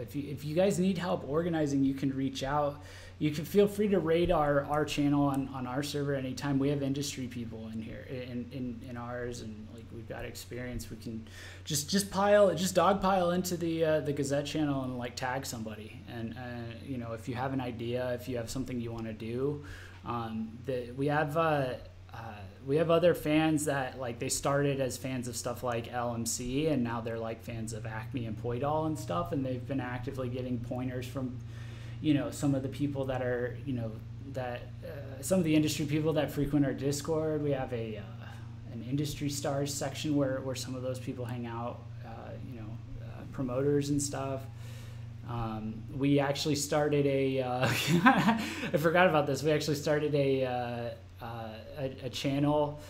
If you guys need help organizing, you can reach out. You can feel free to raid our channel on our server anytime. We have industry people in here in ours, and like we've got experience. We can just dogpile into the Gazette channel and like tag somebody. And if you have an idea, if you have something you want to do, we have other fans that like they started as fans of stuff like LMC, and now they're like fans of Acme and Poidol and stuff, and they've been actively getting pointers from some of the people that are some of the industry people that frequent our Discord. We have an industry stars section where some of those people hang out, promoters and stuff. We actually started I forgot about this. We actually started a channel.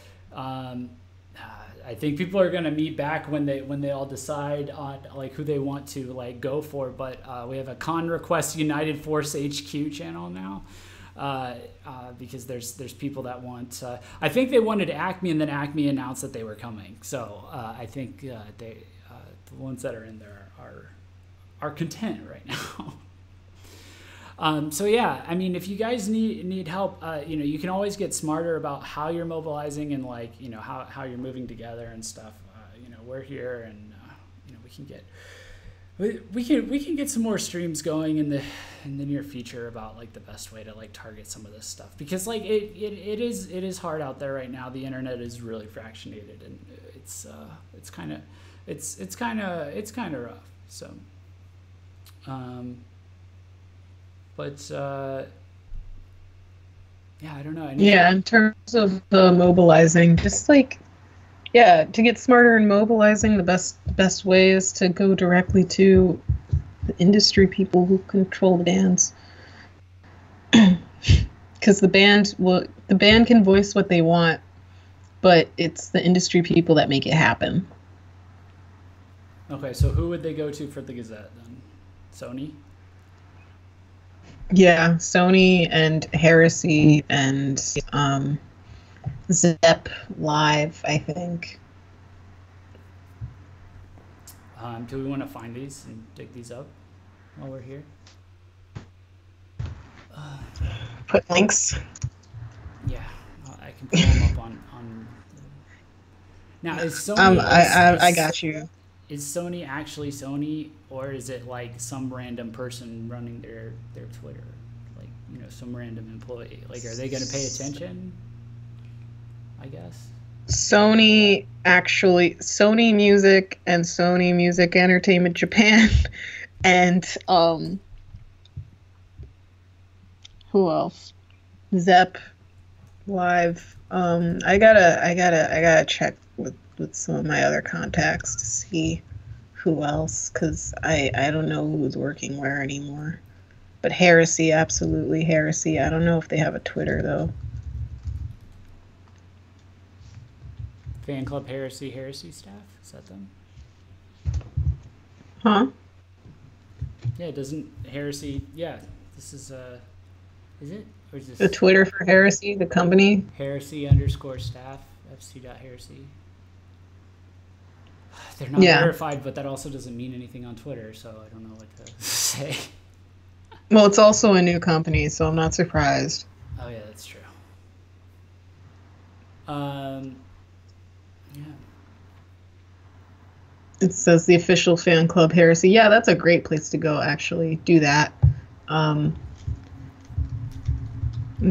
I think people are going to meet back when they all decide on like who they want to like go for. But we have a Con Request United Force HQ channel now, because there's people that want. I think they wanted Acme, and then Acme announced that they were coming. So I think the ones that are in there are content right now. So yeah, I mean, if you guys need help, you can always get smarter about how you're mobilizing and like, how you're moving together and stuff. We're here, and we can get some more streams going in the near future about like the best way to like target some of this stuff, because like it is hard out there right now. The internet is really fractionated, and it's kind of rough. So. But yeah, I don't know. In terms of mobilizing, just like, to get smarter in mobilizing, the best way is to go directly to the industry people who control the bands. because the band can voice what they want, but it's the industry people that make it happen. Okay, so who would they go to for the Gazette then? Sony? Yeah, Sony and Heresy and Zep Live, I think. Do we want to find these and dig these up while we're here? Put links. Yeah, I can pull them up on. Now is Sony? I got you. Is Sony actually Sony, or is it like some random person running their Twitter, like some random employee? Like, are they going to pay attention? I guess. Sony Music and Sony Music Entertainment Japan, and who else? Zep Live. I gotta check with some of my other contacts to see who else, because I don't know who's working where anymore. But Heresy, absolutely Heresy. I don't know if they have a Twitter though. Fan Club Heresy staff? Is that them? Huh? Yeah, doesn't Heresy... Yeah, this is... Is it? Or is this... The Twitter for Heresy, the company? Heresy_staff, fc.heresy. They're not verified, but that also doesn't mean anything on Twitter, so I don't know what to say. Well, it's also a new company, so I'm not surprised. Oh, yeah, that's true. Yeah. It says the official fan club Heresy. Yeah, that's a great place to go, actually. Do that. And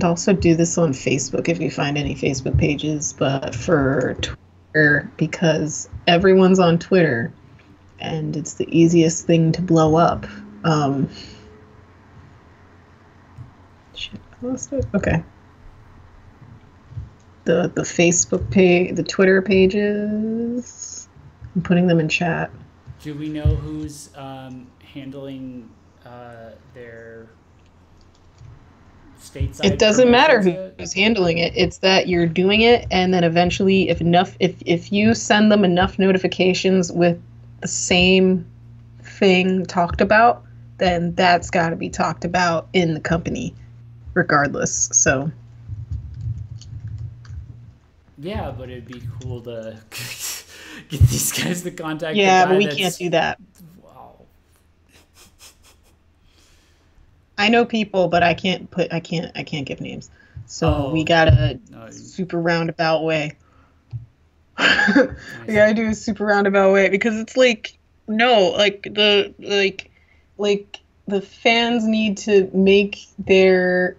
also do this on Facebook if you find any Facebook pages, but for Twitter, because everyone's on Twitter, and it's the easiest thing to blow up. Shit, I lost it. Okay. The Facebook page, the Twitter pages. I'm putting them in chat. Do we know who's handling their stateside? It doesn't matter who's handling it. It's that you're doing it, and then eventually, if you send them enough notifications with the same thing talked about, then that's got to be talked about in the company, regardless. So. Yeah, but it'd be cool to get these guys to contact. Yeah, but we can't do that. Wow. I know people, but I can't give names. So we gotta super roundabout way. We gotta do a super roundabout way, because it's like the fans need to make their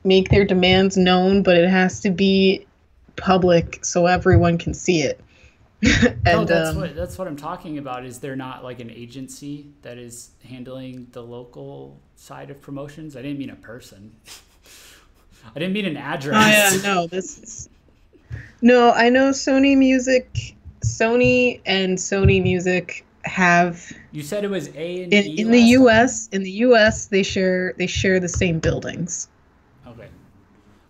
demands known, but it has to be public so everyone can see it. And that's what I'm talking about. Is there not like an agency that is handling the local side of promotions? I didn't mean a person. I didn't mean an address. Oh, yeah, no, I know Sony and Sony Music have. You said it was in the US. In the US, they share the same buildings. Okay.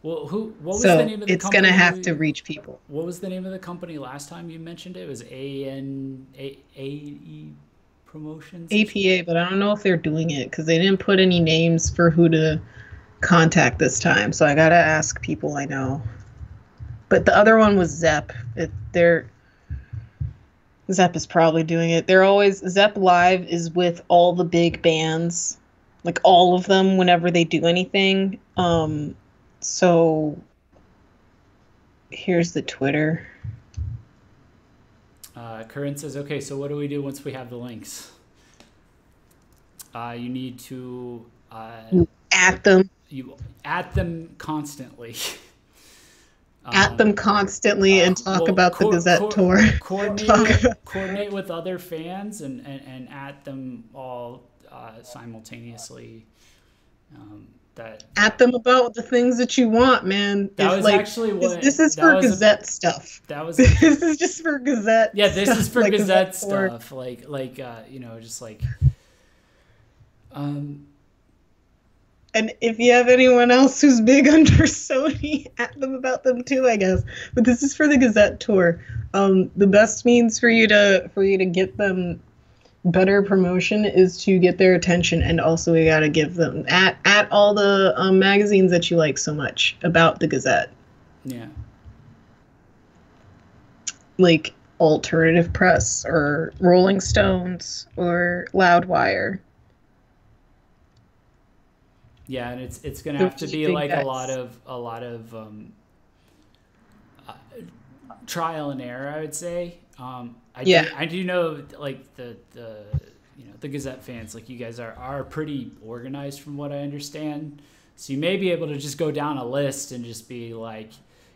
Well, what was the name of the company? It's gonna have to reach people. What was the name of the company last time you mentioned it? It was AE Promotions? APA, but I don't know if they're doing it, because they didn't put any names for who to contact this time. So I gotta ask people I know. But the other one was Zep. Zep is probably doing it. Zep Live is with all the big bands, like all of them whenever they do anything. So here's the Twitter. Corinne says, okay, so what do we do once we have the links? You need to at them. You at them constantly. At them constantly and talk about the Gazette tour. Coordinate with other fans and at them all simultaneously. At them about the things that you want, man. That was actually what this is for Gazette stuff. That was this is just for Gazette. Yeah, this is for like Gazette stuff. Just like. And if you have anyone else who's big under Sony, at them about them too, I guess. But this is for the Gazette tour. The best means for you to get them better promotion is to get their attention, and also we gotta give them at all the magazines that you like so much about the Gazette. Yeah. Like Alternative Press or Rolling Stones or Loudwire. Yeah, and it's gonna have to be like a lot of trial and error, I would say. I do know, like the the Gazette fans, like you guys are pretty organized from what I understand. So you may be able to just go down a list and just be like,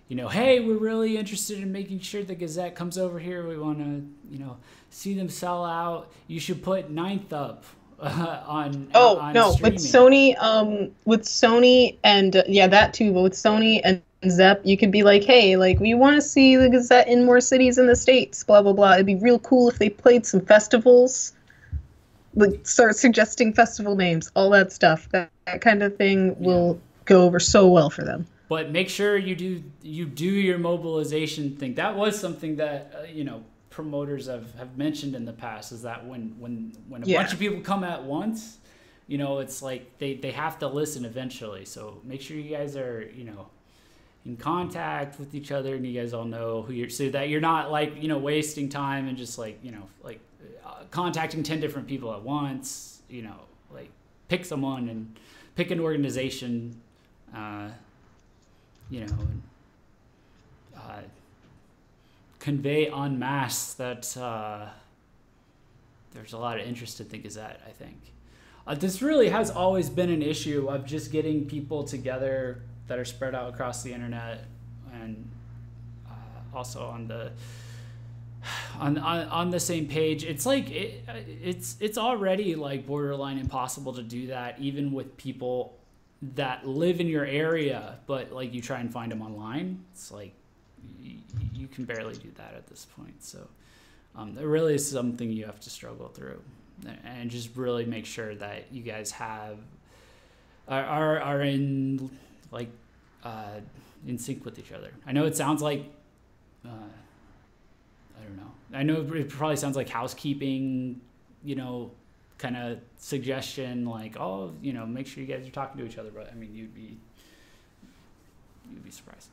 hey, we're really interested in making sure the Gazette comes over here. We want to, see them sell out. You should put Ninth up on no, streaming. with Sony and that too, but with Sony and Zepp, you could be like, hey, like we want to see the Gazette in more cities in the States, blah blah blah. It'd be real cool if they played some festivals, like start suggesting festival names, all that stuff. That kind of thing will go over so well for them. But make sure you do your mobilization thing. That was something that promoters have mentioned in the past, is that when a bunch of people come at once, it's like they have to listen eventually. So make sure you guys are in contact with each other, and you guys all know who you're, so that you're not like wasting time and just like contacting 10 different people at once. Like pick someone and pick an organization. Convey en masse that there's a lot of interest in the Gazette, I think. This really has always been an issue of just getting people together that are spread out across the internet, and also on the same page. It's like it's already like borderline impossible to do that, even with people that live in your area, but like you try and find them online. It's like you can barely do that at this point. So it really is something you have to struggle through, and just really make sure that you guys are in like in sync with each other. I know it sounds like I don't know. I know it probably sounds like housekeeping, kind of suggestion, like, oh, make sure you guys are talking to each other. But I mean, you'd be surprised.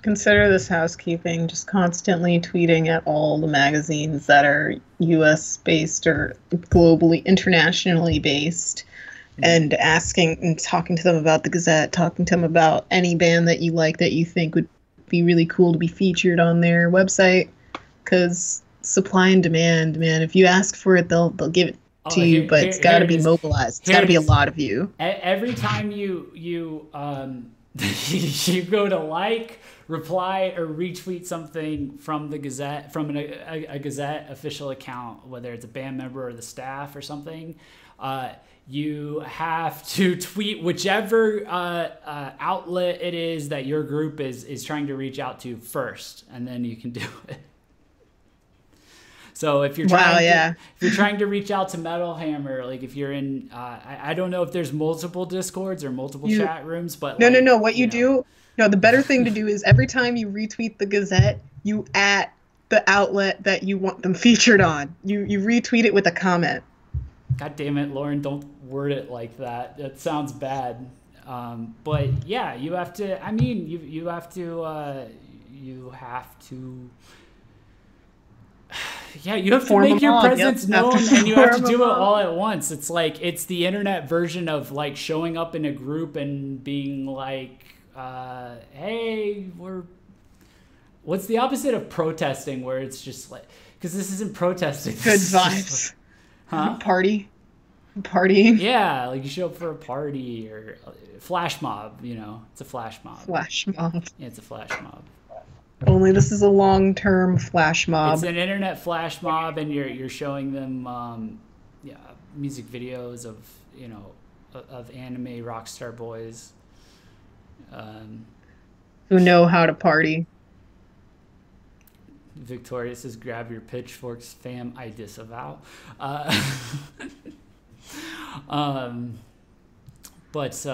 Consider this housekeeping, just constantly tweeting at all the magazines that are US based or globally, internationally based, and asking and talking to them about the Gazette, talking to them about any band that you like that you think would be really cool to be featured on their website. Because supply and demand, man, if you ask for it, they'll give it to you, but it's got to be mobilized. It's got to be a lot of you. Every time you you go to like, reply, or retweet something from the Gazette, from a Gazette official account, whether it's a band member or the staff or something, you have to tweet whichever outlet it is that your group is trying to reach out to first, and then you can do it. So if you're trying to reach out to Metal Hammer, like if you're in, I don't know if there's multiple Discords or multiple chat rooms, but no. What you do, the better thing to do is every time you retweet the Gazette, you at the outlet that you want them featured on. You retweet it with a comment. God damn it, Lauren! Don't word it like that. That sounds bad. But yeah, you have to. I mean, you have to. You have to. Yeah, you have to make your presence known, and you have to do it all at once. It's like, it's the internet version of like showing up in a group and being like, hey, what's the opposite of protesting, where it's just like, because this isn't protesting. Good vibes. Huh? Partying. Yeah, like you show up for a party or a flash mob, it's a flash mob. Flash mob. Yeah, it's a flash mob. Only this is a long-term flash mob. It's an internet flash mob, and you're showing them, music videos of of anime rock star boys, who know how to party. Victoria says, grab your pitchforks, fam. I disavow. But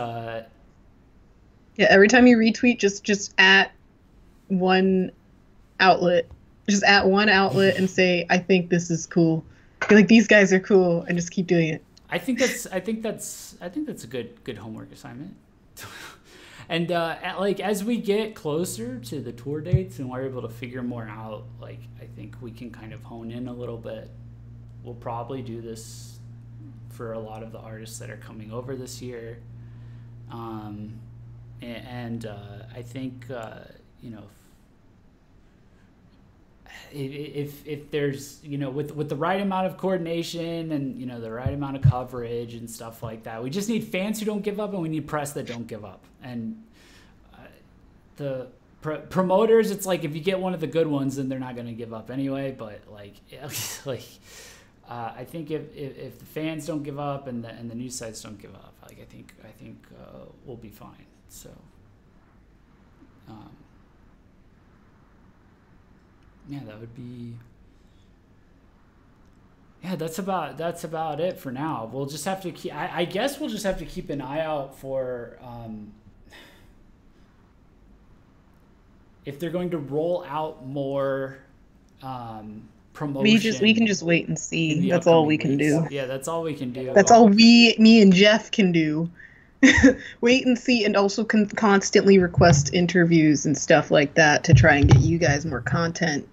Yeah, every time you retweet, just at one outlet. Just at one outlet and say, I think this is cool. Be like, these guys are cool, and just keep doing it. I think that's a good homework assignment. And like as we get closer to the tour dates and we're able to figure more out, like I think we can kind of hone in a little bit. We'll probably do this for a lot of the artists that are coming over this year. And I think you know, if there's, you know, with the right amount of coordination and, you know, the right amount of coverage and stuff like that, we just need fans who don't give up, and we need press that don't give up. And the promoters, it's like if you get one of the good ones, then they're not going to give up anyway. But like I think if the fans don't give up and the news sites don't give up, like I think we'll be fine. So. Yeah, that would be. Yeah, that's about it for now. We'll just have to keep. I guess we'll just have to keep an eye out for if they're going to roll out more promotion. We can just wait and see. That's all we can do. Yeah, that's all we can do. That's all me and Jeff can do. Wait and see, and also constantly request interviews and stuff like that to try and get you guys more content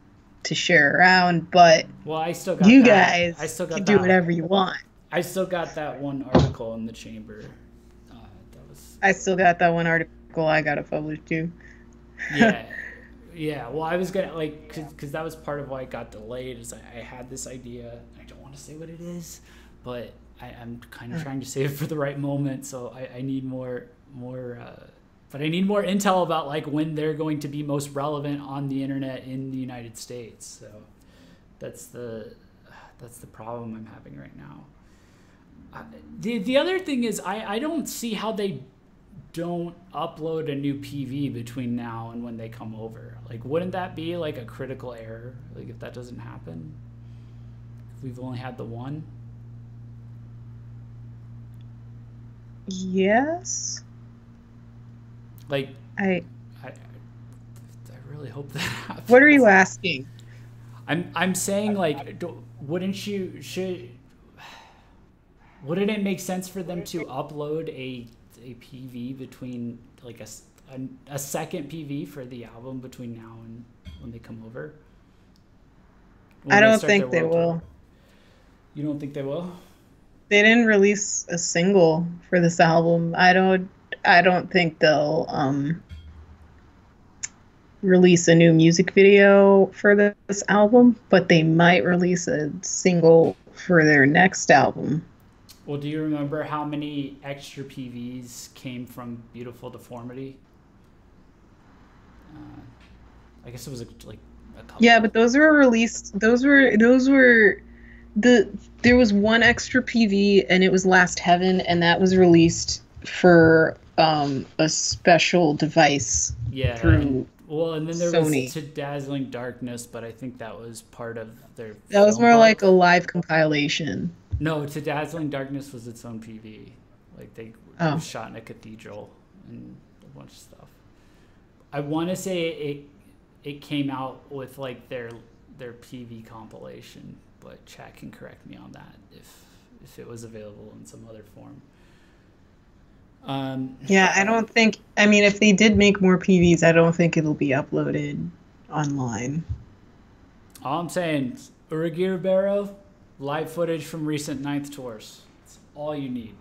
to share around. But well, I still got you that. guys can do whatever you want. I still got that one article in the chamber. I still got that one article I got to publish too. Yeah. Well, I was gonna because that was part of why it got delayed. Is I had this idea. I don't want to say what it is, but I'm kind of trying to save it for the right moment. So I need more. But I need more intel about like when they're going to be most relevant on the internet in the United States. So that's the problem I'm having right now. The other thing is I don't see how they don't upload a new PV between now and when they come over. Like, wouldn't that be like a critical error? Like if that doesn't happen, if we've only had the one. Yes. Like I really hope that happens. What are you asking? I'm saying like, wouldn't it make sense for them to upload a PV between like a second PV for the album between now and when they come over? I don't think they will. You don't think they will? They didn't release a single for this album. I don't think they'll release a new music video for this album, but they might release a single for their next album. Well, do you remember how many extra PVs came from Beautiful Deformity? I guess it was like a couple. Yeah, but those were released. There was one extra PV, and it was Last Heaven, and that was released for a special device. Yeah. Through and then there Sony. was To Dazzling Darkness, but I think that was part of their. That was more like a live compilation. No, To Dazzling Darkness was its own PV. Like it was shot in a cathedral and a bunch of stuff. I want to say it came out with like their PV compilation, but chat can correct me on that if it was available in some other form. Yeah, I don't think. I mean, if they did make more PVs, I don't think it'll be uploaded online. All I'm saying, Uragi Ribeiro, live footage from recent 9th tours. That's all you need.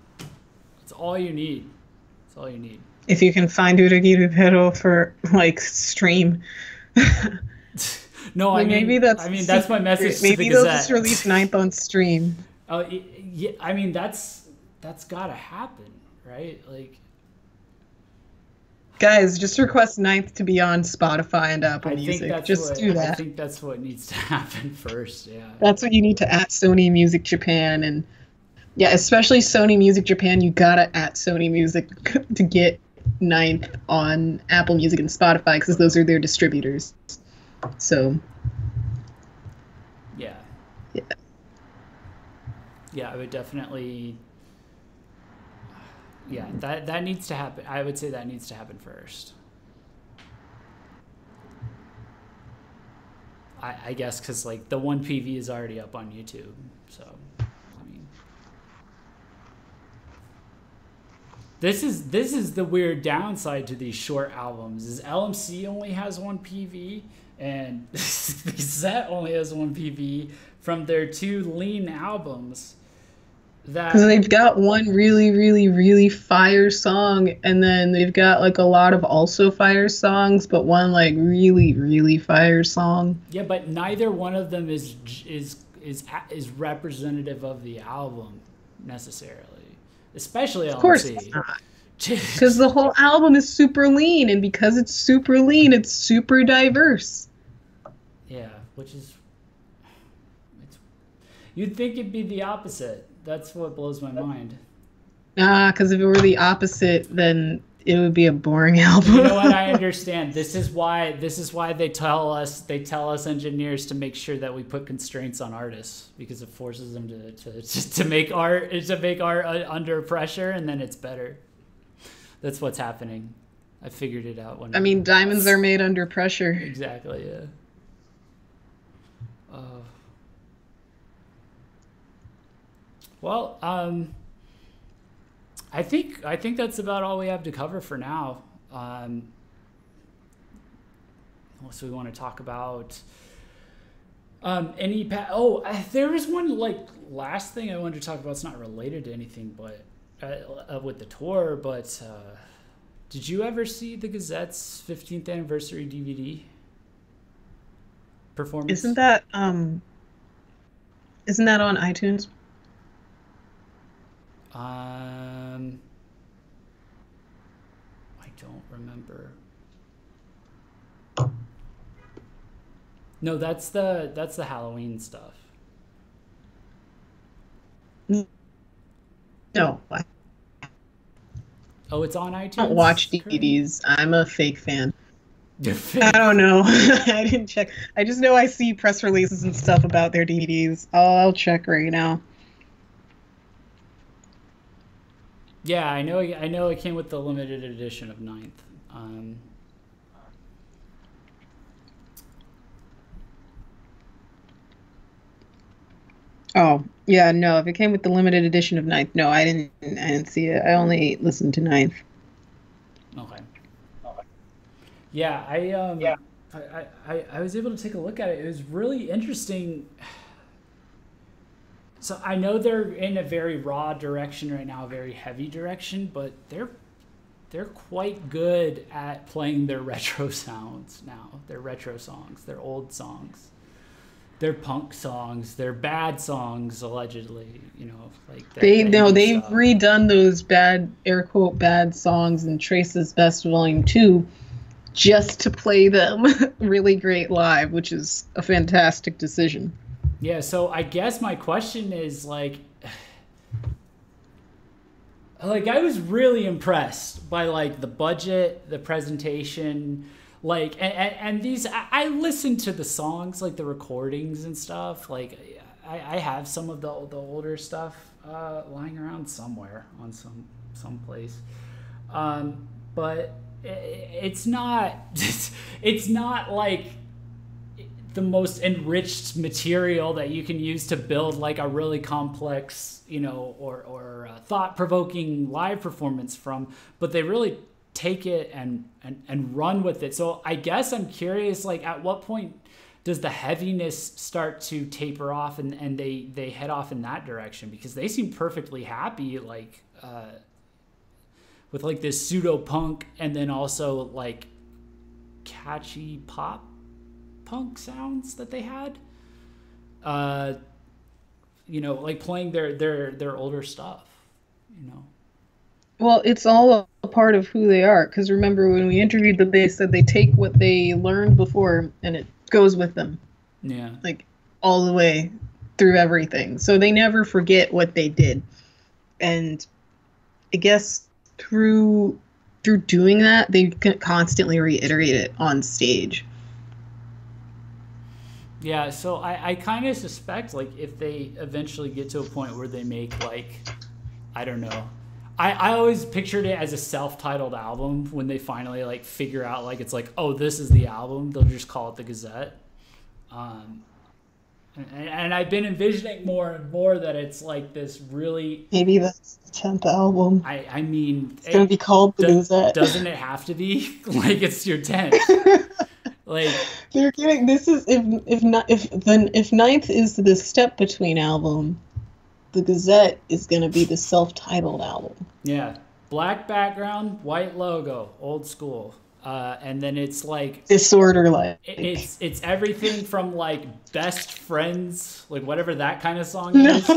That's all you need. That's all you need. If you can find Uragi Ribeiro for like stream. No, like, maybe that's my message to the Gazette. Maybe they'll just release 9th on stream. Oh, yeah. I mean, that's gotta happen, right? Like, guys, just request 9th to be on Spotify and Apple Music. Just do that. I think that's what needs to happen first. Yeah. That's what you need to at Sony Music Japan, and yeah, especially Sony Music Japan. You gotta at Sony Music to get 9th on Apple Music and Spotify because those are their distributors. So Yeah, I would definitely. Yeah, that needs to happen. I would say that needs to happen first. I guess because like the one PV is already up on YouTube, so I mean, this is the weird downside to these short albums is LMC only has one PV and Gazette only has one PV from their two lean albums. Because they've got one really, really, really fire song, and then they've got like a lot of also fire songs, but one like really, really fire song. Yeah, but neither one of them is representative of the album necessarily, especially LMC. Of course it's not. Because the whole album is super lean, and because it's super lean, it's super diverse. Yeah, which is, you'd think it'd be the opposite. That's what blows my mind. Because if it were the opposite, then it would be a boring album. You know what? I understand. This is why they tell us engineers to make sure that we put constraints on artists, because it forces them to make art under pressure, and then it's better. That's what's happening. I figured it out I mean, diamonds are made under pressure. Exactly. Yeah. Well, I think that's about all we have to cover for now. So we want to talk about there was one like last thing I wanted to talk about. It's not related to anything, but with the tour. But did you ever see the Gazette's 15th anniversary DVD performance? Isn't that on iTunes? I don't remember. No, that's the Halloween stuff. No. Oh, it's on iTunes? I don't watch DVDs. I'm a fake fan. I don't know. I didn't check. I just know I see press releases and stuff about their DVDs. I'll check right now. Yeah, I know it came with the limited edition of 9th. Oh, yeah, no, if it came with the limited edition of 9th, no, I didn't see it. I only listened to 9th. Okay. Yeah, I was able to take a look at it. It was really interesting. So I know they're in a very raw direction right now, a very heavy direction, but they're quite good at playing their retro sounds now. Their retro songs, their old songs, their punk songs, their bad songs, allegedly. You know, like they've redone those bad, air quote, bad songs in Trace's Best Volume 2 just to play them really great live, which is a fantastic decision. Yeah, so I guess my question is like I was really impressed by like the budget, the presentation, like and these I listened to the songs, like the recordings and stuff. Like I have some of the older stuff lying around somewhere on some place, but it's not like the most enriched material that you can use to build like a really complex, you know, or thought-provoking live performance from, but they really take it and run with it. So I guess I'm curious, like at what point does the heaviness start to taper off and they head off in that direction? Because they seem perfectly happy, like with like this pseudo punk and then also like catchy pop punk sounds that they had, you know, like playing their older stuff, you know. Well, it's all a part of who they are, because remember when we interviewed them, they said they take what they learned before and it goes with them. Yeah. Like all the way through everything. So they never forget what they did. And I guess through doing that, they constantly reiterate it on stage. Yeah, so I kind of suspect like if they eventually get to a point where they make like, I don't know. I always pictured it as a self-titled album when they finally like figure out like it's like, oh, this is the album. They'll just call it the Gazette. Um, and I've been envisioning more and more that it's like this really. Maybe that's the 10th album. I mean, it's gonna be called the Gazette. Doesn't it have to be? Like it's your 10th. Like they're getting this is if Ninth is the Step Between album, the Gazette is gonna be the self-titled album. Yeah, black background, white logo, old school, and then it's like Disorder like. It's everything from like Best Friends, like whatever that kind of song is,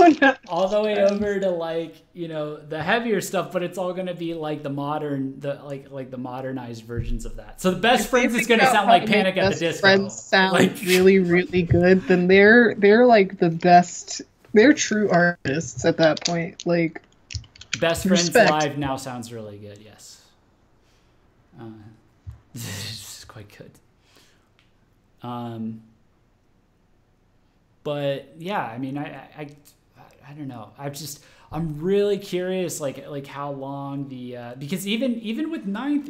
all the way over to like the heavier stuff. But it's all gonna be like the modern, the modernized versions of that. So the Best Friends is gonna sound like Panic at the Disco. Best Friends sound like really really good. Then they're like the best. They're true artists at that point. Like Best Friends live now sounds really good. Yes. It's quite good. But yeah, I mean, I don't know. I'm really curious, like how long the because even with ninth,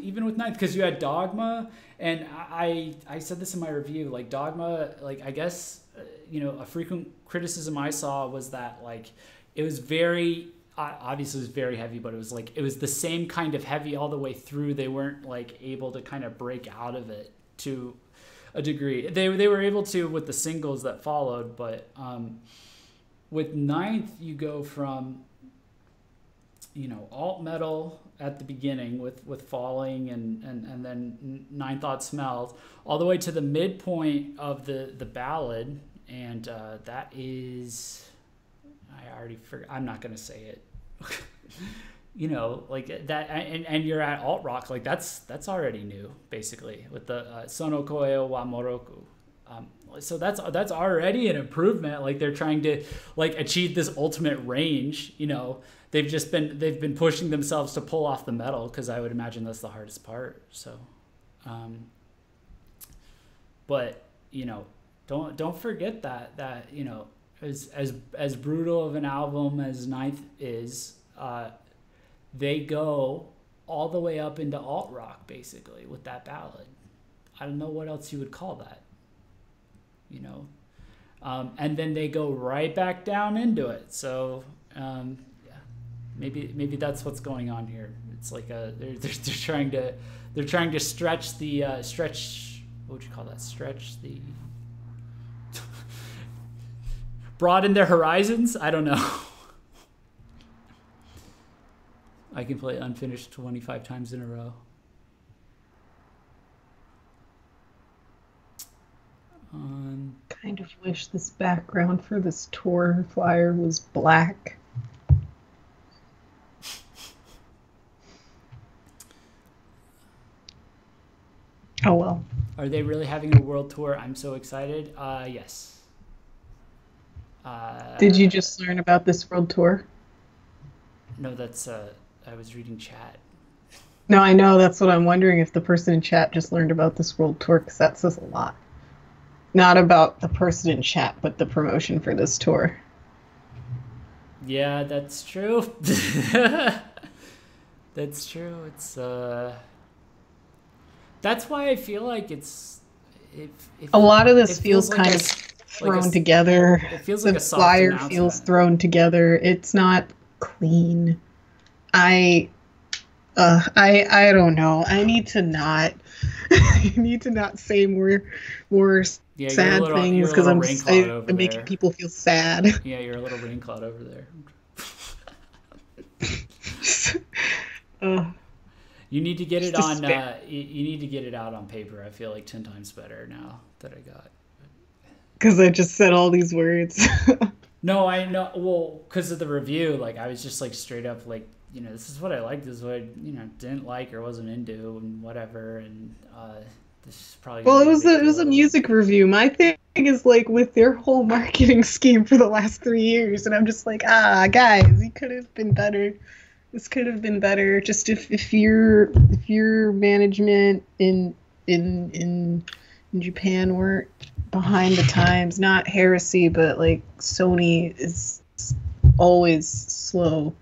because you had Dogma, and I said this in my review, like Dogma, like I guess a frequent criticism I saw was that like it was very. Obviously it was very heavy, but it was the same kind of heavy all the way through. They weren't like able to kind of break out of it to a degree. They were able to with the singles that followed, but with ninth you go from alt metal at the beginning with Falling and then Nine Thought Smells all the way to the midpoint of the ballad, and that is, I already forgot. I'm not gonna say it. Like that, and you're at alt rock, like that's already new, basically, with the Sono Koe wa Moroku. So that's already an improvement. Like they're trying to like achieve this ultimate range. They've been pushing themselves to pull off the metal, because I would imagine that's the hardest part. So, but don't forget that as brutal of an album as Ninth is, they go all the way up into alt rock basically with that ballad. I don't know what else you would call that, and then they go right back down into it. So yeah, maybe that's what's going on here. It's like they're trying to stretch the what would you call that? Stretch the broaden their horizons? I don't know. I can play Unfinished 25 times in a row. Kind of wish this background for this tour flyer was black. Oh well. Are they really having a world tour? I'm so excited. Yes. Did you just learn about this world tour? No, that's I was reading chat. No, I know. That's what I'm wondering, if the person in chat just learned about this world tour, because that says a lot. Not about the person in chat, but the promotion for this tour. Yeah, that's true. That's true. It's that's why I feel like it's a lot of this feels kind of thrown together. It feels like the a soft flyer announcement. Feels thrown together. It's not clean. I don't know. I need to not say more sad things, because I'm making people feel sad. Yeah, you're a little rain cloud over there. You need to get it on. You need to get it out on paper. I feel like 10 times better now that I got. Because I just said all these words. No, I know. Well, because of the review, like I was just like straight up like, this is what I liked, this is what I didn't like or wasn't into, and whatever. And this is probably. Well, it was a music review. My thing is like with their whole marketing scheme for the last 3 years, and I'm just like, guys, you could have been better. This could have been better. Just if your management in in Japan weren't behind the times. Not heresy, but like Sony is always slow.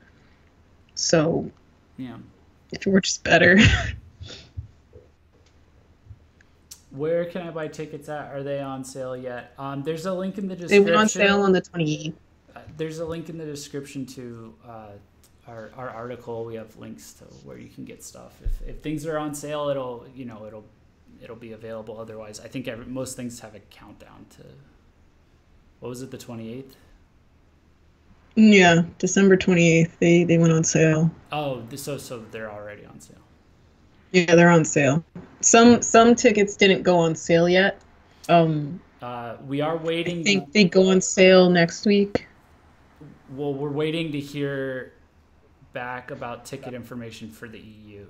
So Yeah. we're just better. Where can I buy tickets at? Are they on sale yet? There's a link in the They description. went on sale on the 28th. There's a link in the description to our article. We have links to where you can get stuff. If things are on sale, it'll be available. Otherwise, I think most things have a countdown to, what was it, the 28th? Yeah, December 28th. They went on sale. Oh, so they're already on sale. Yeah, they're on sale. Some tickets didn't go on sale yet. We are waiting. I think they go on sale next week. Well, we're waiting to hear back about ticket information for the EU.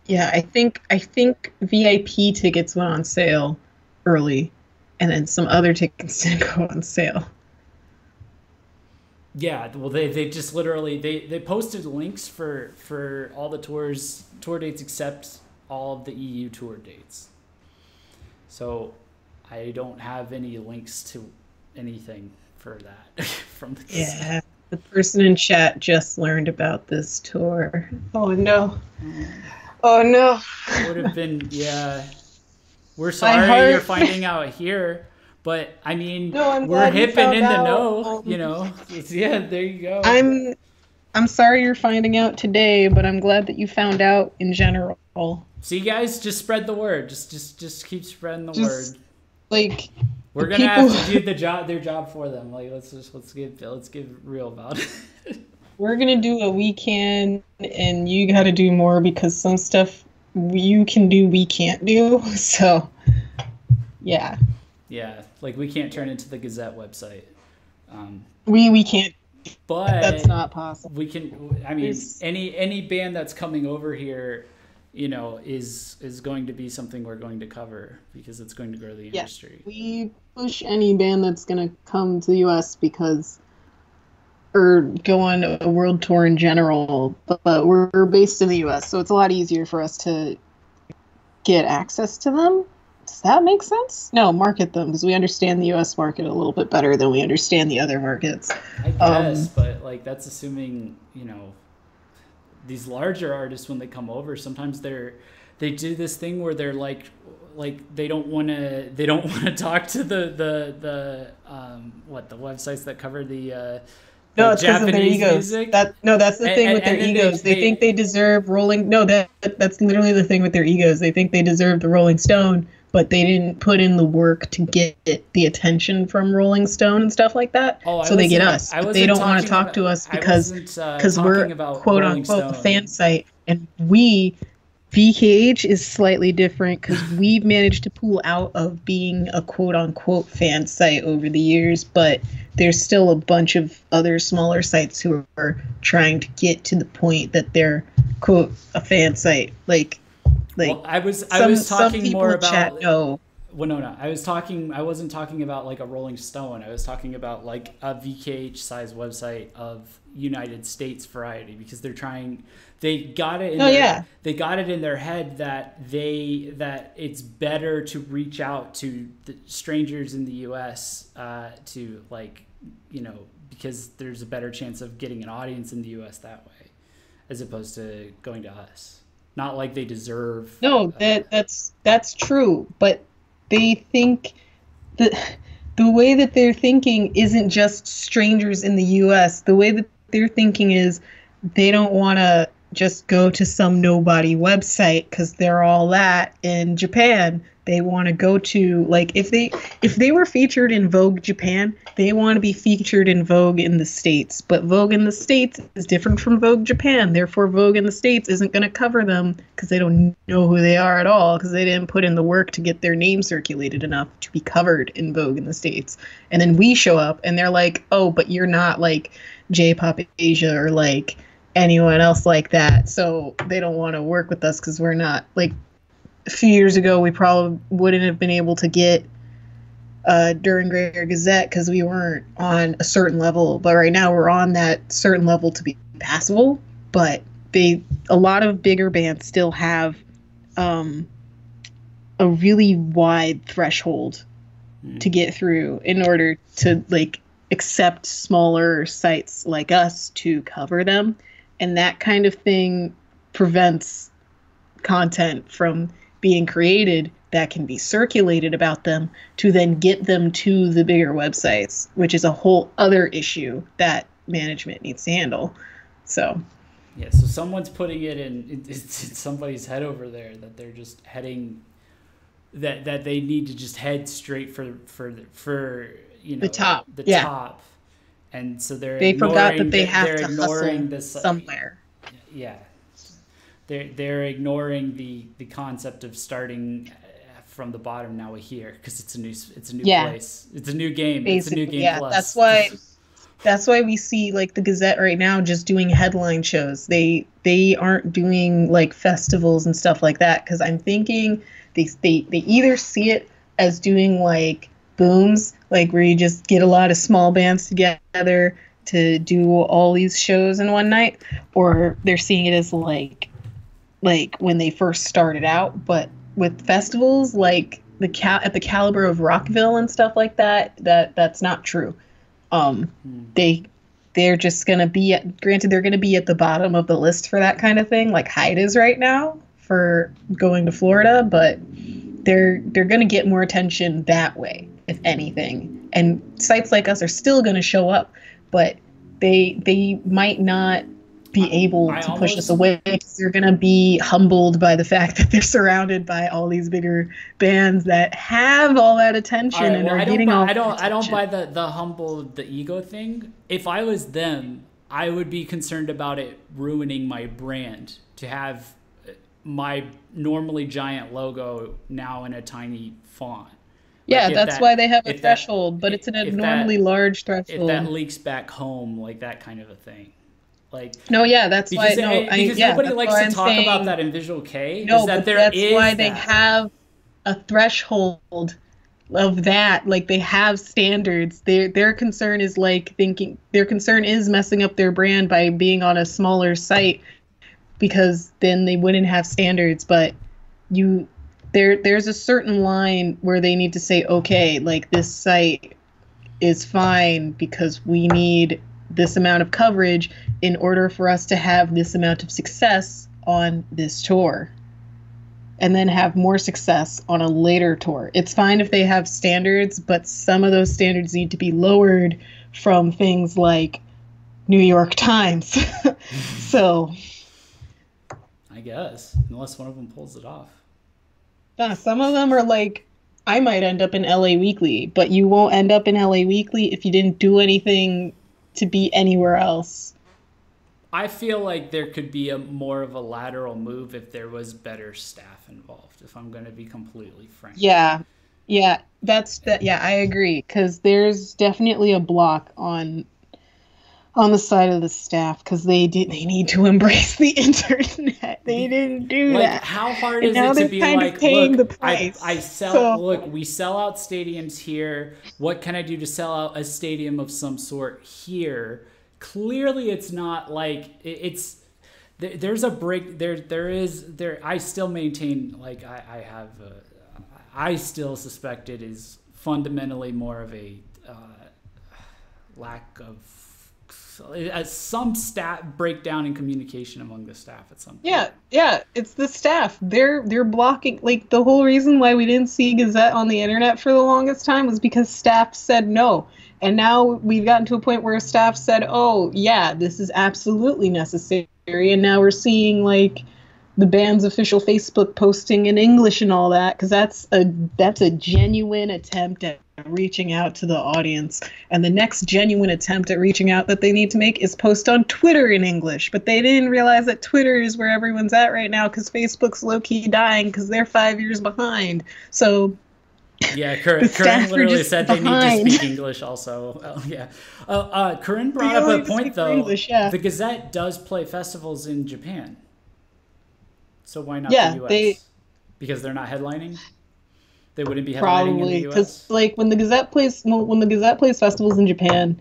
Yeah, I think VIP tickets went on sale early, and then some other tickets didn't go on sale. Yeah, well, they just literally they posted links for all the tour dates except all of the EU tour dates. So I don't have any links to anything for that from the Yeah, the person in chat just learned about this tour. Oh no. Oh no. Would have been, yeah. We're sorry you're finding out here. But I mean, No, we're hip and in the know, you know. Yeah, there you go. I'm sorry you're finding out today, but I'm glad that you found out in general. See, guys, just spread the word. Just keep spreading the word. Like, we're gonna have to do their job for them. Like, let's get real about it. We're gonna do what we can, and you got to do more because some stuff you can do, we can't do. So, yeah. Yeah, like we can't turn into the Gazette website. We can't. But that's not possible. We can. I mean, any band that's coming over here, you know, is going to be something we're going to cover because it's going to grow the industry. We push any band that's going to come to the U.S. or go on a world tour in general, but we're based in the U.S., so it's a lot easier for us to get access to them. Does that make sense? No, market them, because we understand the U.S. market a little bit better than we understand the other markets. I guess, but like that's assuming, you know, these larger artists when they come over, sometimes they do this thing where they're like they don't want to talk to the websites that cover the no, it's because of their egos. Music. That's the thing with their egos. They think they deserve Rolling. No, that's literally the thing with their egos. They think they deserve the Rolling Stone, but they didn't put in the work to get the attention from Rolling Stone and stuff like that. So they get us. But they don't want to talk to us because we're quote unquote a fan site, and VKH is slightly different because we've managed to pull out of being a quote-unquote fan site over the years, but there's still a bunch of other smaller sites who are trying to get to the point that they're quote a fan site. Well, I was talking more about. Chat, no. Well, no. I wasn't talking about like a Rolling Stone. I was talking about like a VKH size website of United States variety because they're trying. They got it. They got it in their head that it's better to reach out to the strangers in the U.S. To like, you know, because there's a better chance of getting an audience in the U.S. that way, as opposed to going to us. Not like they deserve. No, that's true, but they think that the way that they're thinking isn't just strangers in the U.S. The way that they're thinking is they don't want to just go to some nobody website because they're all that in Japan. They want to go to, like, if they were featured in Vogue Japan, they want to be featured in Vogue in the States. But Vogue in the States is different from Vogue Japan. Therefore, Vogue in the States isn't going to cover them because they don't know who they are at all because they didn't put in the work to get their name circulated enough to be covered in Vogue in the States. And then we show up and they're like, oh, but you're not like J-Pop Asia or like anyone else like that. So they don't want to work with us because we're not like. A few years ago, we probably wouldn't have been able to get Duran Greer Gazette because we weren't on a certain level. But right now, we're on that certain level to be passable. But a lot of bigger bands still have a a really wide threshold to get through in order to like accept smaller sites like us to cover them. And that kind of thing prevents content from being created that can be circulated about them to then get them to the bigger websites, which is a whole other issue that management needs to handle. So yeah, so someone's putting it in somebody's head over there that they're just heading, that they need to just head straight for you know, the top. The yeah. top. And so they forgot that they have to ignoring hustle this somewhere. Yeah. They're ignoring the concept of starting from the bottom now here, because it's a new place. It's a new game. Basically, it's a new game yeah, plus. That's why we see like the Gazette right now just doing headline shows. They aren't doing like festivals and stuff like that, because I'm thinking they either see it as doing like booms, like where you just get a lot of small bands together to do all these shows in one night, or they're seeing it as like when they first started out. But with festivals like at the caliber of Rockville and stuff like that's not true. They're just gonna be granted they're gonna be at the bottom of the list for that kind of thing, like Hyde is right now for going to Florida, but they're gonna get more attention that way, if anything. And sites like us are still gonna show up, but they might not be able to push us away, because they're going to be humbled by the fact that they're surrounded by all these bigger bands that have all that attention and are getting all that attention. I don't buy the ego thing. If I was them, I would be concerned about it ruining my brand to have my normally giant logo now in a tiny font. Yeah, like that's why they have a threshold, but it's an abnormally large threshold. If that leaks back home, like that kind of a thing. Like, no, yeah, that's why. Because nobody likes to talk about that in Visual K. No, but that's why they have a threshold of that. Like, they have standards. Their concern is messing up their brand by being on a smaller site, because then they wouldn't have standards. But there's a certain line where they need to say, okay, like this site is fine because we need this amount of coverage in order for us to have this amount of success on this tour, and then have more success on a later tour. It's fine if they have standards, but some of those standards need to be lowered from things like New York Times. So I guess, unless one of them pulls it off. Some of them are like, I might end up in LA Weekly, but you won't end up in LA Weekly if you didn't do anything to be anywhere else. I feel like there could be more of a lateral move if there was better staff involved, if I'm going to be completely frank. Yeah, I agree, because there's definitely a block on the side of the staff, because they need to embrace the internet. They didn't do that. Like, how hard is it to be like, look, we sell out stadiums here. What can I do to sell out a stadium of some sort here? Clearly, it's not like it's. There's a break. I still maintain, like, I still suspect it is fundamentally more of a lack of some staff breakdown in communication among the staff at some point. Yeah, it's the staff. They're blocking. Like, the whole reason why we didn't see Gazette on the internet for the longest time was because staff said no. And now we've gotten to a point where staff said, oh, yeah, this is absolutely necessary. And now we're seeing, like, the band's official Facebook posting in English and all that, because that's a genuine attempt at reaching out to the audience. And the next genuine attempt at reaching out that they need to make is post on Twitter in English. But they didn't realize that Twitter is where everyone's at right now, because Facebook's low-key dying because they're 5 years behind. So yeah, Corinne literally said they need to speak English also. Corinne brought up a point, though. English, yeah. The Gazette does play festivals in Japan. So why not the U.S.? Because they're not headlining? They wouldn't be headlining in the U.S.? Because, like, when the Gazette plays festivals in Japan,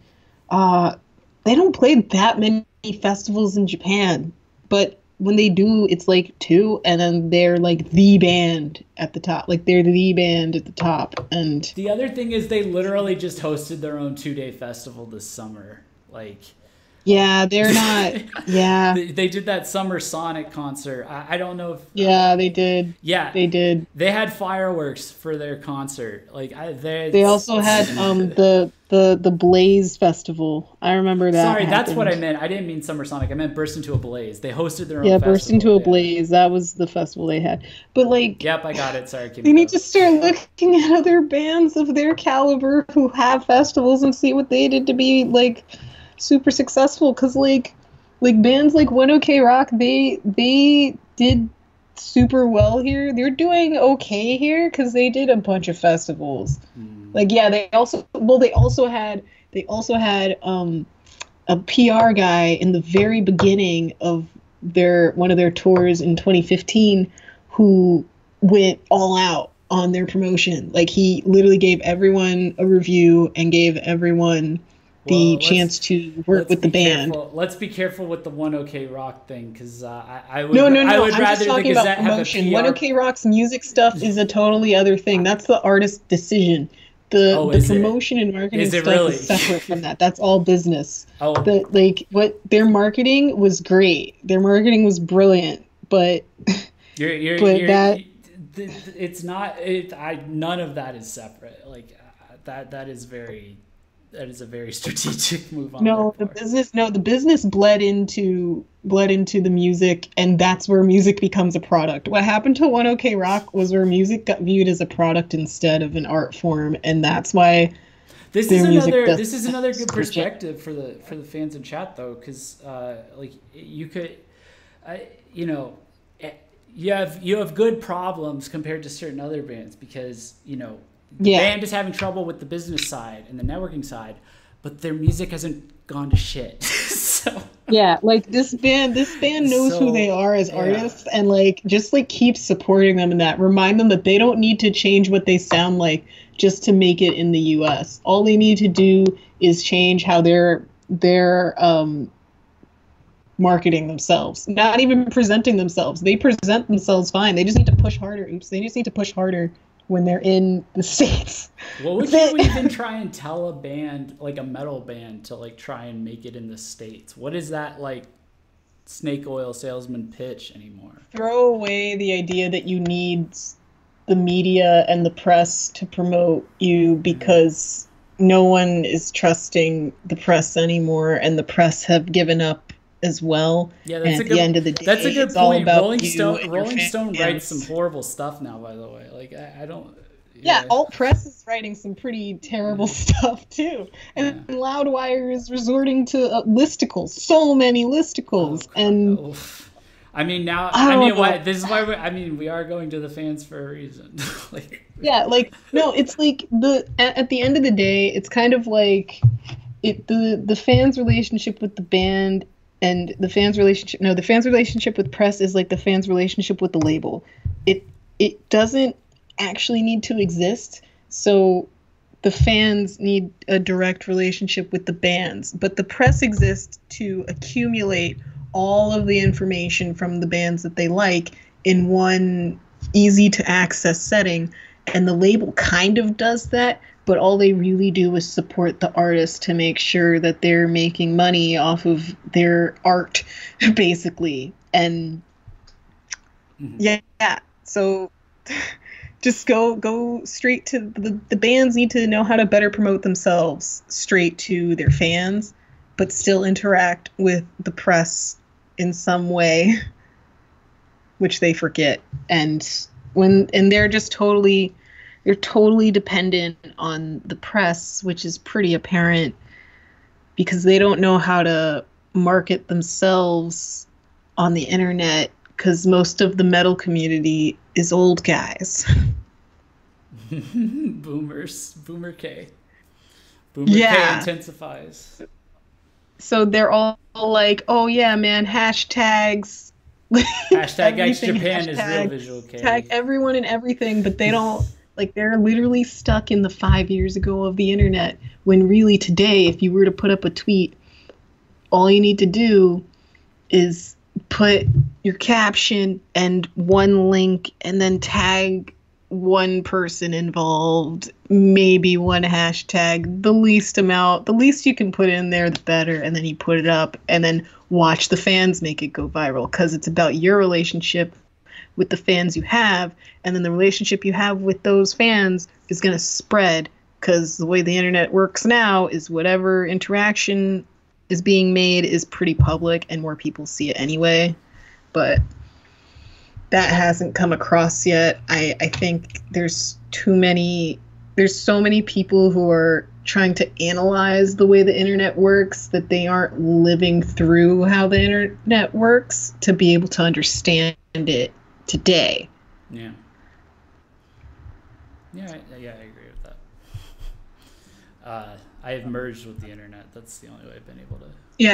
they don't play that many festivals in Japan. But when they do, it's like two, and then they're like the band at the top. Like they're the band at the top. And the other thing is they literally just hosted their own 2-day festival this summer. Like, yeah, they're not. Yeah, they did that summer Sonic concert. I don't know if. Yeah, they did. Yeah, they did. They had fireworks for their concert. Like they also had the Blaze Festival. I remember that. Sorry, happened. That's what I meant. I didn't mean Summer Sonic. I meant Burst Into a Blaze. They hosted their own. Yeah, festival. Burst Into a Blaze. That was the festival they had. But like. Yep, I got it. Sorry, they need to start looking at other bands of their caliber who have festivals and see what they did to be like super successful, because like bands like One OK Rock, they did super well here. They're doing okay here because they did a bunch of festivals. Like, yeah, they also had a PR guy in the very beginning of one of their tours in 2015 who went all out on their promotion. Like, he literally gave everyone a review and gave everyone the chance to work with the band. Let's be careful with the One OK Rock thing, because I would I'm rather just talking about promotion. One OK Rock's music stuff is a totally other thing. That's the artist's decision. The promotion and marketing stuff really? Is separate from that. That's all business. Oh, what their marketing was great. Their marketing was brilliant, but it's not. None of that is separate. Like that is a very strategic move on their part. The business bled into the music, and that's where music becomes a product. What happened to One OK Rock was where music got viewed as a product instead of an art form, and that's why this is another good perspective for the fans in chat, though, because like you could you have good problems compared to certain other bands, because the band is having trouble with the business side and the networking side, but their music hasn't gone to shit. So yeah, like this band knows who they are as artists, and like just like keep supporting them in that. Remind them that they don't need to change what they sound like just to make it in the US. All they need to do is change how they're marketing themselves, not even presenting themselves. They present themselves fine. They just need to push harder. They just need to push harder when they're in the States. What would you even try and tell a band, like a metal band, to like try and make it in the States? What is that like snake oil salesman pitch anymore? Throw away the idea that you need the media and the press to promote you, because no one is trusting the press anymore, and the press have given up as well. Yeah, that's at the end of the day, that's a good it's point. all about Rolling Stone writes some horrible stuff now, by the way. Like I don't. Yeah, alt press is writing some pretty terrible stuff too, and Loudwire is resorting to listicles. So many listicles, and I mean now. This is why we are going to the fans for a reason. No, it's like at the end of the day, it's kind of like the fans' relationship with the band. And the fans' relationship with press is like the fans' relationship with the label. It doesn't actually need to exist. So the fans need a direct relationship with the bands, but the press exists to accumulate all of the information from the bands that they like in one easy to access setting. And the label kind of does that, but all they really do is support the artist to make sure that they're making money off of their art, basically. And so just go straight to the bands need to know how to better promote themselves straight to their fans, but still interact with the press in some way, which they forget. And they're just totally dependent on the press, which is pretty apparent because they don't know how to market themselves on the internet, because most of the metal community is old guys. Boomers. Boomer K intensifies. So they're all like, oh yeah, man, hashtags. Hashtag X Japan is real visual K. Tag everyone and everything, but they don't, like, they're literally stuck in the 5 years ago of the internet, when really today, if you were to put up a tweet, all you need to do is put your caption and one link and then tag one person involved, maybe one hashtag, the least you can put in there, the better. And then you put it up and then watch the fans make it go viral, because it's about your relationship with the fans you have. And then the relationship you have with those fans is going to spread, because the way the internet works now is whatever interaction is being made is pretty public and more people see it anyway. But that hasn't come across yet. I think there's so many people who are trying to analyze the way the internet works that they aren't living through how the internet works to be able to understand it today. Yeah. Yeah, I agree with that. I have merged with the internet. That's the only way I've been able to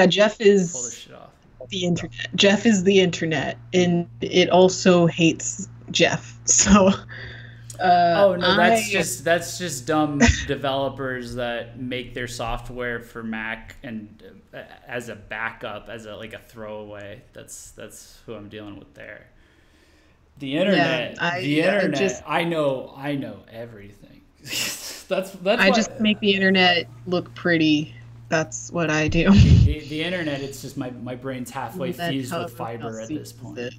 Jeff pull this is shit off. the internet. Jeff is the internet, and it also hates Jeff. So that's just dumb developers that make their software for Mac and as a backup, as a throwaway. That's who I'm dealing with there. The internet, I know everything. that's I just make the internet look pretty. That's what I do. The internet, it's just my brain's halfway fused with fiber at this point.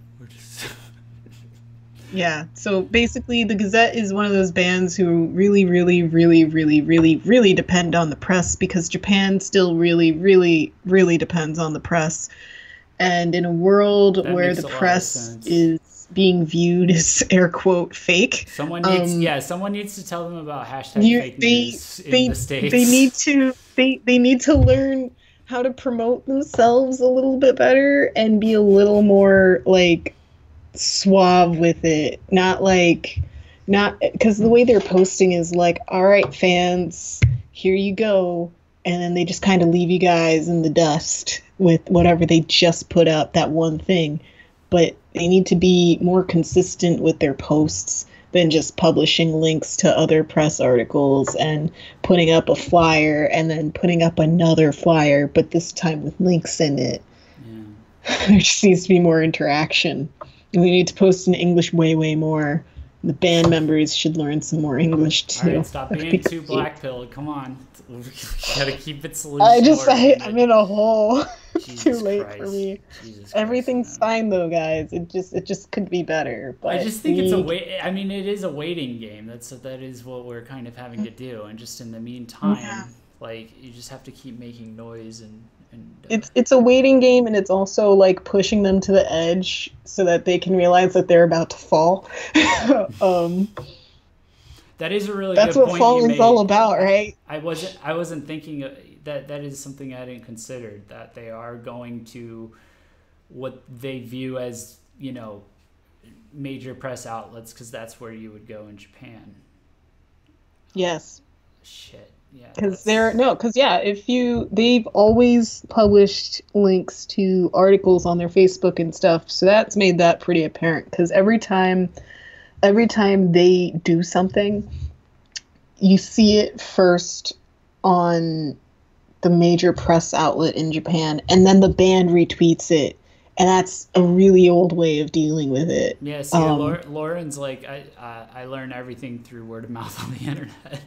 Yeah, so basically the Gazette is one of those bands who really, really, really, really, really, really depend on the press, because Japan still really, really, really depends on the press. And in a world where the press is being viewed as air quote fake, someone needs to tell them about hashtag fake news in the States. They need to learn how to promote themselves a little bit better and be a little more like suave with it. Not because the way they're posting is like, all right, fans, here you go. And then they just kind of leave you guys in the dust with whatever they just put up, that one thing. But they need to be more consistent with their posts than just publishing links to other press articles and putting up a flyer and then putting up another flyer, but this time with links in it. Yeah. There just needs to be more interaction. And we need to post in English way, way more. The band members should learn some more English too. All right, stop being too black-pilled. Come on. We gotta keep it solution. I'm in a hole. Too Jesus late Christ. for me. Jesus Christ, Everything's fine though, guys. It just could be better. But I just think it is a waiting game. That is what we're kind of having to do. And just in the meantime, you just have to keep making noise and it's a waiting game, and it's also like pushing them to the edge so that they can realize that they're about to fall. That is a really That's good what point falling's all about, right? I wasn't thinking that is something I hadn't considered, that they are going to what they view as, major press outlets, because that's where you would go in Japan. Yes. Shit. Yeah. They've always published links to articles on their Facebook and stuff, so that's made that pretty apparent, because every time they do something, you see it first on the major press outlet in Japan, and then the band retweets it, and that's a really old way of dealing with it. Yeah, see, Lauren's like, I learn everything through word of mouth on the internet.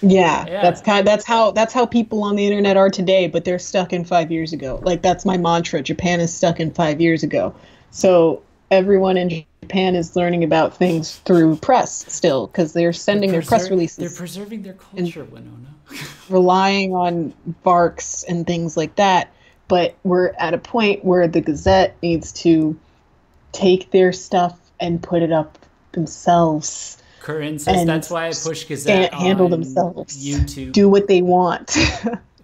Yeah. That's how people on the internet are today, but they're stuck in 5 years ago. Like, that's my mantra. Japan is stuck in 5 years ago. So everyone in Japan is learning about things through press still, because they're sending their press releases. They're preserving their culture, Winona. Relying on Barks and things like that. But we're at a point where the Gazette needs to take their stuff and put it up themselves. Corinne says that's why I push Gazette handle on themselves. YouTube. Do what they want.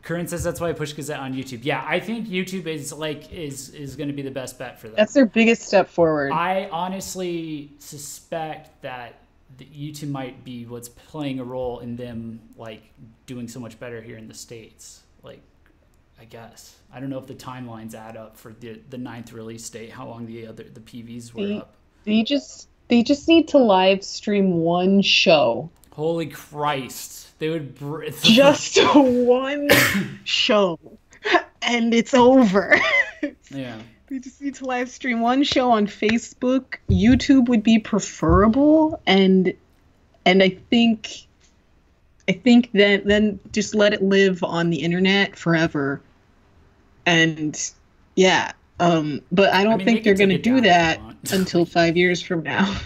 Corinne says that's why I push Gazette on YouTube. Yeah, I think YouTube is going to be the best bet for them. That's their biggest step forward. I honestly suspect that YouTube might be what's playing a role in them doing so much better here in the States. I guess. I don't know if the timelines add up for the 9th release date, how long the PVs were up. They just need to live stream one show. Holy Christ. They would just one show, and it's over. Yeah. We just need to live stream one show on Facebook. YouTube would be preferable, and I think that then just let it live on the internet forever. And yeah, but I don't think they're going to do that until 5 years from now.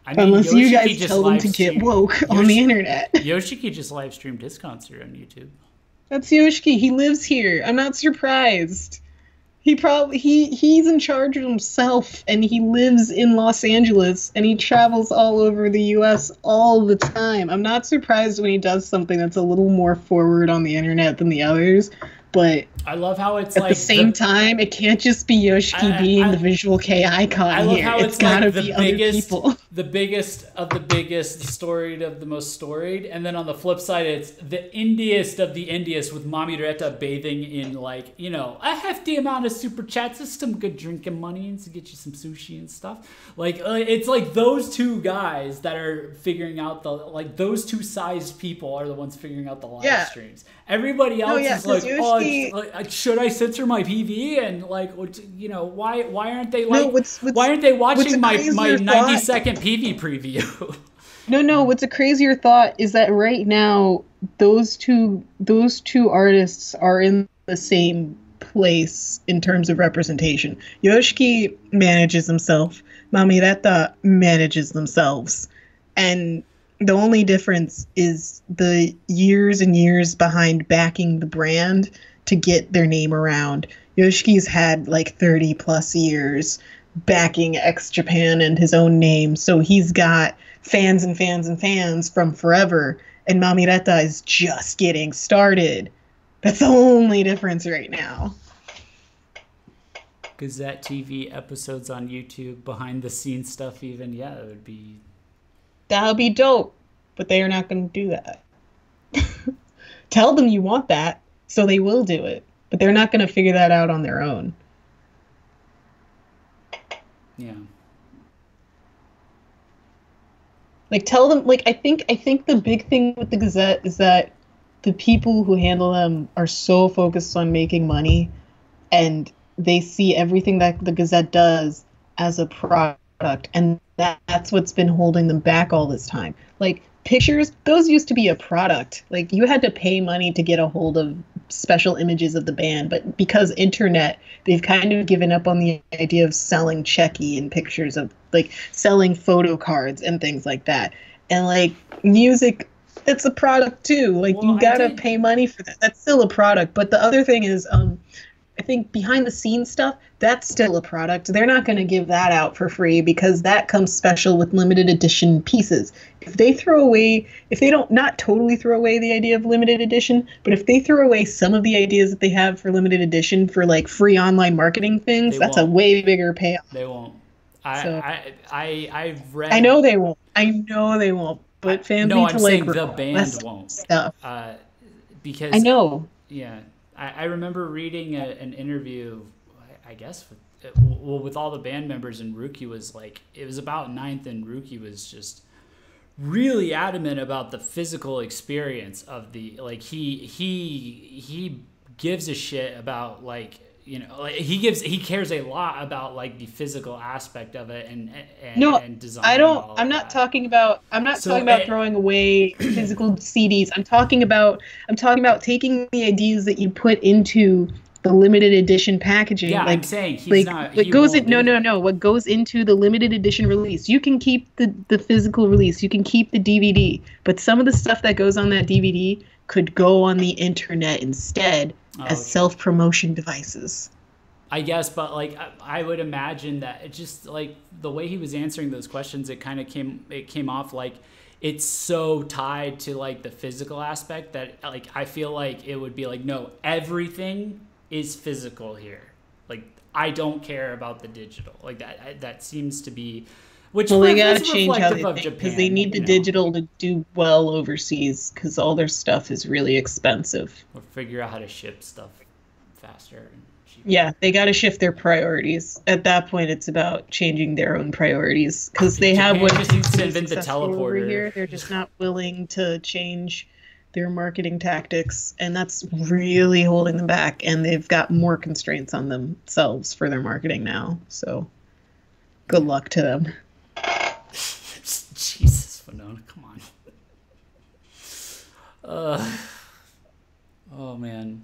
Unless you guys tell them to get woke on the internet. Yoshiki just live streamed his concert on YouTube. That's Yoshiki. He lives here. I'm not surprised. He's in charge of himself, and he lives in Los Angeles, and he travels all over the U.S. all the time. I'm not surprised when he does something that's a little more forward on the internet than the others, but I love how it's at the same time, it can't just be Yoshiki being the visual K icon here. I love how it's gotta be other people. The biggest of the biggest, the storied of the most storied, and then on the flip side, it's the indiest of the indiest with Mami Reta bathing in, like, you know, a hefty amount of super chats, just some good drinking money and to get you some sushi and stuff. Like, it's like those two guys that are figuring out like those two sized people are the ones figuring out the live streams. Everybody else is like, oh, should I censor my PV? And like, you know, why aren't they like, why aren't they watching my 90-second PV preview? No. What's a crazier thought is that right now those two artists are in the same place in terms of representation. Yoshiki manages himself. Mami Reta manages themselves, and the only difference is the years and years behind backing the brand to get their name around. Yoshiki's had like 30 plus years backing X Japan and his own name, so he's got fans and fans and fans from forever, and Mami Reta is just getting started. That's the only difference right now. Gazette TV episodes on YouTube, behind the scenes stuff even, yeah, it would be... That would be dope, but they are not going to do that. Tell them you want that, so they will do it, but they're not going to figure that out on their own. Yeah. Like, tell them, like, I think the big thing with the Gazette is that the people who handle them are so focused on making money, and they see everything that the Gazette does as a product, and that's what's been holding them back all this time. Like, pictures, those used to be a product. Like, you had to pay money to get a hold of special images of the band, but because internet, they've kind of given up on the idea of selling checky and pictures of, like, selling photo cards and things like that. And, like, music, it's a product too. Like, well, you gotta pay money for that. That's still a product. But the other thing is, I think behind the scenes stuff, that's still a product. They're not going to give that out for free because that comes special with limited edition pieces. If they don't not totally throw away the idea of limited edition, but if they throw away some of the ideas that they have for limited edition for like free online marketing things, that's a way bigger payoff. They won't. I've read. I know they won't. But fans need to like the band won't stuff. Because I know. Yeah. I remember reading an interview, I guess, with all the band members, and Ruki was like, it was about Ninth, and Ruki was just really adamant about the physical experience of the, like, he gives a shit about, like, you know, like he cares a lot about like the physical aspect of it and design. I'm not talking about throwing away physical CDs. I'm talking about taking the ideas that you put into the limited edition packaging. Yeah, like, I'm saying what goes into the limited edition release. You can keep the physical release. You can keep the DVD, but some of the stuff that goes on that DVD could go on the internet instead. As self-promotion devices. I guess, but like I would imagine that it just like the way he was answering those questions, it kind of came off like it's so tied to like the physical aspect that like I feel like it would be like, no, everything is physical here. Like I don't care about the digital. Like that seems to be. Well, they gotta change how they think because they need the digital to do well overseas because all their stuff is really expensive. Or figure out how to ship stuff faster and cheaper. Yeah, they gotta shift their priorities. At that point, it's about changing their own priorities because they have what just needs to invent the teleporter over here. They're just not willing to change their marketing tactics, and that's really holding them back. And they've got more constraints on themselves for their marketing now. So good luck to them. Jesus, Winona, come on. Oh man.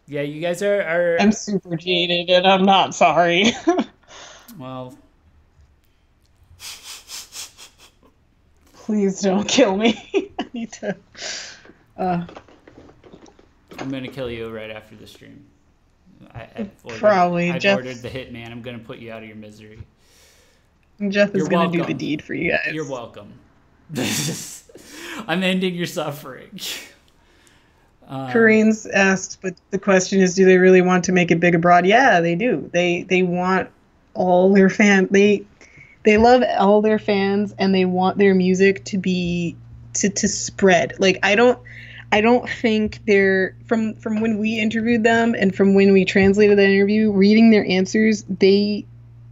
Yeah, you guys are. I'm super jaded, and I'm not sorry. Well. Please don't kill me. I need to. I'm gonna kill you right after the stream. I've ordered the hitman. I'm gonna put you out of your misery. Jeff is gonna do the deed for you guys. You're welcome. I'm ending your suffering. Kareen's asked, but the question is, do they really want to make it big abroad? Yeah, they do. They want all their fans. They love all their fans, and they want their music to be to spread. Like I don't think they're from when we interviewed them and from when we translated that interview, reading their answers, they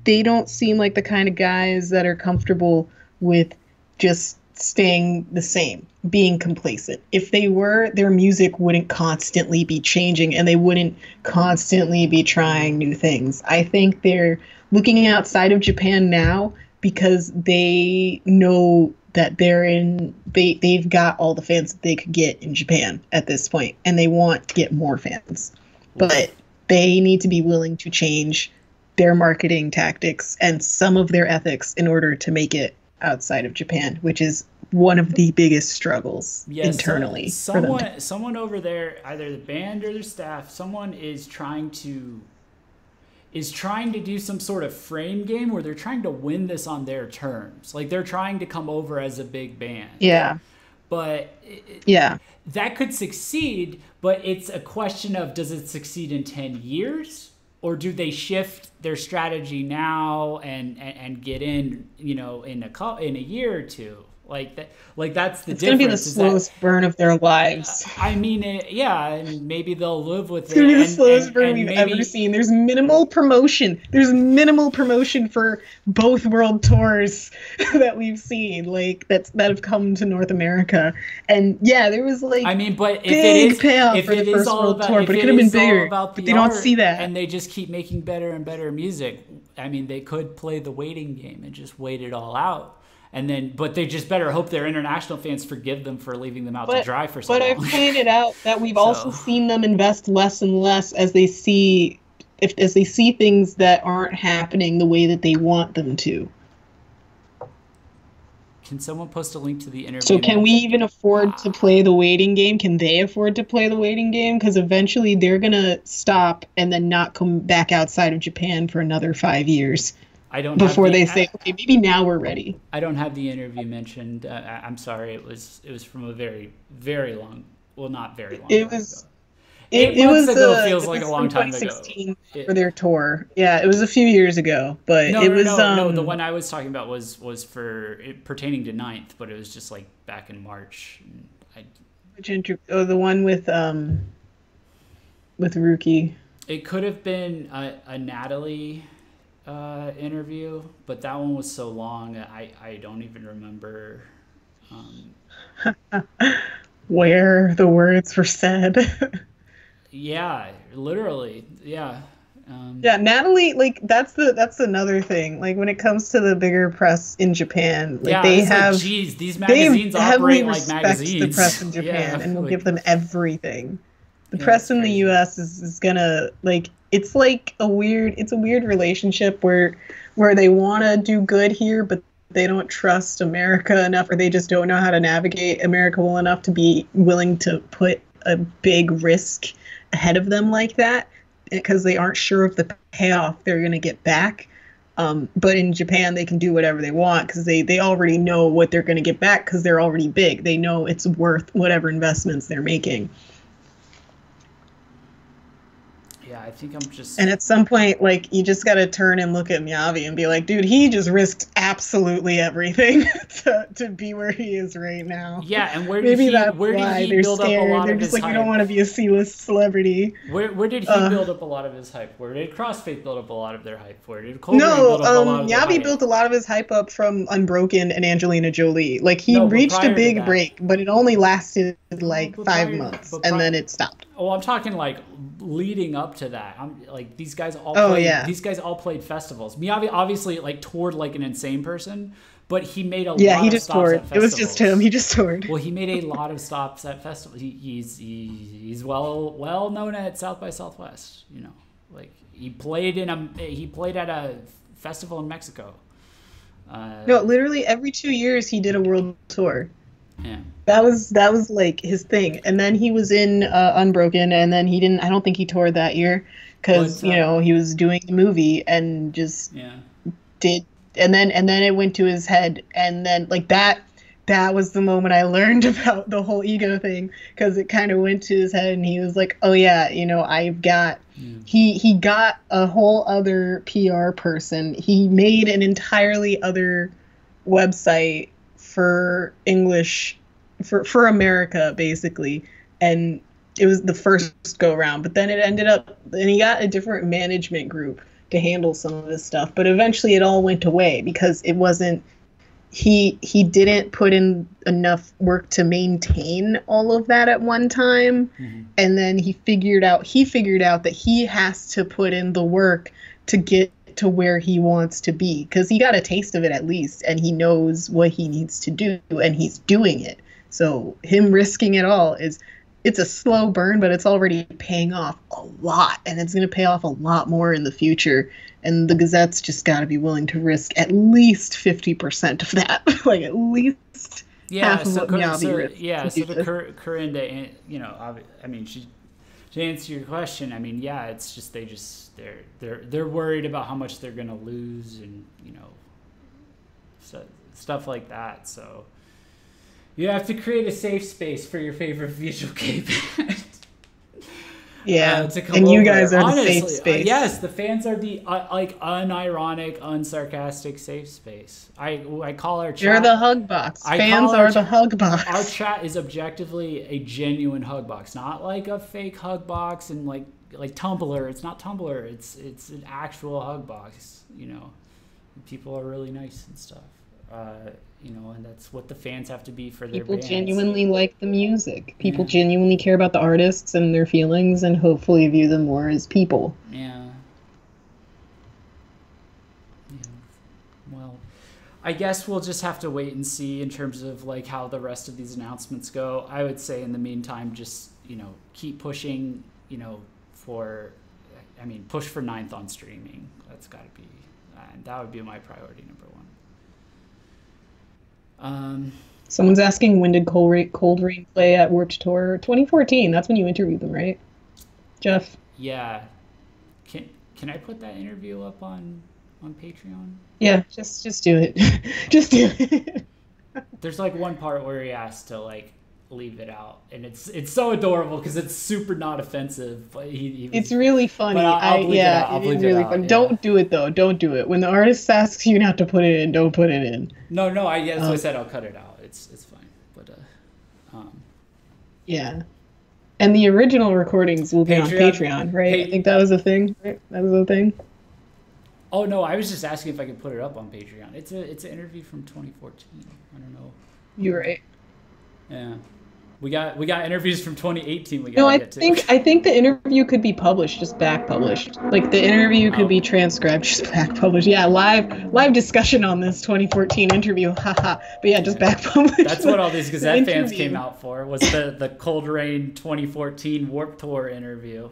don't seem like the kind of guys that are comfortable with just staying the same, being complacent. If they were, their music wouldn't constantly be changing, and they wouldn't constantly be trying new things. I think they're looking outside of Japan now because they know that they've got all the fans that they could get in Japan at this point, and they want to get more fans. But they need to be willing to change their marketing tactics and some of their ethics in order to make it outside of Japan, which is one of the biggest struggles internally. Someone over there, either the band or their staff, someone is trying to do some sort of frame game where they're trying to win this on their terms. Like they're trying to come over as a big band. Yeah. But that could succeed, but it's a question of, does it succeed in 10 years? Or do they shift their strategy now and get in, in a year or two? Like that's the difference. It's going to be the slowest burn of their lives. I mean, and maybe they'll live with it. It's going to be the slowest burn we've ever seen. There's minimal promotion. There's minimal promotion for both world tours that we've seen, like that have come to North America. And yeah, there was like but big payoff for the first world tour, but it could have been bigger. But they don't see that, and they just keep making better and better music. I mean, they could play the waiting game and just wait it all out. But they just better hope their international fans forgive them for leaving them out to dry for so long. But I've pointed out that we've also seen them invest less and less as they see things that aren't happening the way that they want them to. Can someone post a link to the interview? So can we even afford to play the waiting game? Can they afford to play the waiting game? Because eventually they're going to stop and then not come back outside of Japan for another 5 years. Before they say, okay, maybe now we're ready. I don't have the interview mentioned. I'm sorry. It was from a very, very long. Well, not very long. It was. It was ago feels like a long time ago. 2016 for their tour. Yeah, it was a few years ago, but no, it was. No, the one I was talking about was pertaining to 9th, but it was just like back in March. The one with Rookie. It could have been a Natalie interview, but that one was so long I don't even remember where the words were said. Yeah, literally. Yeah. Natalie, like that's another thing. Like when it comes to the bigger press in Japan, like they have these magazines operate like magazines. The press in Japan and will give them everything. The press in the US is gonna it's a weird relationship where they want to do good here, but they don't trust America enough, or they just don't know how to navigate America well enough to be willing to put a big risk ahead of them like that, because they aren't sure of the payoff they're going to get back. But in Japan, they can do whatever they want because they already know what they're going to get back because they're already big. They know it's worth whatever investments they're making. Yeah, I think I'm just... And at some point, you just got to turn and look at Miyavi and be like, dude, he just risked absolutely everything to be where he is right now. Yeah, and where Maybe did that's he they're build up a scared. lot They're of just his like, we hype? don't want to be a C-list celebrity. Where did he build up a lot of his hype? Where did CrossFit build up a lot of their hype? Where did Cold Rain build up a lot of their hype? Yavi built a lot of his hype up from Unbroken and Angelina Jolie. Like, he No, but reached a prior to big that- break, but it only lasted like but 5 prior- months, but and prior- then it stopped. Oh, I'm talking like leading up to that. I'm like these guys all Oh, played, yeah. these guys all played festivals. Miyavi obviously like toured like an insane person, but he made a Yeah, lot he of just stops toured. at festivals. It was just him. He just toured. Well, he made a lot of stops at festivals. He's well known at South by Southwest. You know, like he played at a festival in Mexico. No, literally every 2 years he did a world tour. Yeah. That was like his thing. And then he was in Unbroken, and then I don't think he toured that year because he was doing the movie and just did. And then it went to his head, and then like that was the moment I learned about the whole ego thing, because it kind of went to his head and he was like, oh yeah, I've got he got a whole other PR person. He made an entirely other website for English for America, basically, and it was the first go round, but then it ended up, and he got a different management group to handle some of this stuff, but eventually it all went away because it wasn't, he didn't put in enough work to maintain all of that at one time. And then he figured out that he has to put in the work to get to where he wants to be, because he got a taste of it at least, and he knows what he needs to do, and he's doing it. So him risking it all it's a slow burn, but it's already paying off a lot, and it's going to pay off a lot more in the future. And the Gazette's just got to be willing to risk at least 50% of that, like at least half of what Miyavi risked. Yeah, so the Corinda, I mean, to answer your question, I mean, yeah, it's just they're worried about how much they're going to lose, and stuff like that. So you have to create a safe space for your favorite visual gay band. Yeah, to come and you over. guys are Honestly, the safe space. Yes, the fans are the unironic, unsarcastic safe space. I call our chat. They're the hug box. Fans are the hug box. Our chat is objectively a genuine hug box, not like a fake hug box and like Tumblr. It's not Tumblr. It's an actual hug box. People are really nice and stuff. And that's what the fans have to be for their People bands. genuinely like the music. People genuinely care about the artists and their feelings, and hopefully view them more as people. Yeah. Well, I guess we'll just have to wait and see in terms of like how the rest of these announcements go. I would say in the meantime, just keep pushing. Push for 9th on streaming. That's got to be, that would be my priority number one. Someone's asking, when did Cold Rain play at Warped Tour? 2014. That's when you interviewed them, right, Jeff? Yeah. Can I put that interview up on Patreon? Yeah, just do it. Just do it. There's like one part where he has to like leave it out, and it's so adorable because it's super not offensive, but it's really funny. I'll bleep it out. It's really funny. Yeah. Don't do it though. Don't do it. When the artist asks you not to put it in, don't put it in. No. That's what I said. I'll cut it out. It's fine. But yeah. And the original recordings will be on Patreon, right? I think that was a thing. Right? That was a thing. Oh no, I was just asking if I could put it up on Patreon. It's an interview from 2014. I don't know. You're right. Yeah. We got interviews from 2018. I think the interview could be published, just back published. Like the interview could be transcribed, just back published. Yeah, live discussion on this 2014 interview. Haha. But yeah, just back published. That's what all these Gazette fans came out for. Was the Cold Rain 2014 Warped Tour interview.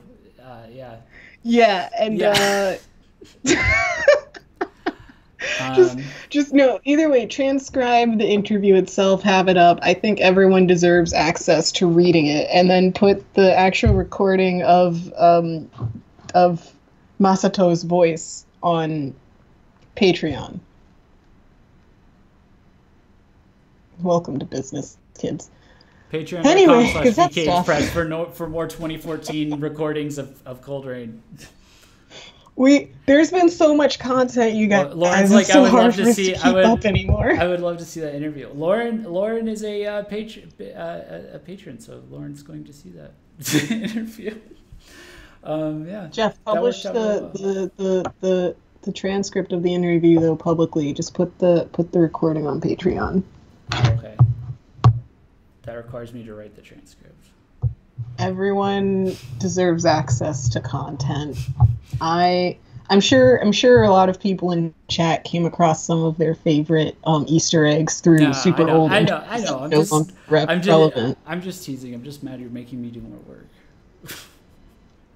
Yeah. Yeah, and just no, either way, transcribe the interview itself, have it up. I think everyone deserves access to reading it, and then put the actual recording of Masato's voice on Patreon. Welcome to business, kids. Patreon.com/VKH anyway, Press for more 2014 recordings of Cold Rain. There's been so much content, you guys. Lauren's It's like, I so would hard love for to us see. keep up anymore. I would love to see that interview. Lauren is a patron, so Lauren's going to see that interview. Yeah. Jeff, publish the transcript of the interview though publicly. Just put the recording on Patreon. Okay. That requires me to write the transcript. Everyone deserves access to content. I'm sure a lot of people in chat came across some of their favorite Easter eggs through super old. I know. I'm just teasing. I'm just mad you're making me do more work.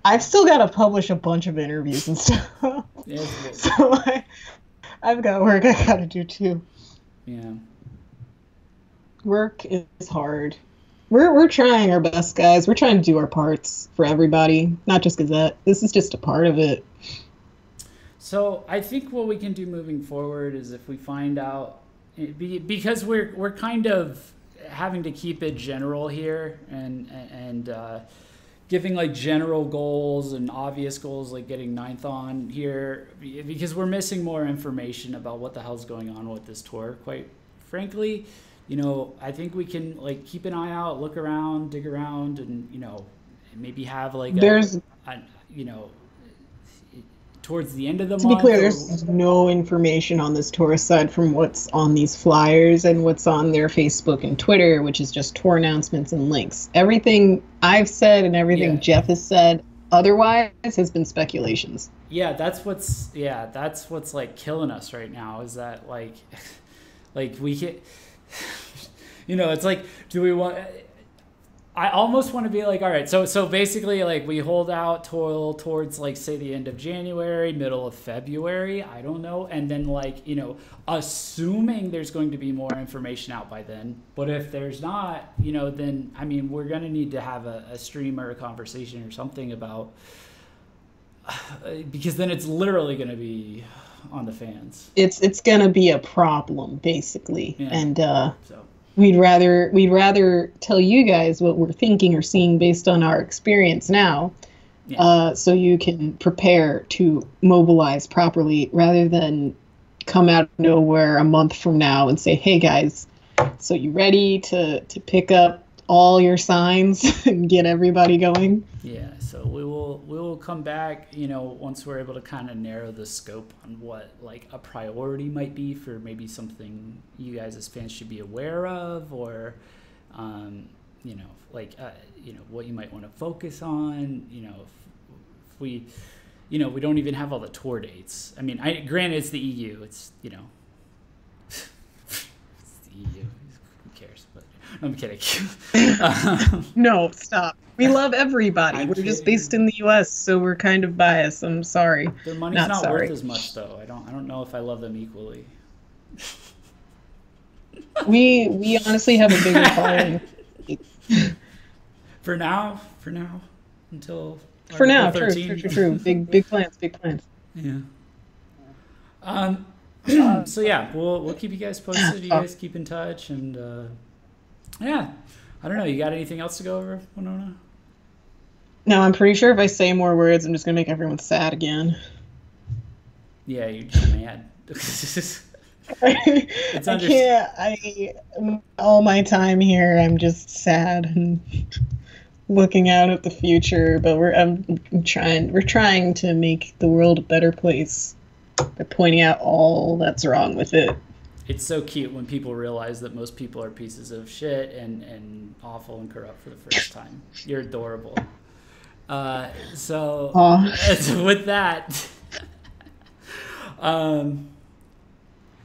I've still got to publish a bunch of interviews and stuff. Yeah, so I've got work I got to do too. Yeah. Work is hard. We're trying our best, guys. We're trying to do our parts for everybody, not just Gazette. This is just a part of it. So I think what we can do moving forward is if we find out, because we're kind of having to keep it general here and giving like general goals and obvious goals, like getting ninth on here, because we're missing more information about what the hell's going on with this tour, quite frankly. You know, I think we can like keep an eye out, look around, dig around, and you know, maybe have like towards the end of the month. To be clear, there's no information on this tour aside from what's on these flyers and what's on their Facebook and Twitter, which is just tour announcements and links. Everything I've said and everything Jeff has said otherwise has been speculations. Yeah, that's what's like killing us right now, is that like we can, you know, it's like, do we want, I almost want to be like, all right, so basically like we hold out towards like say the end of January, middle of February, I don't know, and then like, you know, assuming there's going to be more information out by then, but if there's not, you know, then I mean we're gonna need to have a stream or a conversation or something about, because then it's literally gonna be on the fans. It's gonna be a problem basically, and so. We'd rather tell you guys what we're thinking or seeing based on our experience now, so you can prepare to mobilize properly, rather than come out of nowhere a month from now and say, hey guys, so you ready to pick up all your signs and get everybody going? Yeah, so we will come back, you know, once we're able to kind of narrow the scope on what like a priority might be for maybe something you guys as fans should be aware of, or you know, like you know, what you might want to focus on, you know, if we, you know, we don't even have all the tour dates. I mean, granted it's the EU, it's, you know, it's the EU, who cares, but I'm kidding. No, stop. We love everybody. We're just based in the U.S., so we're kind of biased. I'm sorry. Their money's not worth as much, though. I don't know if I love them equally. We honestly have a bigger following. For now, until for now, 13. true. Big plans. Yeah. So yeah, we'll keep you guys posted. You guys keep in touch, and yeah. I don't know. You got anything else to go over, Winona? No, I'm pretty sure if I say more words, I'm just gonna make everyone sad again. Yeah, you're just mad. I can't. All my time here, I'm just sad and looking out at the future. But we're trying to make the world a better place by pointing out all that's wrong with it. It's so cute when people realize that most people are pieces of shit and awful and corrupt for the first time. You're adorable. So with that,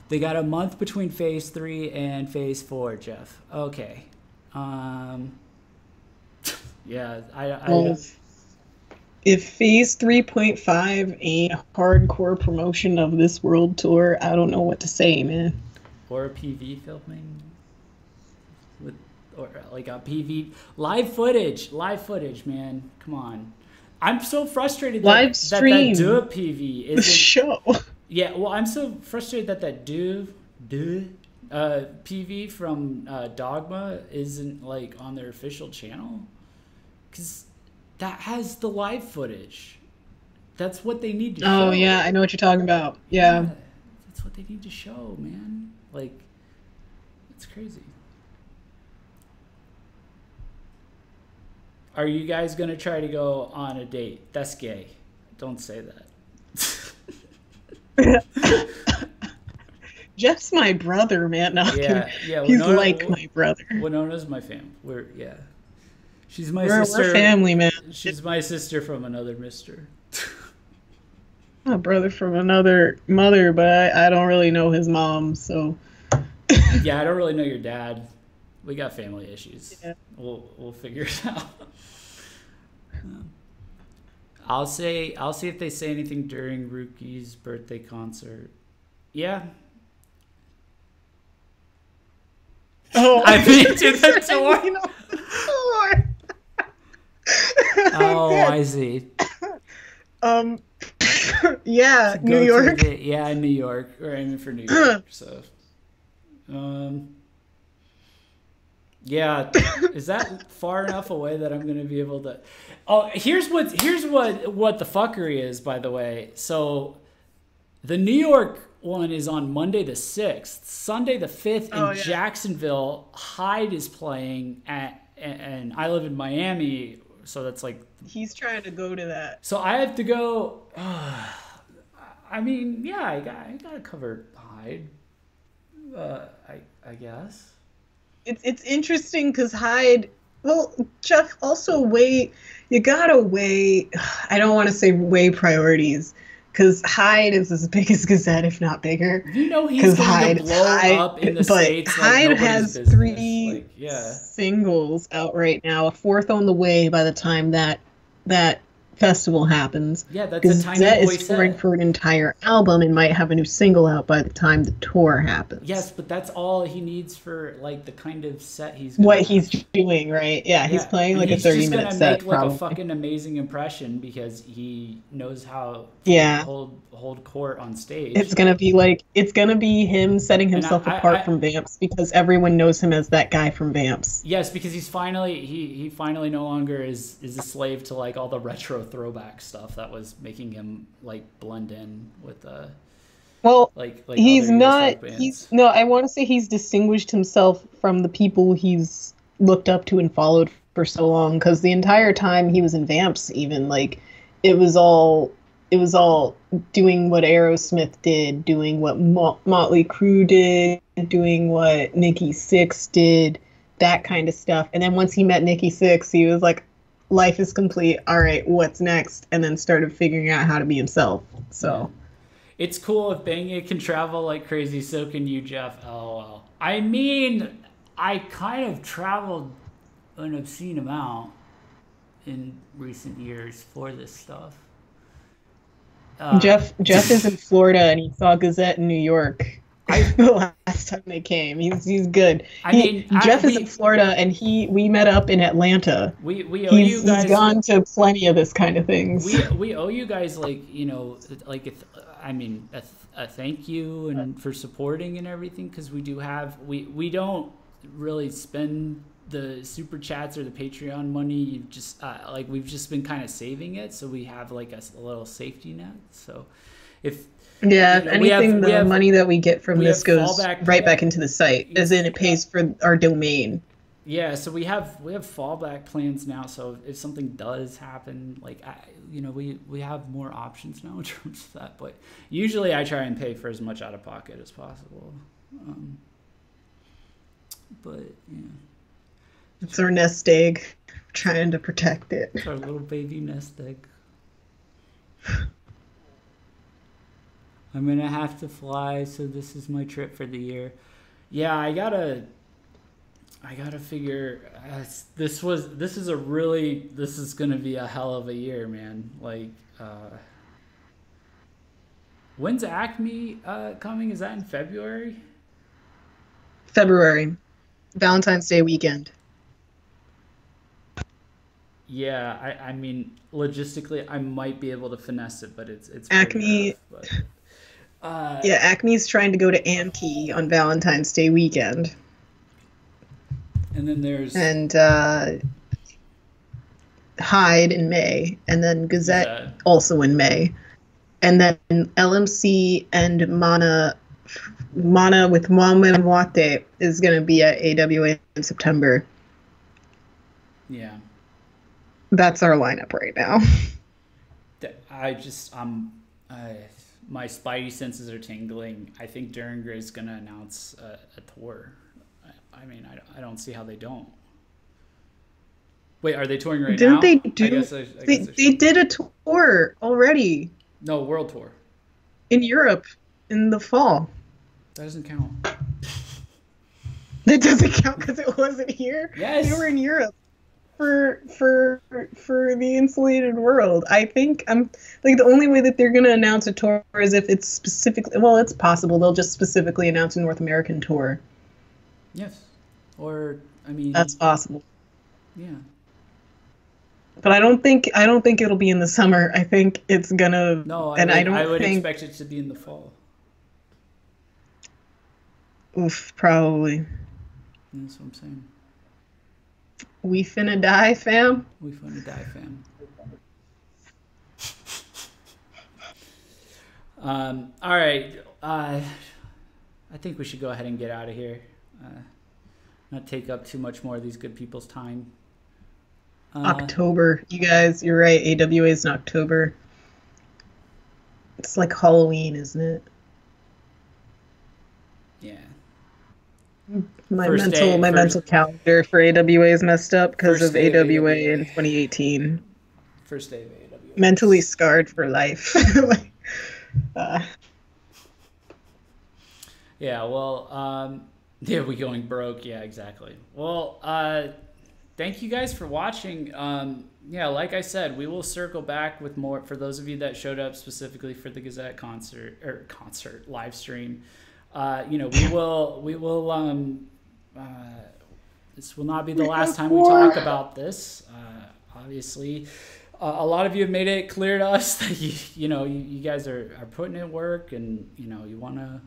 they got a month between phase 3 and phase 4, Jeff. Okay. Yeah, if phase 3.5 ain't hardcore promotion of this world tour, I don't know what to say, man. Or a PV filming or like a PV live footage, man. Come on. I'm so frustrated that do a PV isn't show. Yeah, well, I'm so frustrated that PV from Dogma isn't like on their official channel, because that has the live footage. That's what they need to show. Oh yeah, I know what you're talking about. Yeah. That's what they need to show, man. Like, it's crazy. Are you guys gonna try to go on a date? That's gay. Don't say that. Jeff's my brother, man. No, Yeah. he's like my brother. Winona's my fam. She's my We're sister. We're family, man. She's my sister from another mister. A brother from another mother, but I don't really know his mom, so. Yeah, I don't really know your dad. We got family issues. Yeah. We'll figure it out. I'll see if they say anything during Rookie's birthday concert. Yeah. Oh, I've been to the tour. Oh, I see. Yeah, To New go to York. Yeah, New York. We're aiming for New York. So, yeah, is that far enough away that I'm gonna be able to? Oh, here's what the fuckery is, by the way. So, the New York one is on Monday the 6th. Sunday the 5th in Jacksonville, Hyde is playing and I live in Miami, so that's like. He's trying to go to that. So I have to go. I mean, yeah, I gotta cover Hyde. I guess. It's interesting because Hyde. Well, Jeff, also you gotta weigh. I don't want to say weigh priorities because Hyde is as big as Gazette, if not bigger. You know he's going to blow up in the States. But Hyde has business. 3 singles out right now, a 4th on the way by the time that festival happens. Yeah, that's a tiny Gazette boy is touring for an entire album and might have a new single out by the time the tour happens. Yes, but that's all he needs for like the kind of set he's he's doing, right? Yeah, he's playing like a 30-minute set. He's just gonna make like probably. a fucking amazing impression because he knows how to hold court on stage. It's gonna be him setting himself apart from Vamps because everyone knows him as that guy from Vamps. Yes, because he's finally he finally no longer is a slave to like all the retro throwback stuff that was making him like blend in with like he's not bands. I want to say he's distinguished himself from the people he's looked up to and followed for so long because the entire time he was in Vamps, even like it was all doing what Aerosmith did, doing what Motley Crue did, doing what Nikki Sixx did, that kind of stuff. And then once he met Nikki Sixx, he was like, life is complete. All right, what's next? And then started figuring out how to be himself. So it's cool if Bang It can travel like crazy, so can you, Jeff. LOL. I mean, I kind of traveled an obscene amount in recent years for this stuff. Jeff is in Florida and he saw Gazette in New York the last time they came. He's good. Jeff is in Florida and we met up in Atlanta. We owe you guys. He's gone to plenty of this kind of things. We owe you guys like a thank you and for supporting and everything because we do have we don't really spend the super chats or the Patreon money. Just we've just been kind of saving it, so we have like a little safety net. So if anything, the money that we get from this goes right back into the site, as in it pays for our domain. Yeah, so we have fallback plans now. So if something does happen, we have more options now in terms of that. But usually I try and pay for as much out of pocket as possible. But yeah. It's our nest egg. We're trying to protect it. It's our little baby nest egg. I'm gonna have to fly, so this is my trip for the year. Yeah, I gotta figure. This is gonna be a hell of a year, man. When's Acme coming? Is that in February? February, Valentine's Day weekend. Yeah, I mean, logistically, I might be able to finesse it, but it's Acme. Rough, but, Acme's trying to go to Ankey on Valentine's Day weekend. And then there's Hyde in May, and then Is Gazette that also in May, and then LMC and Mana with Mwame Mwate is going to be at AWA in September. yeah? That's our lineup right now. I just my spidey senses are tingling. I think Duringer is gonna announce a tour. I mean, I don't see how they don't. Wait, are they touring right Didn't now? they do? I guess They did a tour already No, world tour. in Europe in the fall. That doesn't count. That doesn't count because it wasn't here. Yes. They were in Europe for the Insulated World. I think I'm like the only way that they're gonna announce a tour is if it's specifically. Well, it's possible they'll just specifically announce a North American tour. Yes. Or I mean, That's possible. yeah. But I don't think it'll be in the summer. I think it's gonna. No, I would think. expect it to be in the fall. Oof, probably. That's what I'm saying. We finna die, fam. We finna die, fam. All right. I think we should go ahead and get out of here. Not take up too much more of these good people's time. October, you guys, you're right. AWA is in October. It's like Halloween, isn't it? Yeah. My First mental calendar for AWA is messed up because First of day of AWA AWA. in 2018. First day of AWA. Mentally scarred for life. Yeah, well, yeah, we going broke. Yeah, exactly. Well, thank you guys for watching. Yeah, like I said, we will circle back with more for those of you that showed up specifically for the Gazette concert live stream. You know, we will this will not be the last time we talk about this. Obviously, a lot of you have made it clear to us that you guys are putting in work, and you want to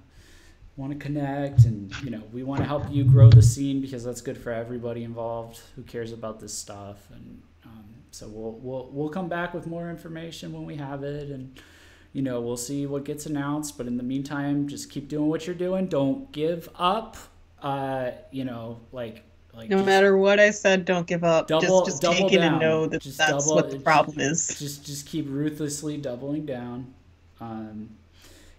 connect, and we want to help you grow the scene because that's good for everybody involved who cares about this stuff. And so we'll come back with more information when we have it, and we'll see what gets announced. But in the meantime, just keep doing what you're doing. Don't give up. No matter what I said, don't give up. Just take it and know that that's what the problem is. Just keep ruthlessly doubling down.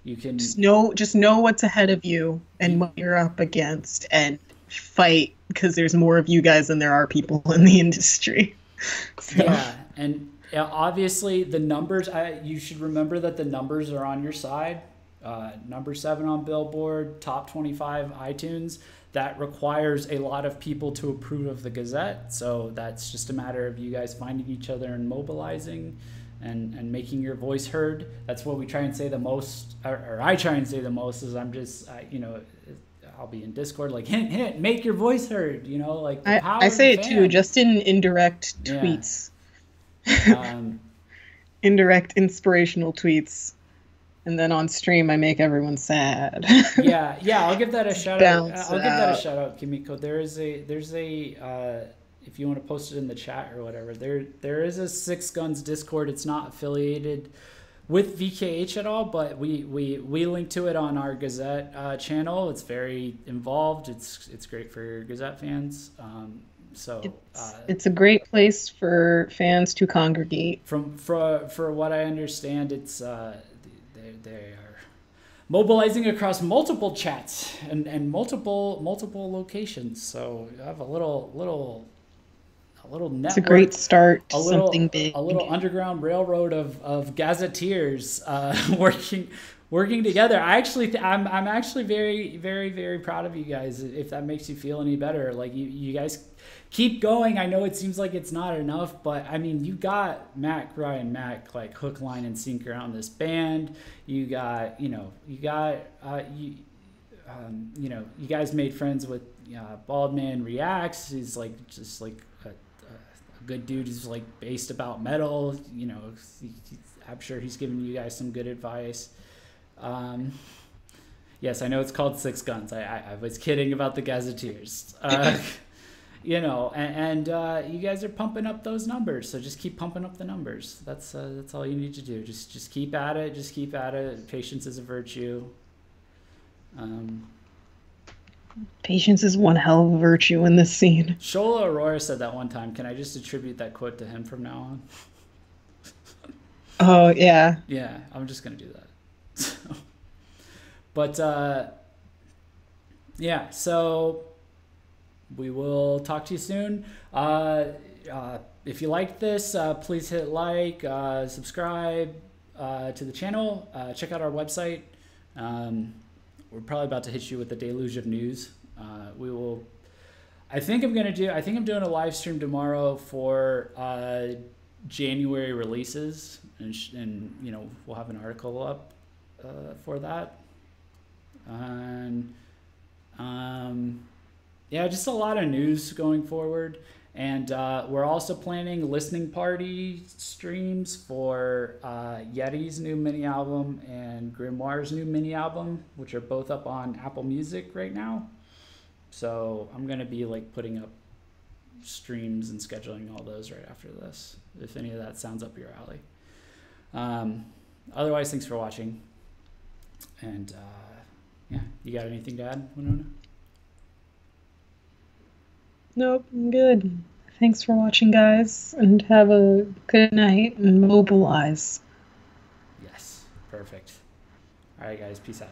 You can just know what's ahead of you and what you're up against, and fight, because there's more of you guys than there are people in the industry. So. Yeah, and obviously the numbers. You should remember that the numbers are on your side. Number 7 on Billboard, top 25 iTunes. That requires a lot of people to approve of the Gazette. So that's just a matter of you guys finding each other and mobilizing and making your voice heard. That's what we try and say the most, or I try and say the most, is I'm just, I'll be in Discord like, hint, make your voice heard, like the power I say of the it too, fan. just in indirect tweets. Yeah. Indirect inspirational tweets. And then on stream, I make everyone sad. yeah, I'll give that a shout out. I'll give that a shout out, Kimiko. There's a if you want to post it in the chat or whatever, there is a Six Guns Discord. It's not affiliated with VKH at all, but we link to it on our Gazette channel. It's very involved. It's great for Gazette fans. It's a great place for fans to congregate. For what I understand, it's they are mobilizing across multiple chats and multiple locations. So you have a little network. It's a great start to something big. A little underground railroad of gazetteers working together. I'm actually very, very, very proud of you guys. If that makes you feel any better, like you guys keep going. I know it seems like it's not enough, but I mean, you got Ryan Mac, like hook, line, and sinker on this band. You got, you guys made friends with Baldman Reacts. He's like just like a good dude who's like based about metal. I'm sure he's giving you guys some good advice. Yes, I know it's called Six Guns. I was kidding about the gazetteers. you know, and you guys are pumping up those numbers, so just keep pumping up the numbers. That's all you need to do. Just keep at it. Just keep at it. Patience is a virtue. Patience is one hell of a virtue in this scene. Shola Aurora said that one time. Can I just attribute that quote to him from now on? Oh yeah. Yeah, I'm just gonna do that. But yeah, so we will talk to you soon. If you liked this, please hit like, subscribe to the channel. Check out our website. We're probably about to hit you with a deluge of news. We will. I think I'm doing a live stream tomorrow for January releases, and you know, we'll have an article up for that. And yeah, just a lot of news going forward. And we're also planning listening party streams for Yeti's new mini album and Grimoire's new mini album, which are both up on Apple Music right now. So I'm going to be like putting up streams and scheduling all those right after this, if any of that sounds up your alley. Otherwise, thanks for watching. And yeah, you got anything to add, Winona? Nope, I'm good. Thanks for watching, guys, and have a good night and mobilize. Yes, perfect. All right, guys, peace out.